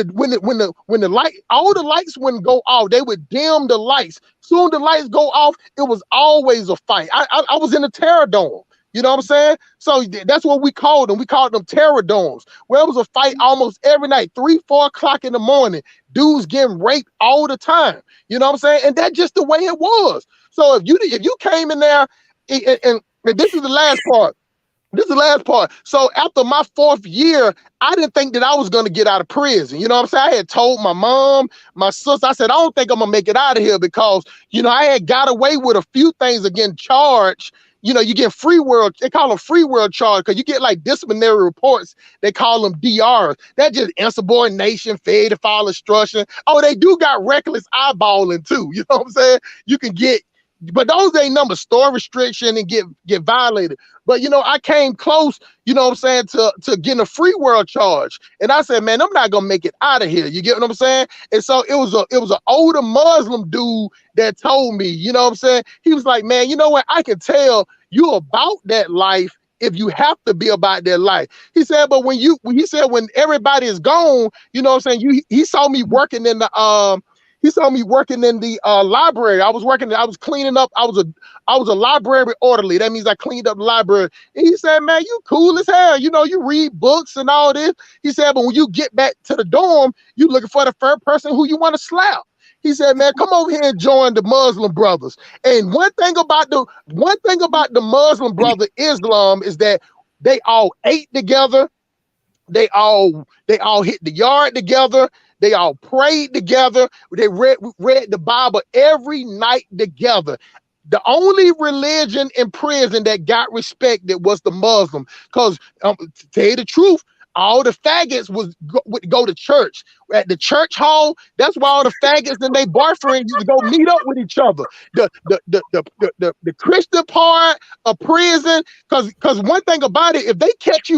the light, all the lights wouldn't go off, they would dim the lights. Soon the lights go off, it was always a fight. I was in a terror dome. You know what I'm saying? So that's what we called them. We called them terror domes. Where it was a fight almost every night, 3, 4 o'clock in the morning. Dudes getting raped all the time. You know what I'm saying? And that's just the way it was. So if you came in there, and this is the last part. This is the last part. So after my 4th year, I didn't think that I was going to get out of prison. You know what I'm saying? I had told my mom, my sister, I said, I don't think I'm going to make it out of here because, you know, I had got away with a few things of getting charged. You know, you get free world, they call them free world charge because you get like disciplinary reports. They call them DRs. That's just insubordination, failure to file instruction. Oh, they do got reckless eyeballing too. You know what I'm saying? You can get, but those ain't number store restriction and get violated. But, you know, I came close, you know what I'm saying, to getting a free world charge. And I said, man, I'm not going to make it out of here. You get what I'm saying? And so it was an older Muslim dude that told me, you know what I'm saying? He was like, man, you know what? I can tell you about that life if you have to be about that life. He said, but when everybody is gone, you know what I'm saying? He saw me working in the He saw me working in the library. I was cleaning up. I was a library orderly. That means I cleaned up the library. And he said, man, you cool as hell. You know, you read books and all this. He said, but when you get back to the dorm, you looking for the first person who you want to slap. He said, man, come over here and join the Muslim brothers. And one thing about the Muslim brother Islam is that they all ate together. They all hit the yard together. They all prayed together. They read the Bible every night together. The only religion in prison that got respected was the Muslim. Because to tell you the truth, all the faggots would go to church. At the church hall, that's why all the faggots and they boyfriends used to go meet up with each other. The Christian part of prison, because one thing about it, if they catch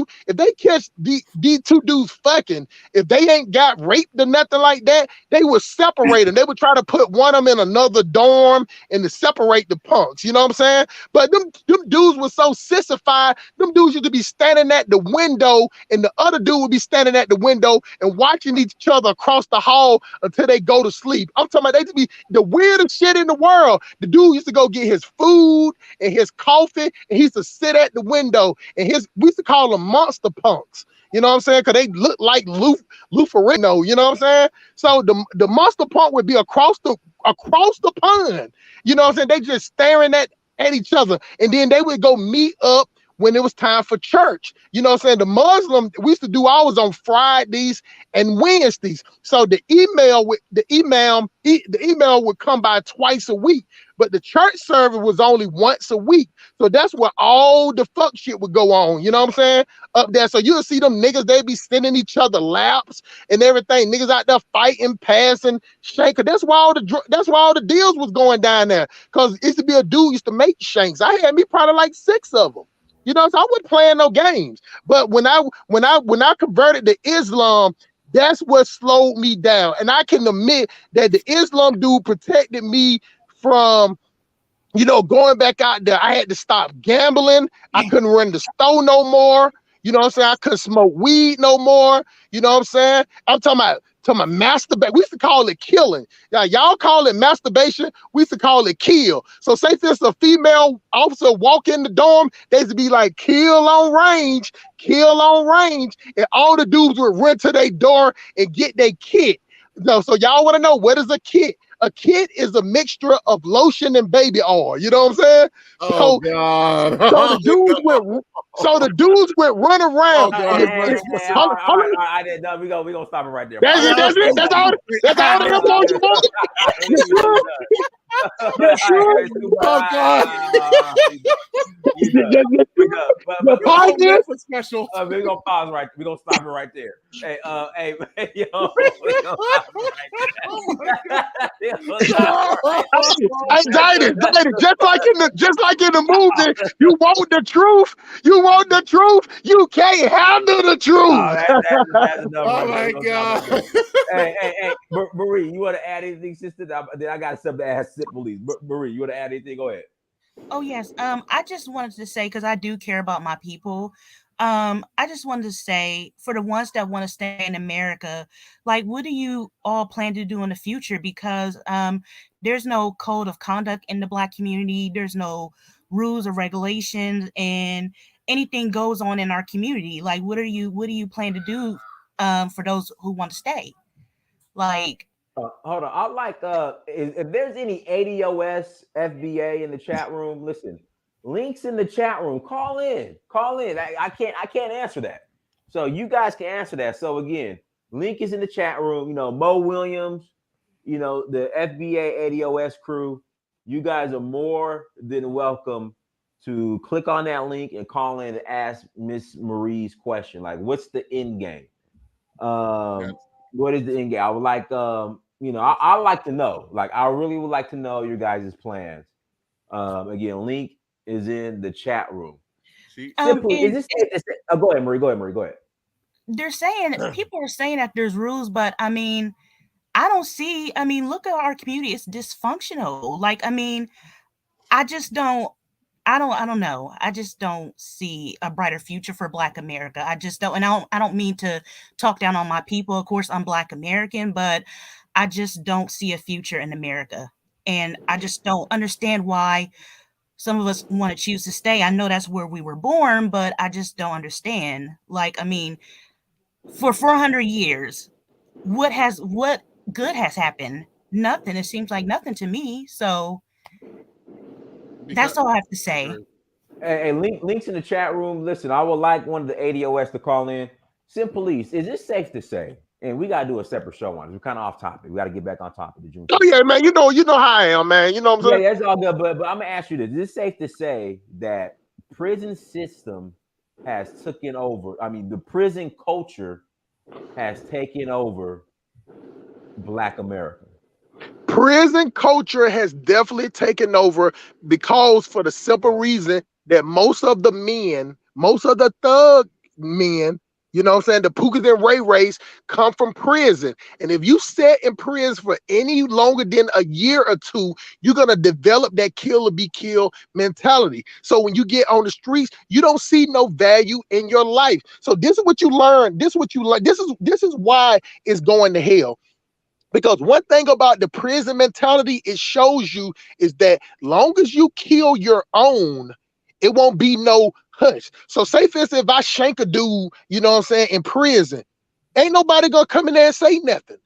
these two dudes fucking, if they ain't got raped or nothing like that, they would separate them. They would try to put one of them in another dorm and to separate the punks. You know what I'm saying? But them dudes were so sissified. Them dudes used to be standing at the window, and the other dude would be standing at the window and watching each other across the hall until they go to sleep. I'm talking about they used to be the weirdest shit in the world. The dude used to go get his food and his coffee, and he used to sit at the window, and we used to call them monster punks. You know what I'm saying? Because they look like Luferino, you know what I'm saying? So the monster punk would be across the pond. You know what I'm saying? They just staring at each other. And then they would go meet up when it was time for church. You know what I'm saying? The Muslim, we used to do ours on Fridays and Wednesdays. So the email would come by twice a week, but the church service was only once a week. So that's where all the fuck shit would go on. You know what I'm saying? Up there. So you'll see them niggas, they be sending each other laps and everything. Niggas out there fighting, passing, shaking. That's why all the deals was going down there. Cause it used to be a dude used to make shanks. I had me probably like 6 of them. You know, so I wasn't playing no games. But when I converted to Islam, that's what slowed me down. And I can admit that the Islam dude protected me from, you know, going back out there. I had to stop gambling. I couldn't run the store no more. You know what I'm saying? I couldn't smoke weed no more. You know what I'm saying? I'm talking about masturbate. We used to call it killing. Yeah, y'all call it masturbation. We used to call it kill. So say if there's a female officer walk in the dorm, they used to be like, kill on range. And all the dudes would run to their door and get their kit. So y'all want to know, what is a kit? A kit is a mixture of lotion and baby oil. You know what I'm saying? Oh, God. So the dudes would run around. All right, no, we gonna stop it right there. That's it. That's all the info you want. Oh, God. The podcast was special. We're gonna pause right. We're gonna stop it right there. Hey, yo, Died, just like in the movie, you want the truth. You can't handle the truth. That's enough. Oh my God. Hey, Marie, you want to add anything, sister? Then I got something to ask Police. Marie, you want to add anything? Go ahead. Oh yes. I just wanted to say, because I do care about my people. I just wanted to say, for the ones that want to stay in America, like, what do you all plan to do in the future? Because there's no code of conduct in the Black community. There's no rules or regulations, and anything goes on in our community. Like, what do you plan to do for those who want to stay? Like, hold on. I like if there's any ADOS FBA in the chat room, listen. Links in the chat room. Call in. I can't answer that. So you guys can answer that. So again, link is in the chat room. You know, Mo Williams, you know, the FBA ADOS crew. You guys are more than welcome to click on that link and call in and ask Miss Marie's question. Like, what's the end game? What is the end game? I would like I like to know. Like, I really would like to know your guys' plans. Again, link is in the chat room. Simply, is this? Go ahead, Marie. Go ahead. They're saying, people are saying that there's rules, but I mean, I don't see. I mean, look at our community; it's dysfunctional. Like, I mean, I don't know. I just don't see a brighter future for Black America. I just don't, and I don't mean to talk down on my people. Of course, I'm Black American, but I just don't see a future in America. And I just don't understand why some of us want to choose to stay. I know that's where we were born, but I just don't understand. Like, I mean, for 400 years, what good has happened? Nothing. It seems like nothing to me. So that's all I have to say. Hey, links in the chat room. Listen, I would like one of the ADOS to call in. Sim Police, is it safe to say? And we gotta do a separate show on it. We're kind of off topic. We gotta get back on topic. Oh yeah, man. You know how I am, man. You know what I'm saying? Yeah, it's all good. But I'm gonna ask you this: is it safe to say that prison system has taken over? I mean, the prison culture has taken over Black America. Prison culture has definitely taken over because for the simple reason that most of the men, most of the thug men, you know what I'm saying, the Pookas and Ray Rays come from prison. And if you sit in prison for any longer than a year or two, you're going to develop that kill or be killed mentality. So when you get on the streets, you don't see no value in your life. So this is what you learn. This is what you learn. This is why it's going to hell. Because one thing about the prison mentality, it shows you is that long as you kill your own, it won't be no hush. So say for instance, if I shank a dude, you know what I'm saying, in prison, ain't nobody gonna come in there and say nothing.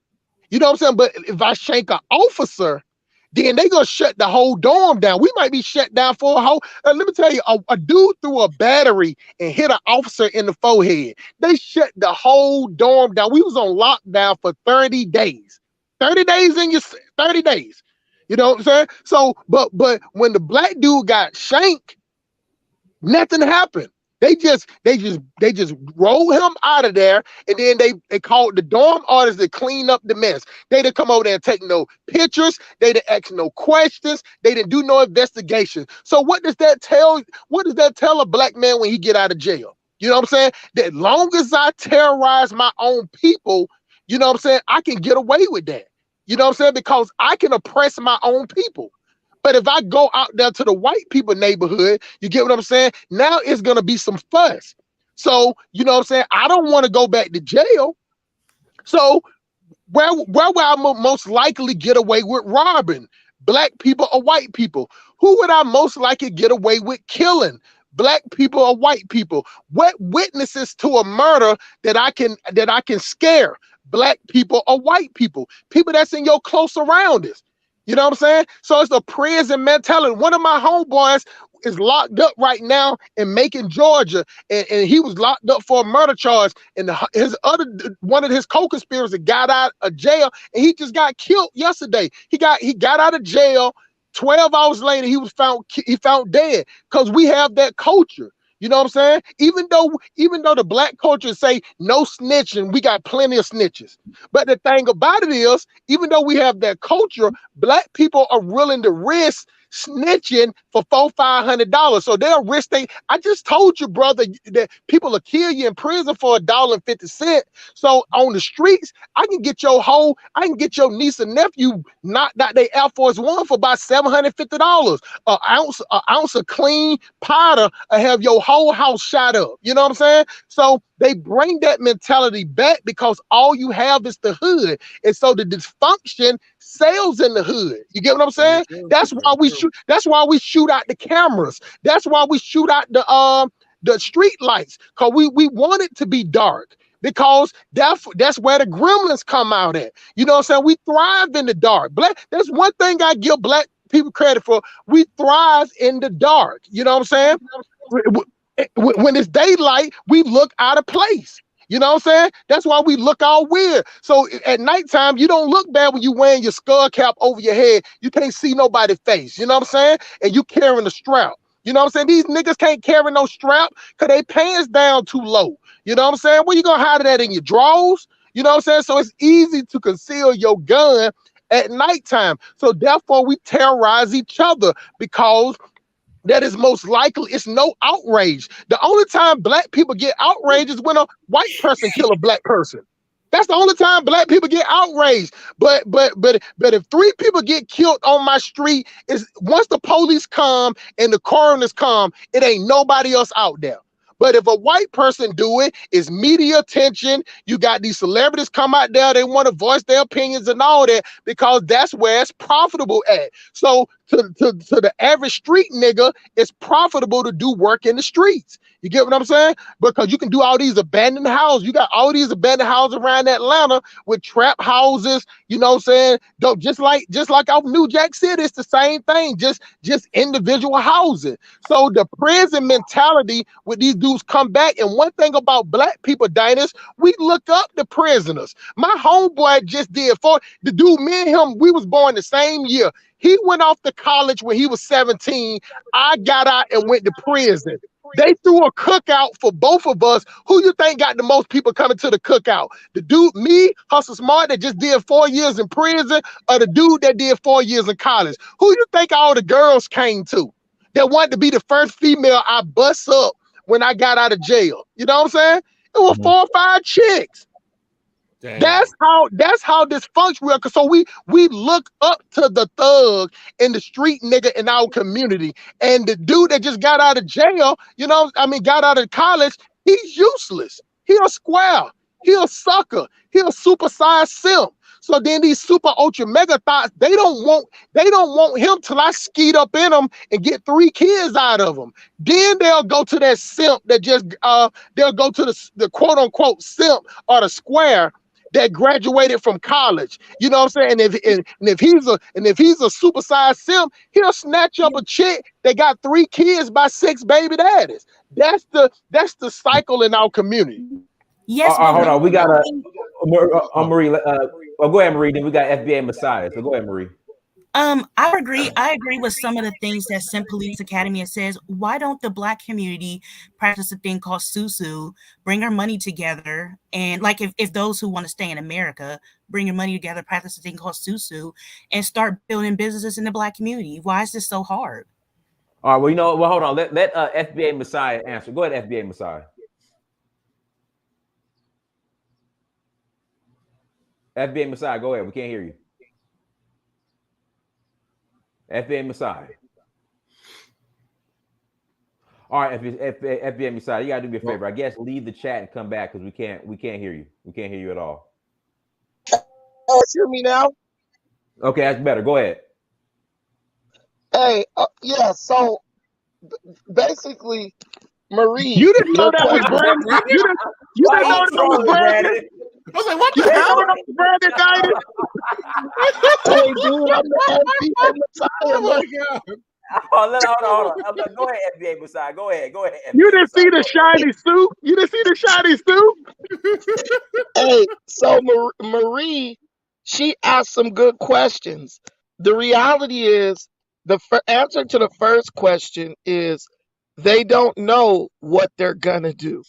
You know what I'm saying? But if I shank an officer, then they gonna shut the whole dorm down. We might be shut down for a whole, let me tell you, a dude threw a battery and hit an officer in the forehead. They shut the whole dorm down. We was on lockdown for 30 days. 30 days in your 30 days. You know what I'm saying? So, but when the black dude got shanked, nothing happened. They just rolled him out of there, and then they called the dorm artists to clean up the mess. They didn't come over there and take no pictures. They didn't ask no questions. They didn't do no investigation. So what does that tell? What does that tell a black man when he get out of jail? You know what I'm saying? That long as I terrorize my own people, you know what I'm saying, I can get away with that. You know what I'm saying? Because I can oppress my own people. But if I go out there to the white people neighborhood, you get what I'm saying? Now it's going to be some fuss. So, you know what I'm saying? I don't want to go back to jail. So where would I most likely get away with robbing? Black people or white people? Who would I most likely get away with killing? Black people or white people? What witnesses to a murder that I can scare? Black people or white people? People that's in your close surroundings. You know what I'm saying? So it's a prison mentality. One of my homeboys is locked up right now in Macon, Georgia, and he was locked up for a murder charge. And one of his co-conspirators got out of jail, and he just got killed yesterday. He got out of jail. 12 hours later, he found dead because we have that culture. You know what I'm saying? Even though the black culture say no snitching, we got plenty of snitches. But the thing about it is, even though we have that culture, black people are willing to risk snitching for $400-500. So they'll risk I just told you, brother, that people will kill you in prison for $1.50. So on the streets, I can get your niece and nephew knocked out their Air Force One for about $750. An ounce of clean powder will have your whole house shot up. You know what I'm saying? So they bring that mentality back because all you have is the hood. And so the dysfunction sells in the hood. You get what I'm saying? That's why we shoot. That's why we shoot out the cameras. That's why we shoot out the street lights. Cause we want it to be dark. Because that's where the gremlins come out at. You know what I'm saying? We thrive in the dark. That's one thing I give black people credit for. We thrive in the dark. You know what I'm saying? When it's daylight, we look out of place. You know what I'm saying? That's why we look all weird. So at nighttime, you don't look bad when you wearing your skull cap over your head. You can't see nobody's face. You know what I'm saying? And you carrying a strap. You know what I'm saying? These niggas can't carry no strap because they pants down too low. You know what I'm saying? Where you gonna hide that in your drawers? You know what I'm saying? So it's easy to conceal your gun at nighttime. So therefore, we terrorize each other because that is most likely, it's no outrage. The only time black people get outraged is when a white person kill a black person. That's the only time black people get outraged. But if 3 people get killed on my street, is once the police come and the coroners come, it ain't nobody else out there. But if a white person do it, it's media attention. You got these celebrities come out there, they want to voice their opinions and all that because that's where it's profitable at. So to the average street nigga, it's profitable to do work in the streets. You get what I'm saying? Because you can do all these abandoned houses. You got all these abandoned houses around Atlanta with trap houses, you know what I'm saying? Just like out New Jack City, it's the same thing, just individual housing. So the prison mentality with these dudes come back. And one thing about black people, Dinus, we look up the prisoners. My homeboy just did the dude, me and him, we was born the same year. He went off to college when he was 17. I got out and went to prison. They threw a cookout for both of us. Who you think got the most people coming to the cookout? The dude, me, Hustle Smart, that just did 4 years in prison, or the dude that did 4 years in college? Who you think all the girls came to that wanted to be the first female I bust up when I got out of jail? You know what I'm saying? It was 4 or 5 chicks. Damn. That's how dysfunctional. So we look up to the thug and the street nigga in our community, and the dude that just got out of jail, got out of college, he's useless. He a square. He a sucker. He a supersized simp. So then these super ultra mega thoughts, they don't want him till I skeet up in them and get 3 kids out of him. Then they'll go to that simp that just they'll go to the quote unquote simp or the square that graduated from college. You know what I'm saying? And if he's a supersized simp, he'll snatch up a chick that got 3 kids by 6 baby daddies. That's the cycle in our community. Yes. Hold on. We got Marie. Go ahead, Marie. Then we got FBA Messiah. So go ahead, Marie. I agree with some of the things that Sim Police Academy says. Why don't the Black community practice a thing called susu, bring our money together, and like if those who want to stay in America, bring your money together, practice a thing called susu, and start building businesses in the Black community? Why is this so hard? All right, well, hold on. Let FBA Messiah answer. Go ahead, FBA Messiah. FBA Messiah, go ahead. We can't hear you. FBA Messiah. All right, FBA Messiah, you gotta do me a favor. I guess leave the chat and come back because we can't hear you. We can't hear you at all. Oh, hear me now? Okay, that's better. Go ahead. Hey, yeah. So basically, Marie, you didn't know that was Brandon. You didn't know that was Brandon. I was like, what the hell? Brandon Dinus. Hey, dude, I'm the FBA Messiah. Oh my God. Hold on. Go ahead, FBA Messiah. Go ahead. You didn't see the shiny suit? Hey, so Marie, she asked some good questions. The reality is, the answer to the first question is they don't know what they're gonna do.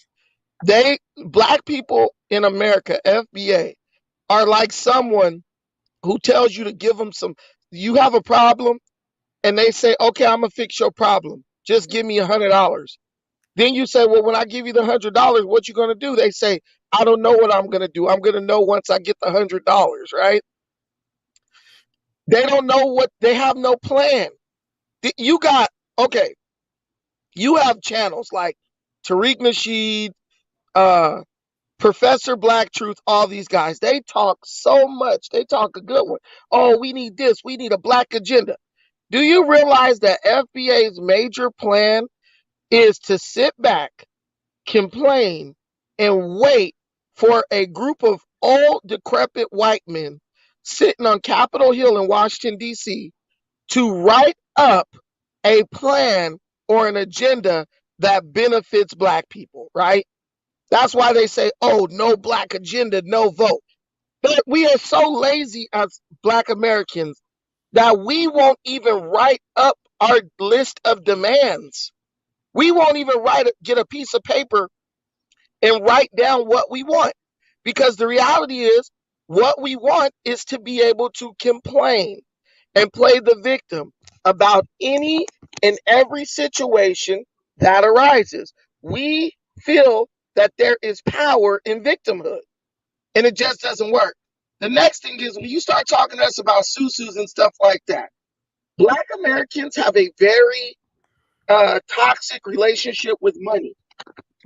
Black people in America, FBA, are like someone who tells you to give them you have a problem, and they say, okay, I'm gonna fix your problem. Just give me $100. Then you say, well, when I give you the $100, what you gonna do? They say, I don't know what I'm gonna do. I'm gonna know once I get the $100, right? They don't know they have no plan. You have channels like Tariq Nasheed, Professor Black Truth, all these guys. They talk so much. They talk a good one. Oh, we need this. We need a black agenda. Do you realize that FBA's major plan is to sit back, complain, and wait for a group of old, decrepit white men sitting on Capitol Hill in Washington, D.C. to write up a plan or an agenda that benefits Black people, right? That's why they say, oh, no black agenda, no vote. But we are so lazy as Black Americans that we won't even write up our list of demands. We won't even get a piece of paper and write down what we want. Because the reality is, what we want is to be able to complain and play the victim about any and every situation that arises. We feel that there is power in victimhood, and it just doesn't work. The next thing is, when you start talking to us about susus and stuff like that, Black Americans have a very toxic relationship with money.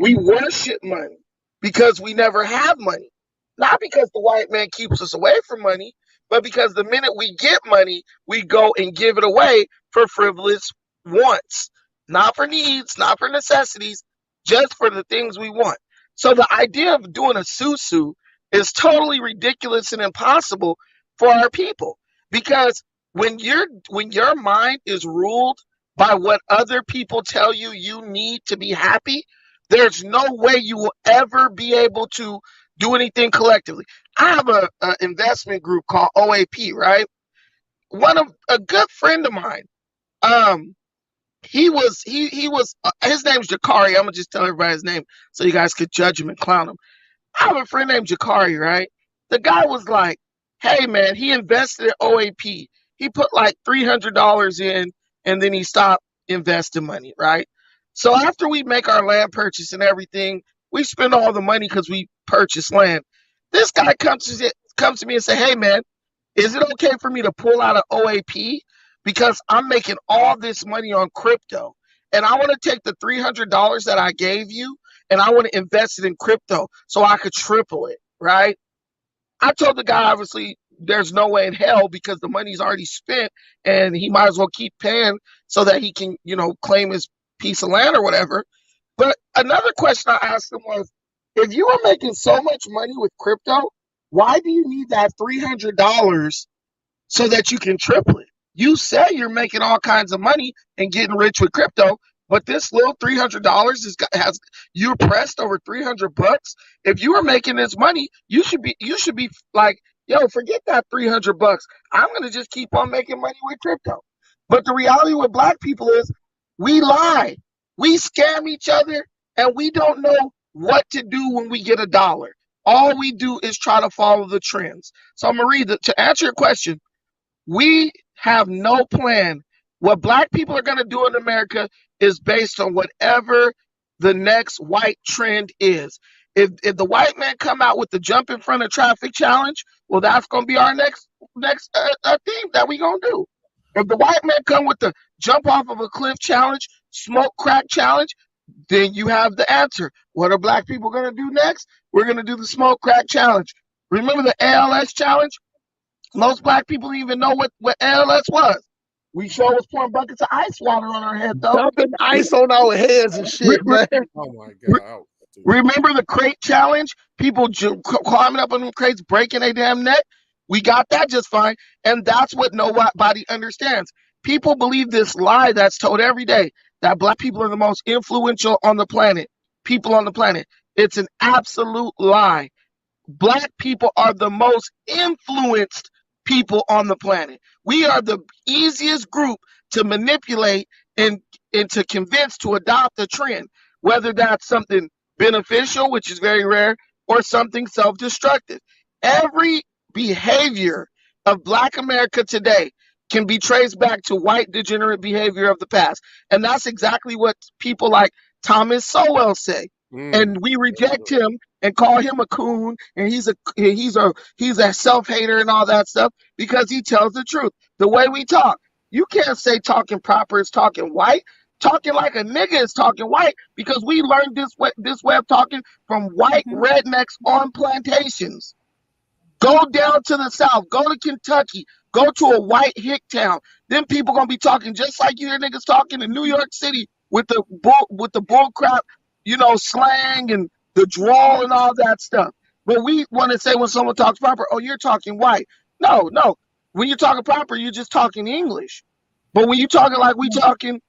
We worship money because we never have money. Not because the white man keeps us away from money, but because the minute we get money, we go and give it away for frivolous wants. Not for needs, not for necessities, just for the things we want. So the idea of doing a susu is totally ridiculous and impossible for our people. Because when your mind is ruled by what other people tell you you need to be happy, there's no way you will ever be able to do anything collectively. I have a investment group called OAP, right? A good friend of mine. Um, he was his name's Jakari. I'm gonna just tell everybody his name so you guys could judge him and clown him. I have a friend named Jakari, right? The guy was like, hey man, he invested in OAP. He put like $300 in and then he stopped investing money, right? So after we make our land purchase and everything, we spend all the money because we purchased land. This guy comes to me and say, hey man, is it okay for me to pull out of OAP? Because I'm making all this money on crypto. And I want to take the $300 that I gave you and I want to invest it in crypto so I could triple it, right? I told the guy, obviously, there's no way in hell because the money's already spent and he might as well keep paying so that he can, claim his piece of land or whatever. But another question I asked him was, if you are making so much money with crypto, why do you need that $300 so that you can triple it? You say you're making all kinds of money and getting rich with crypto, but this little $300 has you're pressed over $300. If you were making this money, you should be like, yo, forget that $300. I'm gonna just keep on making money with crypto. But the reality with black people is we lie, we scam each other, and we don't know what to do when we get a dollar. All we do is try to follow the trends. So Marie, to answer your question, we have no plan. What black people are going to do in America is based on whatever the next white trend is. If the white man come out with the jump in front of traffic challenge, well, that's going to be our next thing that we going to do. If the white man come with the jump off of a cliff challenge, smoke crack challenge, then you have the answer. What are black people going to do next? We're going to do the smoke crack challenge. Remember the ALS challenge? Most black people didn't even know what ALS was. We sure was pouring buckets of ice water on our head, though. Dumping ice on our heads and shit, man. Oh my God. Remember the crate challenge? People climbing up on them crates, breaking their damn neck. We got that just fine. And that's what nobody understands. People believe this lie that's told every day that black people are the most influential on the planet. People on the planet. It's an absolute lie. Black people are the most influenced people on the planet. We are the easiest group to manipulate and to convince to adopt a trend, whether that's something beneficial, which is very rare, or something self-destructive. Every behavior of Black America today can be traced back to white degenerate behavior of the past. And that's exactly what people like Thomas Sowell say. And we reject him and call him a coon, and he's a self-hater and all that stuff because he tells the truth. The way we talk, you can't say talking proper is talking white. Talking like a nigga is talking white because we learned this way of talking from white rednecks on plantations. Go down to the South, go to Kentucky, go to a white hick town. Then people gonna be talking just like you hear niggas talking in New York City with the bull crap, slang and the drawl and all that stuff. But we want to say when someone talks proper, oh, you're talking white. No. When you're talking proper, you're just talking English. But when you're talking like we talking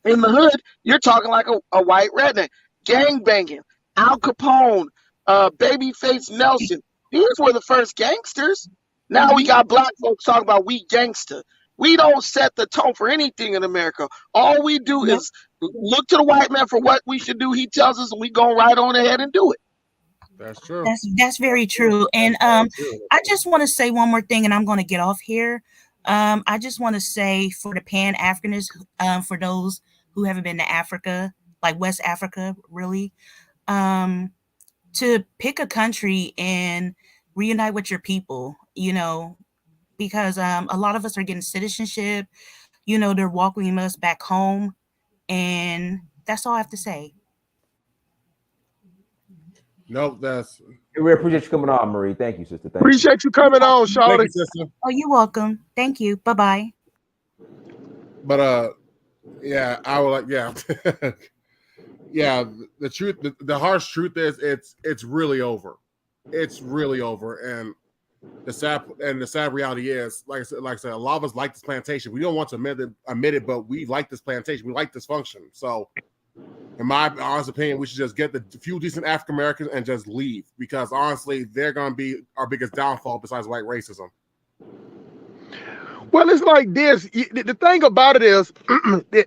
in the hood, you're talking like a white redneck. Gang banging, Al Capone, Babyface Nelson. These were the first gangsters. Now we got black folks talking about we gangster. We don't set the tone for anything in America. All we do is look to the white man for what we should do. He tells us, and we go right on ahead and do it. That's true. That's very true. And I just want to say one more thing, and I'm going to get off here. I just want to say for the Pan-Africanists, for those who haven't been to Africa, like West Africa, really, to pick a country and reunite with your people, because a lot of us are getting citizenship, they're welcoming us back home. And that's all I have to say. Nope, that's. We appreciate you coming on, Marie. Thank you, sister. Thank Appreciate you coming on, Shawty. Thank you, sister. Oh, you're welcome. Thank you. Bye-bye. But yeah, I would like, yeah. Yeah, the truth, the harsh truth is it's really over. It's really over. And the sad reality is, like I said, a lot of us like this plantation. We don't want to admit it, but we like this plantation. We like this function. So in my honest opinion, we should just get the few decent African Americans and just leave, because honestly, they're gonna be our biggest downfall besides white racism. Well, it's like this. The thing about it is,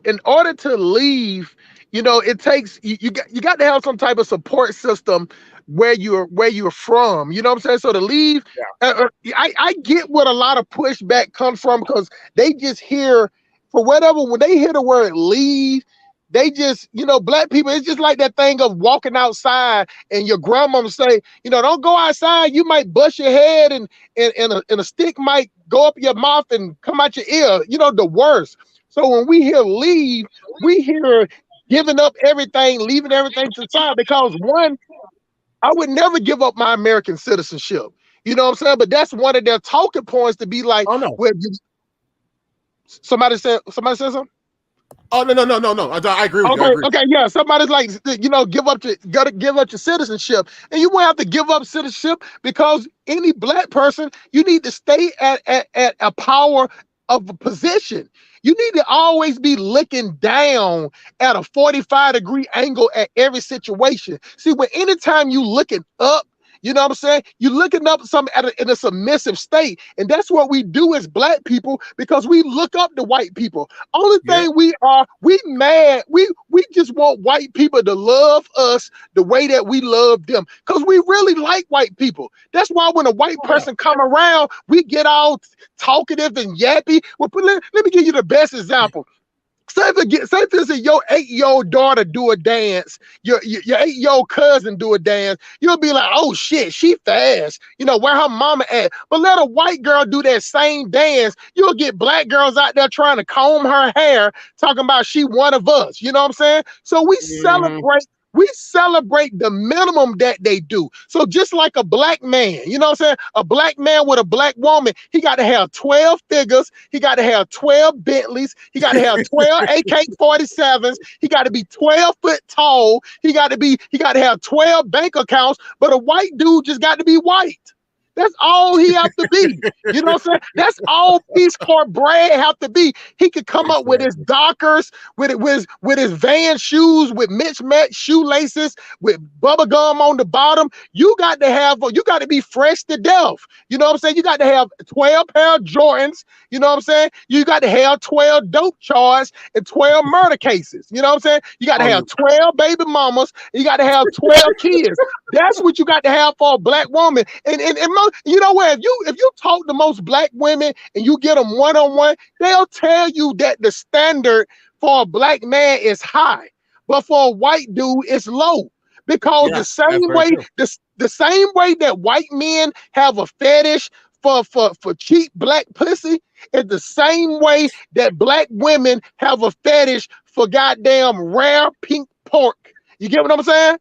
in order to leave, it takes you got to have some type of support system where you're from. You know what I'm saying? So to leave, I get what a lot of pushback comes from, because they just hear, for whatever, when they hear the word leave, they just, black people, it's just like that thing of walking outside and your grandmama say, don't go outside, you might bust your head and a stick might go up your mouth and come out your ear, the worst. So when we hear leave, we hear giving up everything, leaving everything to the side, because one, I would never give up my American citizenship. You know what I'm saying? But that's one of their talking points, to be like, oh no, somebody said something? Oh no! I agree with you. Okay, yeah. Somebody's like, give up your citizenship, and you won't have to give up citizenship, because any black person, you need to stay at a power of a position. You need to always be looking down at a 45-degree angle at every situation. See, anytime you looking up, you know what I'm saying? You're looking up in a submissive state. And that's what we do as black people, because we look up to white people. Only thing we mad. We just want white people to love us the way that we love them, because we really like white people. That's why when a white person come around, we get all talkative and yappy. Well, let me give you the best example. Say for instance, your 8-year-old daughter do a dance, your 8-year-old cousin do a dance, you'll be like, oh shit, she fast, where her mama at. But let a white girl do that same dance, you'll get black girls out there trying to comb her hair, talking about she one of us. You know what I'm saying? So we celebrate the minimum that they do. So just like a black man, you know what I'm saying? A black man with a black woman, he got to have 12 figures. He got to have 12 Bentleys. He got to have 12 AK-47s. He got to be 12 foot tall. He got to have 12 bank accounts. But a white dude just got to be white. That's all he have to be. You know what I'm saying? That's all Peace Corps Brad have to be. He could come up with his Dockers, with his Van shoes, with mismatched shoelaces, with bubble gum on the bottom. You got to be fresh to death. You know what I'm saying? You got to have 12 pair of Jordans. You know what I'm saying? You got to have 12 dope charges and 12 murder cases. You know what I'm saying? You got to have 12 baby mamas. You got to have 12 kids. That's what you got to have for a black woman. And you know what? If you talk to most black women and you get them one-on-one, they'll tell you that the standard for a black man is high, but for a white dude, it's low. Because the same way that white men have a fetish for cheap black pussy, is the same way that black women have a fetish for goddamn rare pink pork. You get what I'm saying?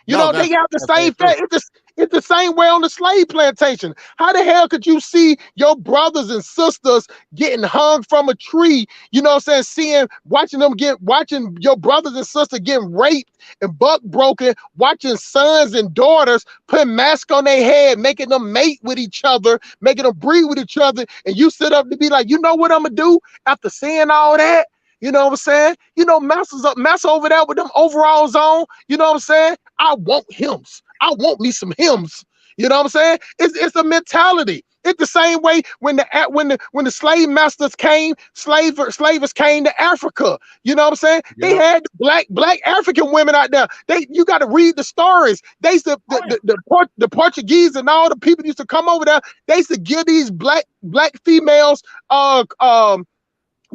They have the same fetish. It's the same way on the slave plantation. How the hell could you see your brothers and sisters getting hung from a tree? You know what I'm saying? Watching your brothers and sisters getting raped and buck broken, watching sons and daughters put masks on their head, making them mate with each other, making them breed with each other. And you sit up to be like, you know what I'm gonna do after seeing all that? You know what I'm saying? Massa over there with them overalls on. You know what I'm saying? I want hymns. I want me some hymns. You know what I'm saying? It's a mentality. It's the same way when the slave masters came, slavers came to Africa. You know what I'm saying? Yeah. They had black African women out there. You got to read the stories. They used to, the Portuguese and all the people used to come over there. They used to give these black females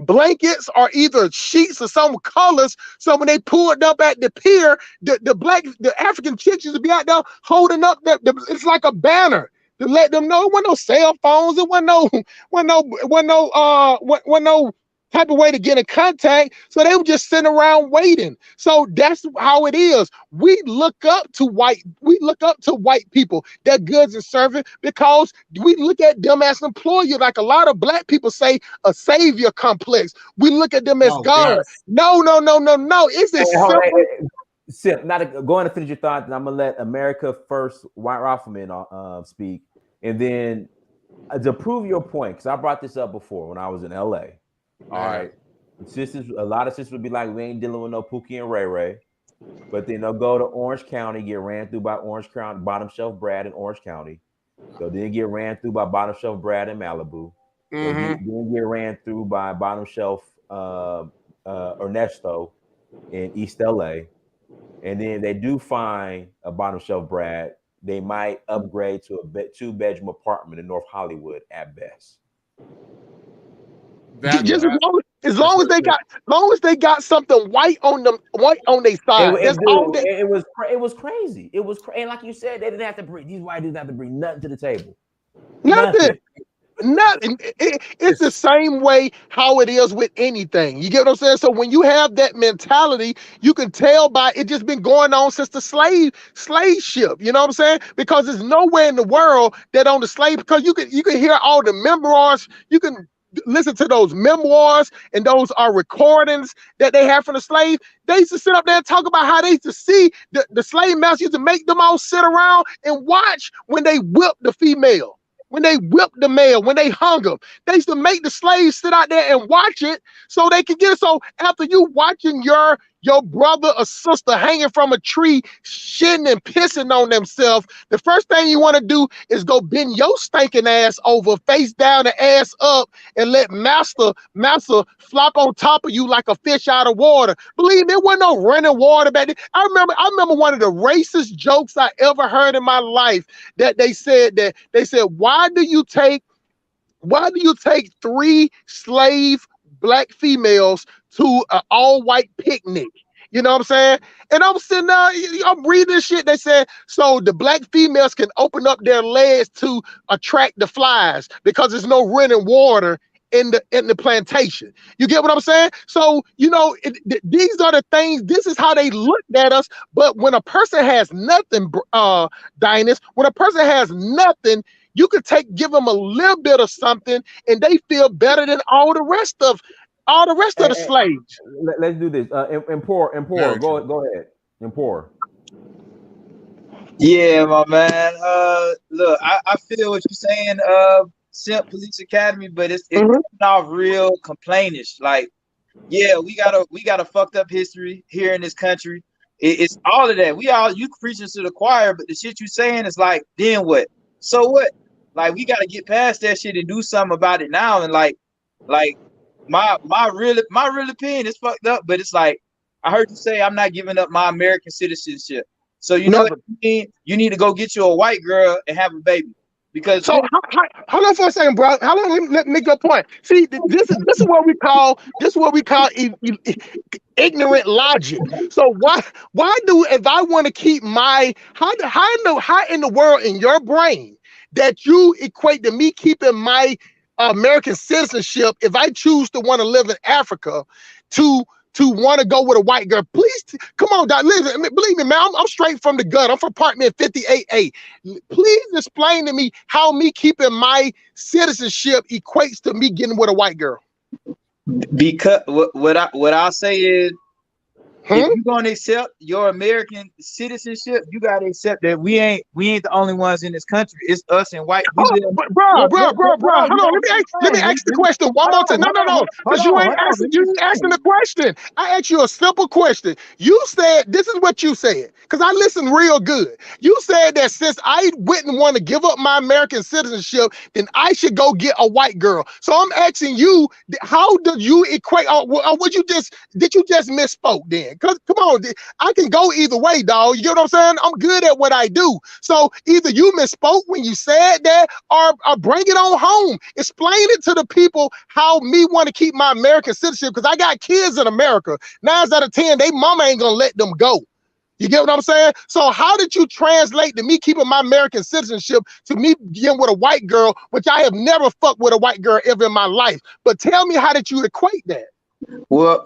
blankets or either sheets or some colors. So when they pulled up at the pier, the African chicks used to be out there holding up it's like a banner to let them know. It wasn't no cell phones. It wasn't no type of way to get in contact. So they were just sitting around waiting. So that's how it is. We look up to white people, their goods and service, because we look at them as an employer, like a lot of black people say, a savior complex. We look at them as God. yes. No. It's as simple. Sip, go on and finish your thought, and I'm gonna let America First White Rifleman speak, and then to prove your point, because I brought this up before when I was in LA. All right, sisters, a lot of sisters would be like, "We ain't dealing with no Pookie and Ray Ray," but then they'll go to Orange County, get ran through by Orange County, Bottom Shelf Brad in Orange County. They'll then get ran through by Bottom Shelf Brad in Malibu. They'll then get ran through by Bottom Shelf Ernesto in East LA. And then they do find a Bottom Shelf Brad, they might upgrade to a 2-bedroom apartment in North Hollywood at best. Just as long as they got something white on them, white on their side. It was crazy. It was crazy. And like you said, they didn't have to bring, these white dudes didn't have to bring nothing to the table. Nothing. It's the same way how it is with anything. You get what I'm saying? So when you have that mentality, you can tell by it just been going on since the slave ship. You know what I'm saying? Because there's nowhere in the world that on the slave, because you can hear all the memoirs, you can listen to those memoirs, and those are recordings that they have from the slave. They used to sit up there and talk about how they used to see the slave master used to make them all sit around and watch when they whipped the female. When they whipped the male, when they hung them, they used to make the slaves sit out there and watch it so they could get it. So after you watching your brother or sister hanging from a tree, shitting and pissing on themselves, the first thing you want to do is go bend your stinking ass over, face down and ass up, and let master flop on top of you like a fish out of water. Believe me, there wasn't no running water back then. I remember one of the racist jokes I ever heard in my life that they said, why do you take 3 slave black females to an all-white picnic? You know what I'm saying? And I'm sitting there, I'm reading this shit. They said, so the black females can open up their legs to attract the flies because there's no running water in the plantation. You get what I'm saying? So, you know, these are the things, this is how they looked at us. But when a person has nothing, Dynas, when a person has nothing, you could give them a little bit of something and they feel better than all the rest of the slaves. Let's do this. Impor, go ahead. Impor. Yeah, my man. Look, I feel what you're saying, Simp Police Academy, but it's not real complainish. Like, yeah, we got a fucked up history here in this country. It's all of that. You preaching to the choir, but the shit you saying is like, then what? So what? Like, we got to get past that shit and do something about it now. And like my real opinion is fucked up, but it's like, I heard you say I'm not giving up my American citizenship. So you know what you mean? You need to go get you a white girl and have a baby. Because hold on for a second, bro. How long? Let me make a point. See, this is what we call ignorant logic. So why do, if I want to keep my how in the world in your brain that you equate to me keeping my American citizenship if I choose to want to live in Africa to want to go with a white girl? Please, come on, Doc. Listen, believe me, man, I'm straight from the gut. I'm from apartment 58A. Please explain to me how me keeping my citizenship equates to me getting with a white girl. Because what I'll say is, if you're gonna accept your American citizenship, you gotta accept that we ain't the only ones in this country. It's us and white. Bro. Hold on. Let me ask the question one more time. No. Because you ain't asking the question. I asked you a simple question. You said, this is what you said, because I listened real good. You said that since I wouldn't want to give up my American citizenship, then I should go get a white girl. So I'm asking you, how did you equate? Did you just misspoke then? Because come on, I can go either way, dog. You get what I'm saying? I'm good at what I do. So either you misspoke when you said that, or bring it on home. Explain it to the people how me want to keep my American citizenship, because I got kids in America. 9 out of 10, they mama ain't gonna let them go. You get what I'm saying? So how did you translate to me keeping my American citizenship to me getting with a white girl, which I have never fucked with a white girl ever in my life? But tell me, how did you equate that? Well,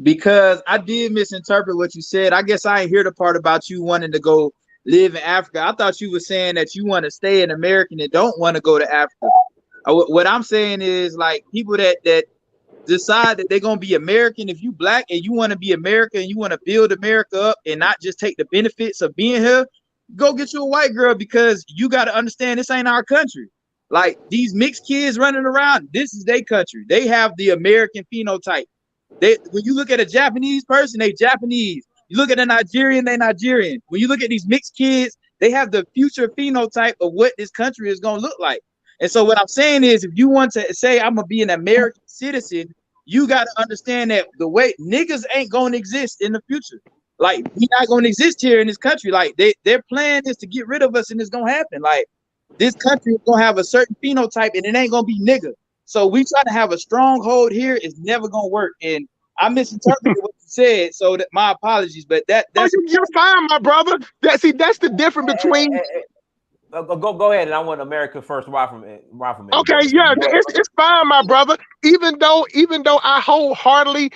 because I did misinterpret what you said. I guess I ain't hear the part about you wanting to go live in Africa. I thought you were saying that you want to stay an American and don't want to go to Africa. What I'm saying is, like, people that decide that they're gonna be American. If you black and you want to be American and you want to build America up and not just take the benefits of being here, go get you a white girl, because you got to understand this ain't our country. Like, these mixed kids running around, this is their country. They have the American phenotype. When you look at a Japanese person, they Japanese. You look at a Nigerian, they Nigerian. When you look at these mixed kids, they have the future phenotype of what this country is gonna look like. And so what I'm saying is, if you want to say I'm gonna be an American citizen, you got to understand that the way niggas ain't gonna exist in the future. Like, we not gonna exist here in this country. Like, their plan is to get rid of us, and it's gonna happen. Like, this country is gonna have a certain phenotype, and it ain't gonna be nigga. So we try to have a stronghold here. It's never gonna work. And I misinterpreted what you said, so that my apologies. But that's you're fine, my brother. That's the difference between. Go ahead, and I want America first. Right from me. Okay, yeah, it's fine, my brother. Even though I wholeheartedly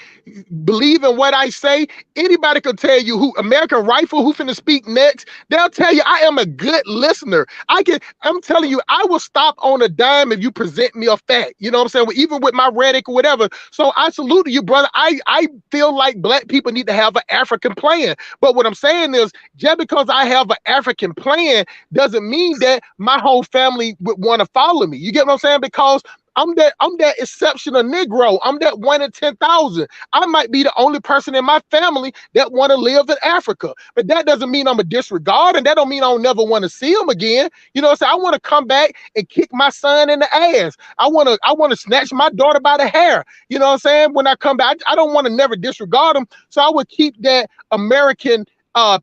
believe in what I say, anybody could tell you who American Rifle, who finna speak next, they'll tell you I am a good listener. I'm telling you, I will stop on a dime if you present me a fact. You know what I'm saying? Even with my rhetoric or whatever. So I salute you, brother. I feel like black people need to have an African plan. But what I'm saying is, just because I have an African plan doesn't mean that my whole family would want to follow me. You get what I'm saying? Because I'm that exceptional Negro. I'm that 1 in 10,000. I might be the only person in my family that want to live in Africa, but that doesn't mean I'm a disregard, and that don't mean I'll never want to see him again. You know what I'm saying? I want to come back and kick my son in the ass. I want to snatch my daughter by the hair. You know what I'm saying? When I come back, I don't want to never disregard him. So I would keep that American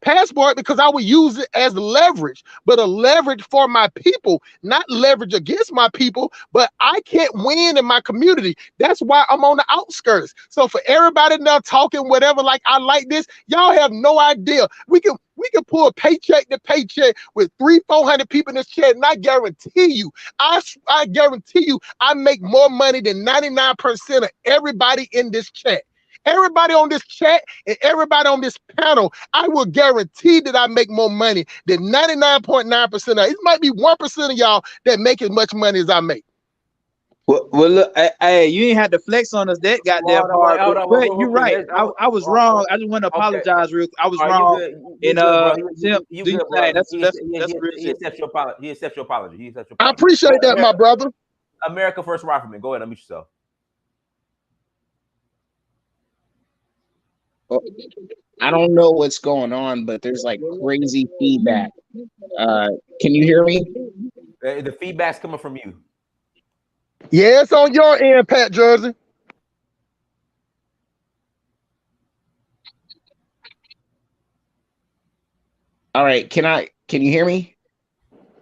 passport, because I would use it as leverage, but a leverage for my people, not leverage against my people. But I can't win in my community. That's why I'm on the outskirts. So for everybody now talking whatever, like I like this, y'all have no idea. We can pull paycheck to paycheck with 300-400 people in this chat, and I guarantee you, I guarantee you, I make more money than 99% of everybody in this chat. Everybody on this chat and everybody on this panel, I will guarantee that I make more money than 99.9% of it. It might be 1% of y'all that make as much money as I make. Well, look, hey, you ain't had to flex on us that goddamn hard. But you're right. I was wrong. I just want to apologize real quick. I was wrong. He accepts your apology. He accepts your apology. I appreciate that, my brother. America First Rifleman. Go ahead, unmute yourself. I don't know what's going on, but there's like crazy feedback. Can you hear me? The feedback's coming from you. Yeah, it's on your end, Pat Jersey. All right, can you hear me?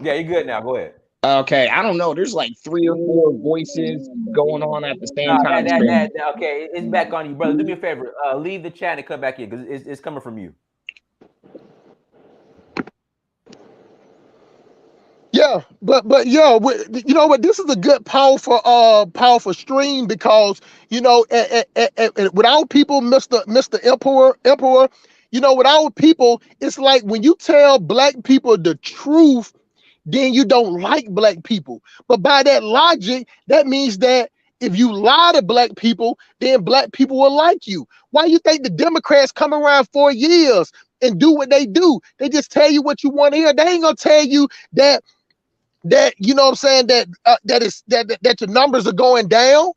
Yeah, you're good now. Go ahead. Okay, I don't know. There's like 3 or 4 voices going on at the same time. Okay, it's back on you, brother. Do me a favor. Leave the chat and come back in, because it's coming from you. Yeah, but yo, you know what? This is a good, powerful stream, because you know, with our people, Mr. Emperor, you know, with our people, it's like when you tell black people the truth, then you don't like black people. But by that logic, that means that if you lie to black people, then black people will like you. Why you think the Democrats come around 4 years and do what they do? They just tell you what you want to hear. They ain't gonna tell you that you know what I'm saying, that your numbers are going down.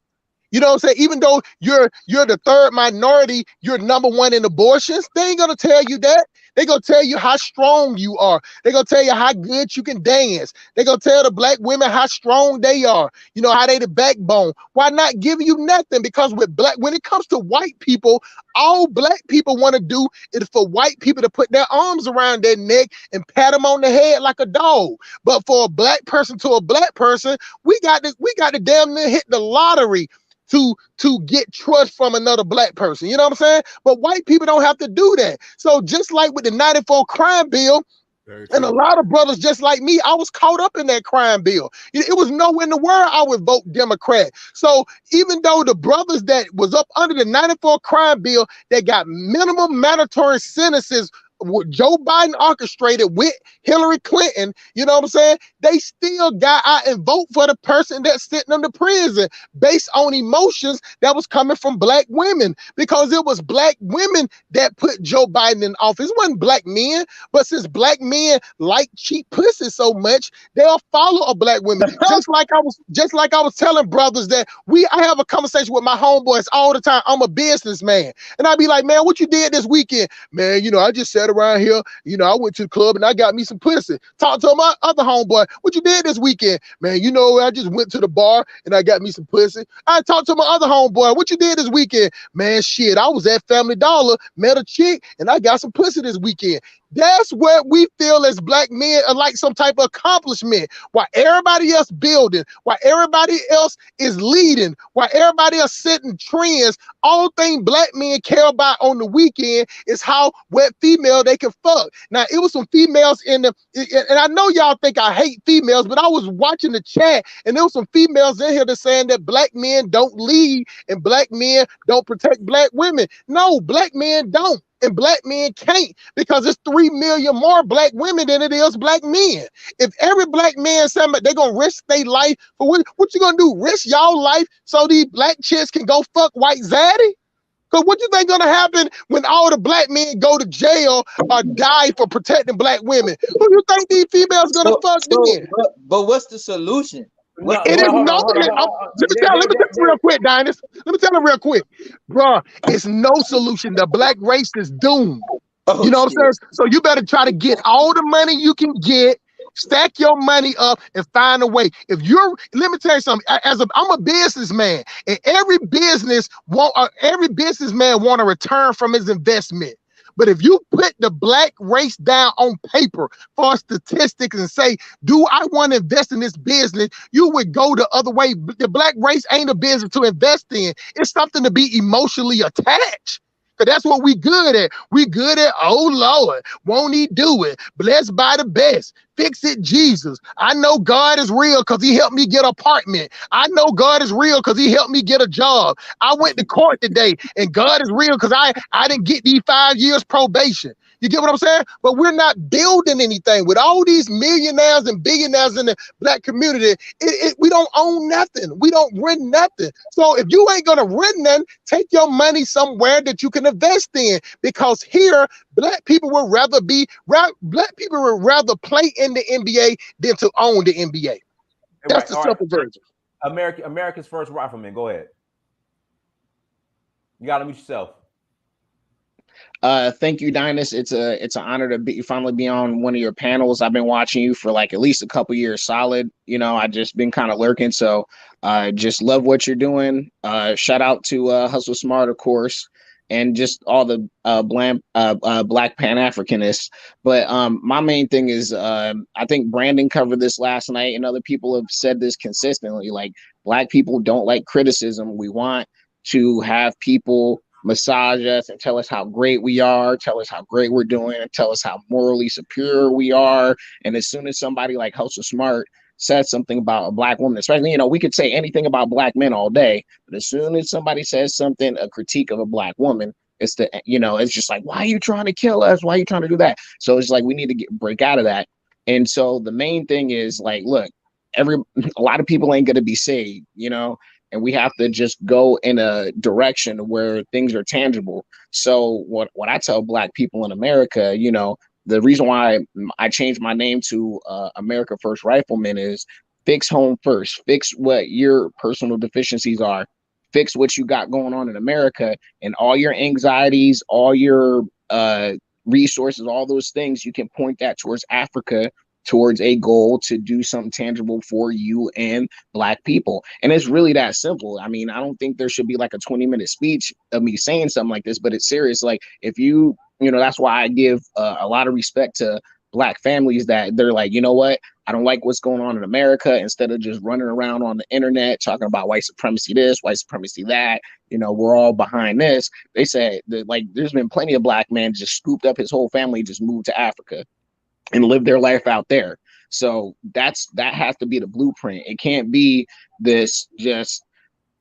You know what I'm saying? Even though you're the third minority, you're #1 in abortions. They ain't gonna tell you that. They gonna tell you how strong you are. They gonna tell you how good you can dance. They gonna tell the black women how strong they are. You know, how they the backbone. Why not give you nothing? Because when it comes to white people, all black people want to do is for white people to put their arms around their neck and pat them on the head like a dog. But for a black person to a black person, we got to damn near hit the lottery to get trust from another black person. You know what I'm saying? But white people don't have to do that. So just like with the 94 crime bill, and a lot of brothers just like me, I was caught up in that crime bill. It was nowhere in the world I would vote Democrat. So even though the brothers that was up under the 94 crime bill that got minimum mandatory sentences, Joe Biden orchestrated with Hillary Clinton, you know what I'm saying? They still got out and vote for the person that's sitting in the prison based on emotions that was coming from black women, because it was black women that put Joe Biden in office. It wasn't black men, but since black men like cheap pussy so much, they'll follow a black woman. just like I was telling brothers that I have a conversation with my homeboys all the time. I'm a businessman, and I be like, man, what you did this weekend? Man, you know, I just sat around here, you know, I went to the club and I got me some pussy. Talk to my other homeboy, what you did this weekend? Man, you know, I just went to the bar and I got me some pussy. I talked to my other homeboy, what you did this weekend? Man, shit, I was at Family Dollar, met a chick, and I got some pussy this weekend. That's what we feel as black men are like, some type of accomplishment. While everybody else building, while everybody else is leading, while everybody else setting trends, all thing black men care about on the weekend is how what female they can fuck. Now, it was some females in the, and I know y'all think I hate females, but I was watching the chat and there was some females in here that saying that black men don't lead and black men don't protect black women. No, black men don't. And black men can't, because there's 3 million more black women than it is black men. If every black man said they're gonna risk their life for what you gonna do? Risk y'all life so these black chicks can go fuck white zaddy? Because what you think gonna happen when all the black men go to jail or die for protecting black women? Who you think these females gonna fuck then? But what's the solution? It is no. Let me tell you real quick, Dynast. Let me tell you real quick, bro. It's no solution. The black race is doomed. You know what I'm saying? So you better try to get all the money you can get, stack your money up, and find a way. Let me tell you something. I'm a businessman, and every businessman want a return from his investment. But if you put the black race down on paper for statistics and say, do I want to invest in this business? You would go the other way. The black race ain't a business to invest in. It's something to be emotionally attached. Because that's what we good at. We good at, oh Lord, won't he do it? Blessed by the best. Fix it, Jesus. I know God is real because he helped me get an apartment. I know God is real because he helped me get a job. I went to court today, and God is real because I didn't get these 5 years probation. You get what I'm saying? But we're not building anything. With all these millionaires and billionaires in the black community, we don't own nothing. We don't rent nothing. So if you ain't gonna rent nothing, take your money somewhere that you can invest in. Because here, black people would rather play in the NBA than to own the NBA. That's the simple version. America's first rifleman. Go ahead. You gotta mute yourself. Thank you, Dynast. It's an honor to finally be on one of your panels. I've been watching you for like at least a couple years solid. You know, I just been kind of lurking, so just love what you're doing. Shout out to Hustle Smart, of course, and just all the Black Pan-Africanists. But my main thing is, I think Brandon covered this last night, and other people have said this consistently. Like, Black people don't like criticism. We want to have people massage us and tell us how great we are, tell us how great we're doing, and tell us how morally superior we are. And as soon as somebody like Hustle Smart says something about a black woman, especially, you know, we could say anything about black men all day, but as soon as somebody says something, a critique of a black woman, it's just like, why are you trying to kill us? Why are you trying to do that? So it's like, we need to break out of that. And so the main thing is like, look, a lot of people ain't going to be saved, you know, and we have to just go in a direction where things are tangible. So what I tell black people in America, you know, the reason why I changed my name to America First Rifleman is fix home first, fix what your personal deficiencies are, fix what you got going on in America, and all your anxieties, all your resources, all those things, you can point that towards Africa, towards a goal to do something tangible for you and black people. And it's really that simple. I mean, I don't think there should be like a 20-minute speech of me saying something like this, but it's serious. Like, if you know, that's why I give a lot of respect to black families that they're like, you know what? I don't like what's going on in America. Instead of just running around on the internet talking about white supremacy this, white supremacy that, you know, we're all behind this. They said that, like, there's been plenty of black men just scooped up his whole family, just moved to Africa and live their life out there. So that has to be the blueprint. It can't be this just,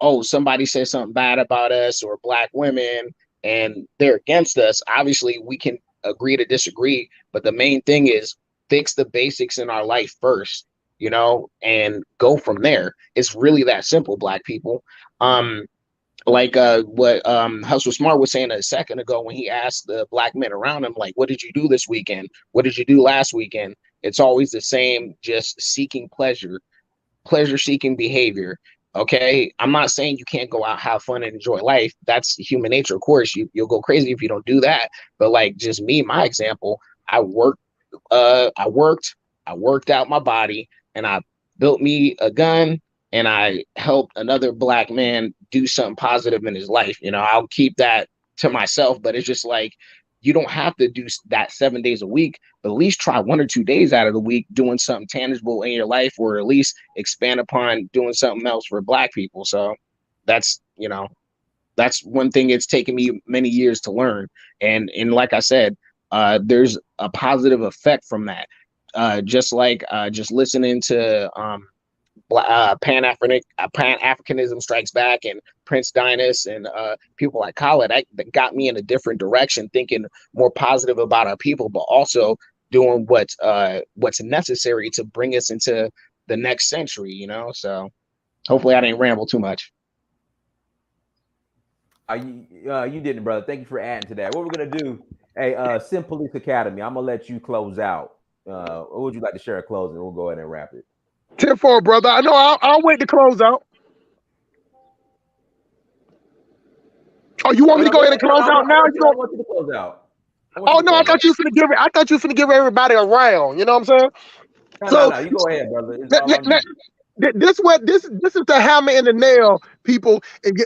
oh, somebody says something bad about us or black women and they're against us. Obviously, we can agree to disagree, but the main thing is fix the basics in our life first, you know, and go from there. It's really that simple, black people. Like what Hustle Smart was saying a second ago when he asked the black men around him, like, what did you do this weekend? What did you do last weekend? It's always the same, just seeking pleasure seeking behavior. Okay, I'm not saying you can't go out, have fun, and enjoy life. That's human nature. Of course, you'll go crazy if you don't do that. But like just me, my example, I worked out my body, and I built me a gun, and I helped another black man do something positive in his life. You know, I'll keep that to myself, but it's just like, you don't have to do that 7 days a week, but at least try 1 or 2 days out of the week doing something tangible in your life, or at least expand upon doing something else for black people. So that's, you know, that's one thing it's taken me many years to learn. And like I said, there's a positive effect from that. Just like just listening to Pan-Africanism Strikes Back and Prince Dynast and people like Khaled, that got me in a different direction, thinking more positive about our people, but also doing what's necessary to bring us into the next century, you know. So hopefully I didn't ramble too much. You didn't, brother. Thank you for adding to that. What we're gonna do, hey, Sim Police Academy, I'm gonna let you close out. What would you like to share a closing? We'll go ahead and wrap it. 10-4, brother. I know I'll wait to close out. Oh, you want me to go ahead and close out now? I want you to close out. Oh no, I thought you were finna give it. I thought you were finna give everybody a round. You know what I'm saying? No, you go ahead, brother. It's all on you. This is the hammer and the nail, people, and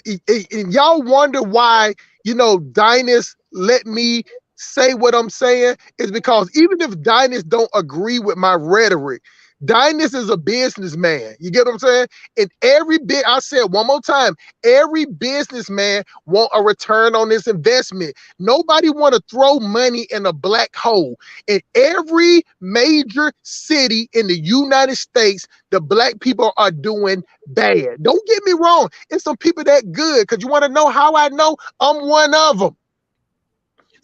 y'all wonder why, you know, Dynast let me say what I'm saying. Is because even if Dynast don't agree with my rhetoric, Dynast is a businessman. You get what I'm saying? And I said one more time, every businessman want a return on this investment. Nobody want to throw money in a black hole. In every major city in the United States, the black people are doing bad. Don't get me wrong. It's some people that good, because you want to know how I know? I'm one of them.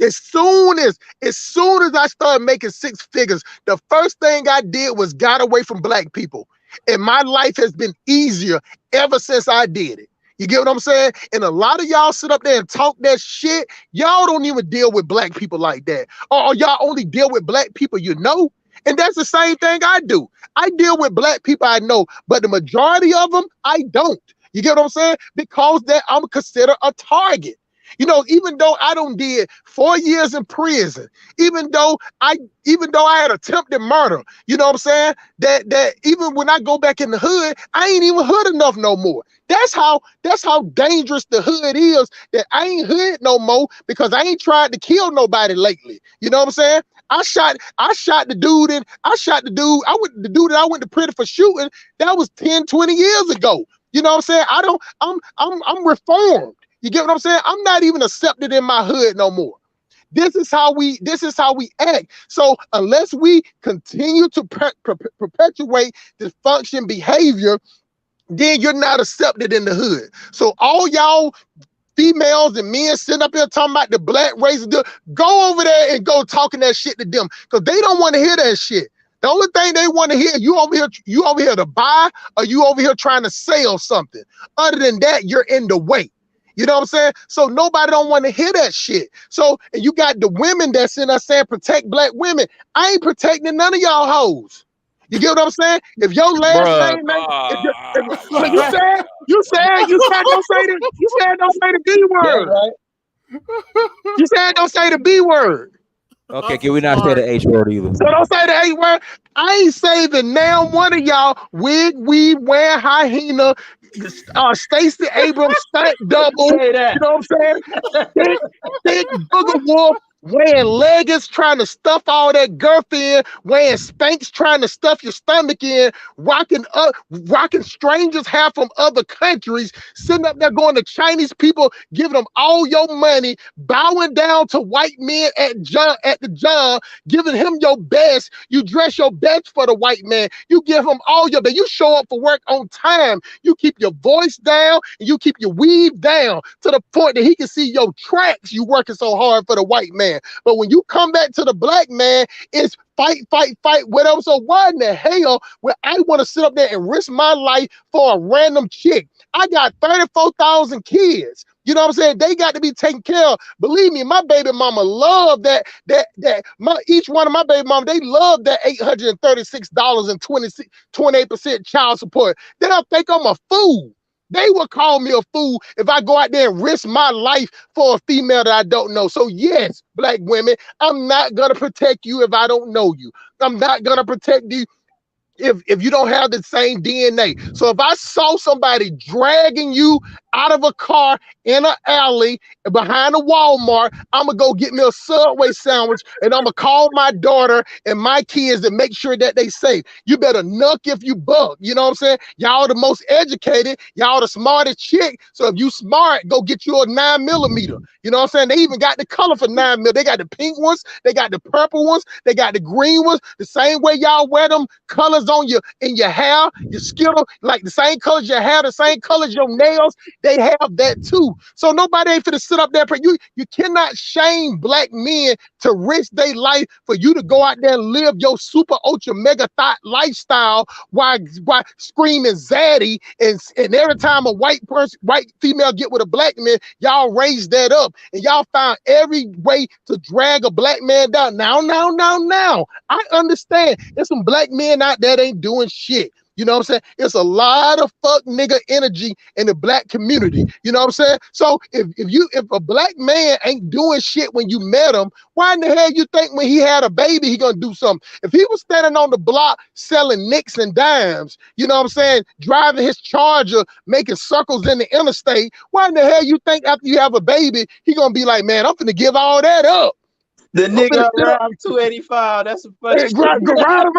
As soon as I started making 6 figures, the first thing I did was got away from black people. And my life has been easier ever since I did it. You get what I'm saying? And a lot of y'all sit up there and talk that shit. Y'all don't even deal with black people like that. Or y'all only deal with black people you know. And that's the same thing I do. I deal with black people I know, but the majority of them, I don't. You get what I'm saying? Because that I'm considered a target. You know, even though I don't did 4 years in prison, even though I had attempted murder, you know what I'm saying? That even when I go back in the hood, I ain't even hood enough no more. That's how dangerous the hood is, that I ain't hood no more, because I ain't tried to kill nobody lately. You know what I'm saying? I shot the dude that I went to prison for shooting. That was 10, 20 years ago. You know what I'm saying? I'm reformed. You get what I'm saying? I'm not even accepted in my hood no more. This is how we act. So unless we continue to perpetuate dysfunction behavior, then you're not accepted in the hood. So all y'all females and men sitting up here talking about the black race, go over there and go talking that shit to them, because they don't want to hear that shit. The only thing they want to hear, you over here to buy, or you over here trying to sell something. Other than that, you're in the way. You know what I'm saying? So nobody don't want to hear that shit. So, and you got the women that's in us saying protect black women. I ain't protecting none of y'all hoes. You get what I'm saying? If your last name, you said don't say the B word. You said don't say the B word. Okay, can we not say the H word either? So don't say the H word. I ain't saving now one of y'all wig, weave, wearing hyena, Stacey Abrams, stunt double. You know what I'm saying? Big booger wolf, wearing leggings, trying to stuff all that girth in, wearing Spanx, trying to stuff your stomach in, rocking strangers hair from other countries, sitting up there going to Chinese people, giving them all your money, bowing down to white men at the job, giving him your best. You dress your best for the white man. You give him all your best. You show up for work on time. You keep your voice down and you keep your weave down to the point that he can see your tracks. You working so hard for the white man. But when you come back to the black man, it's fight, whatever. So why in the hell would I want to sit up there and risk my life for a random chick? I got 34,000 kids. You know what I'm saying? They got to be taken care of. Believe me, my baby mama love that each one of my baby mama, they love that $836 and 28% child support. They don't think I'm a fool. They would call me a fool if I go out there and risk my life for a female that I don't know. So yes, black women, I'm not gonna protect you if I don't know you. I'm not gonna protect you if you don't have the same DNA. So if I saw somebody dragging you out of a car in an alley behind a Walmart, I'm gonna go get me a Subway sandwich and I'm gonna call my daughter and my kids to make sure that they safe. You better nuck if you buck. You know what I'm saying? Y'all the most educated, y'all the smartest chick. So if you smart, go get you a 9mm. You know what I'm saying? They even got the color for 9mm. They got the pink ones, they got the purple ones, they got the green ones. The same way y'all wear them colors on in your hair, your skin, like the same colors your hair, the same colors your nails. They have that too. So nobody ain't finna sit up there. You cannot shame black men to risk their life for you to go out there and live your super ultra mega thought lifestyle while screaming zaddy and every time a white female get with a black man, y'all raise that up and y'all found every way to drag a black man down. Now, I understand there's some black men out there that ain't doing shit. You know what I'm saying? It's a lot of fuck nigga energy in the black community. You know what I'm saying? So if a black man ain't doing shit when you met him, why in the hell you think when he had a baby he gonna do something? If he was standing on the block selling nicks and dimes, you know what I'm saying, driving his Charger, making circles in the interstate, why in the hell you think after you have a baby he gonna be like, man, I'm finna give all that up? The nigga around 285. That's a funny shit. Ride around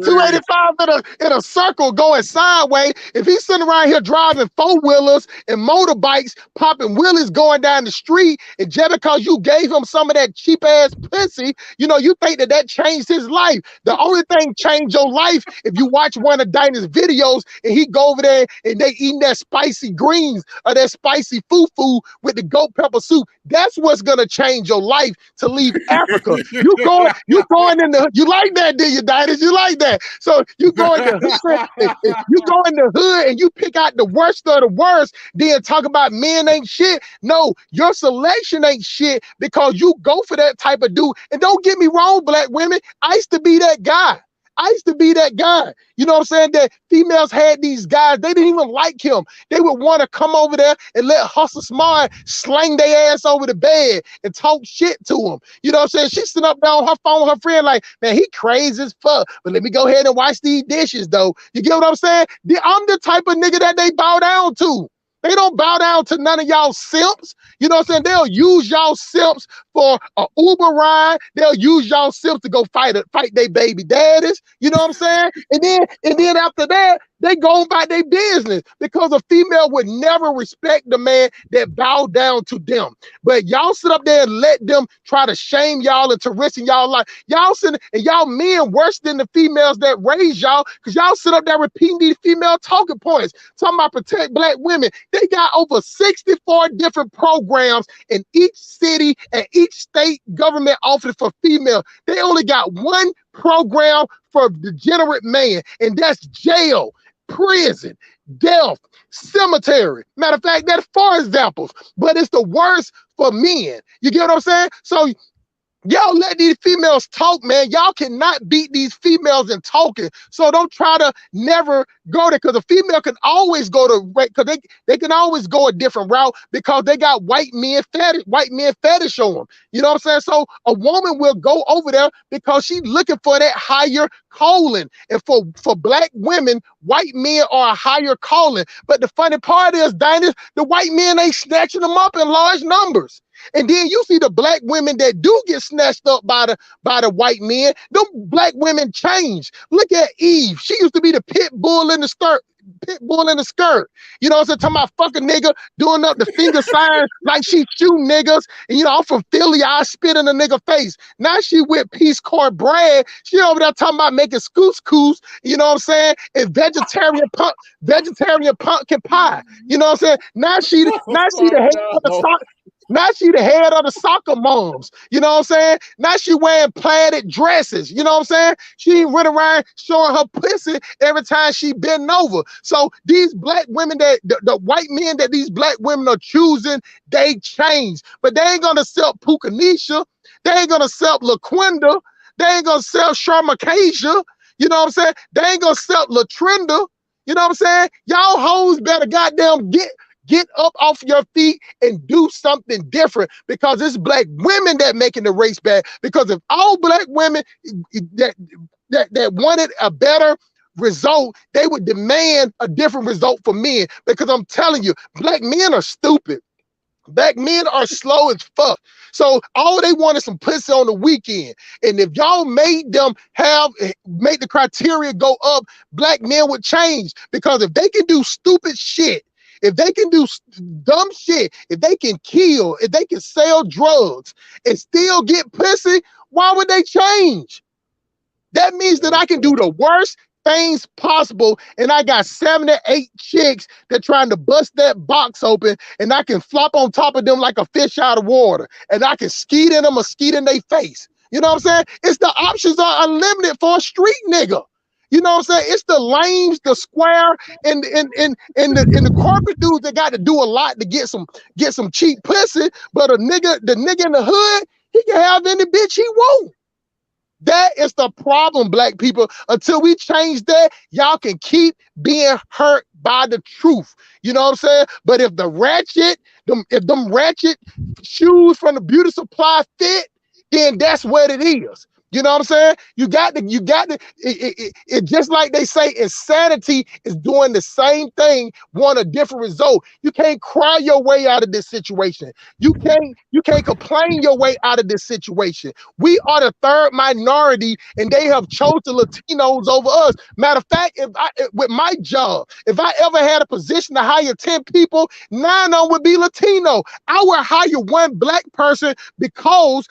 285 in a circle going sideways. If he's sitting around here driving four-wheelers and motorbikes, popping wheelies going down the street, and just because you gave him some of that cheap-ass pussy, you know, you think that changed his life. The only thing changed your life if you watch one of Dinah's videos and he go over there and they eating that spicy greens or that spicy fufu with the goat pepper soup. That's what's going to change your life to leave Africa. You going in the, you like that, do you, Dinah? You like that? So you go in the hood, if you go in the hood and you pick out the worst of the worst, then talk about men ain't shit. No, your selection ain't shit because you go for that type of dude. And don't get me wrong, black women, I used to be that guy. You know what I'm saying? That females had these guys, they didn't even like him. They would want to come over there and let Hustle Smart slang their ass over the bed and talk shit to him. You know what I'm saying? She's sitting up there on her phone with her friend like, man, he crazy as fuck. But let me go ahead and wash these dishes though. You get what I'm saying? I'm the type of nigga that they bow down to. They don't bow down to none of y'all simps. You know what I'm saying? They'll use y'all simps for an Uber ride. They'll use y'all simps to go fight their baby daddies. You know what I'm saying? And then after that, they go about their business because a female would never respect the man that bowed down to them. But y'all sit up there and let them try to shame y'all into risking y'all life. Y'all sit and y'all men worse than the females that raise y'all because y'all sit up there repeating these female talking points. Talking about protect black women. They got over 64 different programs in each city and each state government office for female. They only got one program for degenerate man, and that's jail, prison, death, cemetery. Matter of fact, that's 4 examples, but it's the worst for men. You get what I'm saying? So y'all let these females talk, man. Y'all cannot beat these females in talking. So don't try to never go there because a female can always go to because they can always go a different route because they got white men fetish on them. You know what I'm saying? So a woman will go over there because she's looking for that higher calling. And for black women, white men are a higher calling. But the funny part is, Dinah, the white men ain't snatching them up in large numbers. And then you see the black women that do get snatched up by the white men. Them black women change. Look at Eve. She used to be the pit bull in the skirt. You know what I'm saying? Talking about fucking nigga doing up the finger sign like she shooting niggas. And you know, I'm from Philly, I spit in a nigga face. Now she with Peace Corps Brad. She over there talking about making couscous, you know what I'm saying? And vegetarian pumpkin pie. You know what I'm saying? Now she the head of the soccer. Now she the head of the soccer moms. You know what I'm saying? Now she wearing plaided dresses. You know what I'm saying? She ain't running around showing her pussy every time she bend over. So these black women that the white men that these black women are choosing, they change. But they ain't gonna sell Pukanisha. They ain't gonna sell LaQuinda. They ain't gonna sell Sharmacasia. You know what I'm saying? They ain't gonna sell Latrinda. You know what I'm saying? Y'all hoes better goddamn get up off your feet and do something different, because it's black women that making the race bad. Because if all black women that wanted a better result, they would demand a different result for men. Because I'm telling you, black men are stupid. Black men are slow as fuck. So all they want is some pussy on the weekend. And if y'all made them make the criteria go up, black men would change. Because if they can do stupid shit, if they can do dumb shit, if they can kill, if they can sell drugs and still get pussy, why would they change? That means that I can do the worst things possible, and I got 7 to 8 chicks that trying to bust that box open, and I can flop on top of them like a fish out of water, and I can skeet in them or skeet in their face. You know what I'm saying? It's the options are unlimited for a street nigga. You know what I'm saying? It's the lames, the square, and the corporate dudes that got to do a lot to get some cheap pussy. But the nigga in the hood, he can have any bitch he want. That is the problem, black people. Until we change that, y'all can keep being hurt by the truth. You know what I'm saying? But if them ratchet shoes from the beauty supply fit, then that's what it is. You know what I'm saying? You got to, it just like they say, insanity is doing the same thing, want a different result. You can't cry your way out of this situation. You can't complain your way out of this situation. We are the third minority, and they have chosen Latinos over us. Matter of fact, with my job, if I ever had a position to hire 10 people, 9 of them would be Latino. I would hire one black person because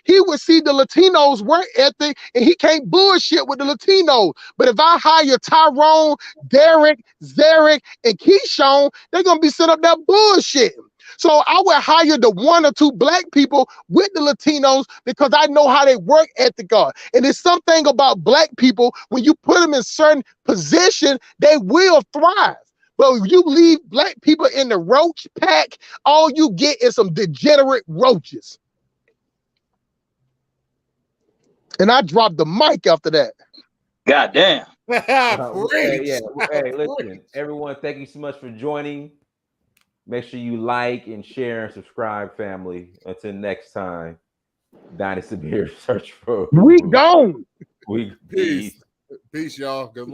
he would see the Latinos' work ethic, and he can't bullshit with the Latinos. But if I hire Tyrone, Derek, Zarek, and Keyshawn, they're gonna be sitting up there bullshitting. So I would hire the 1 or 2 black people with the Latinos because I know how they work ethic are. And there's something about black people, when you put them in certain position, they will thrive. But if you leave black people in the roach pack, all you get is some degenerate roaches. And I dropped the mic after that. God damn. Hey, listen, everyone, thank you so much for joining. Make sure you like and share and subscribe, family. Until next time, Dynasty Beer Search for. We gone. Peace. Peace, y'all. Good luck.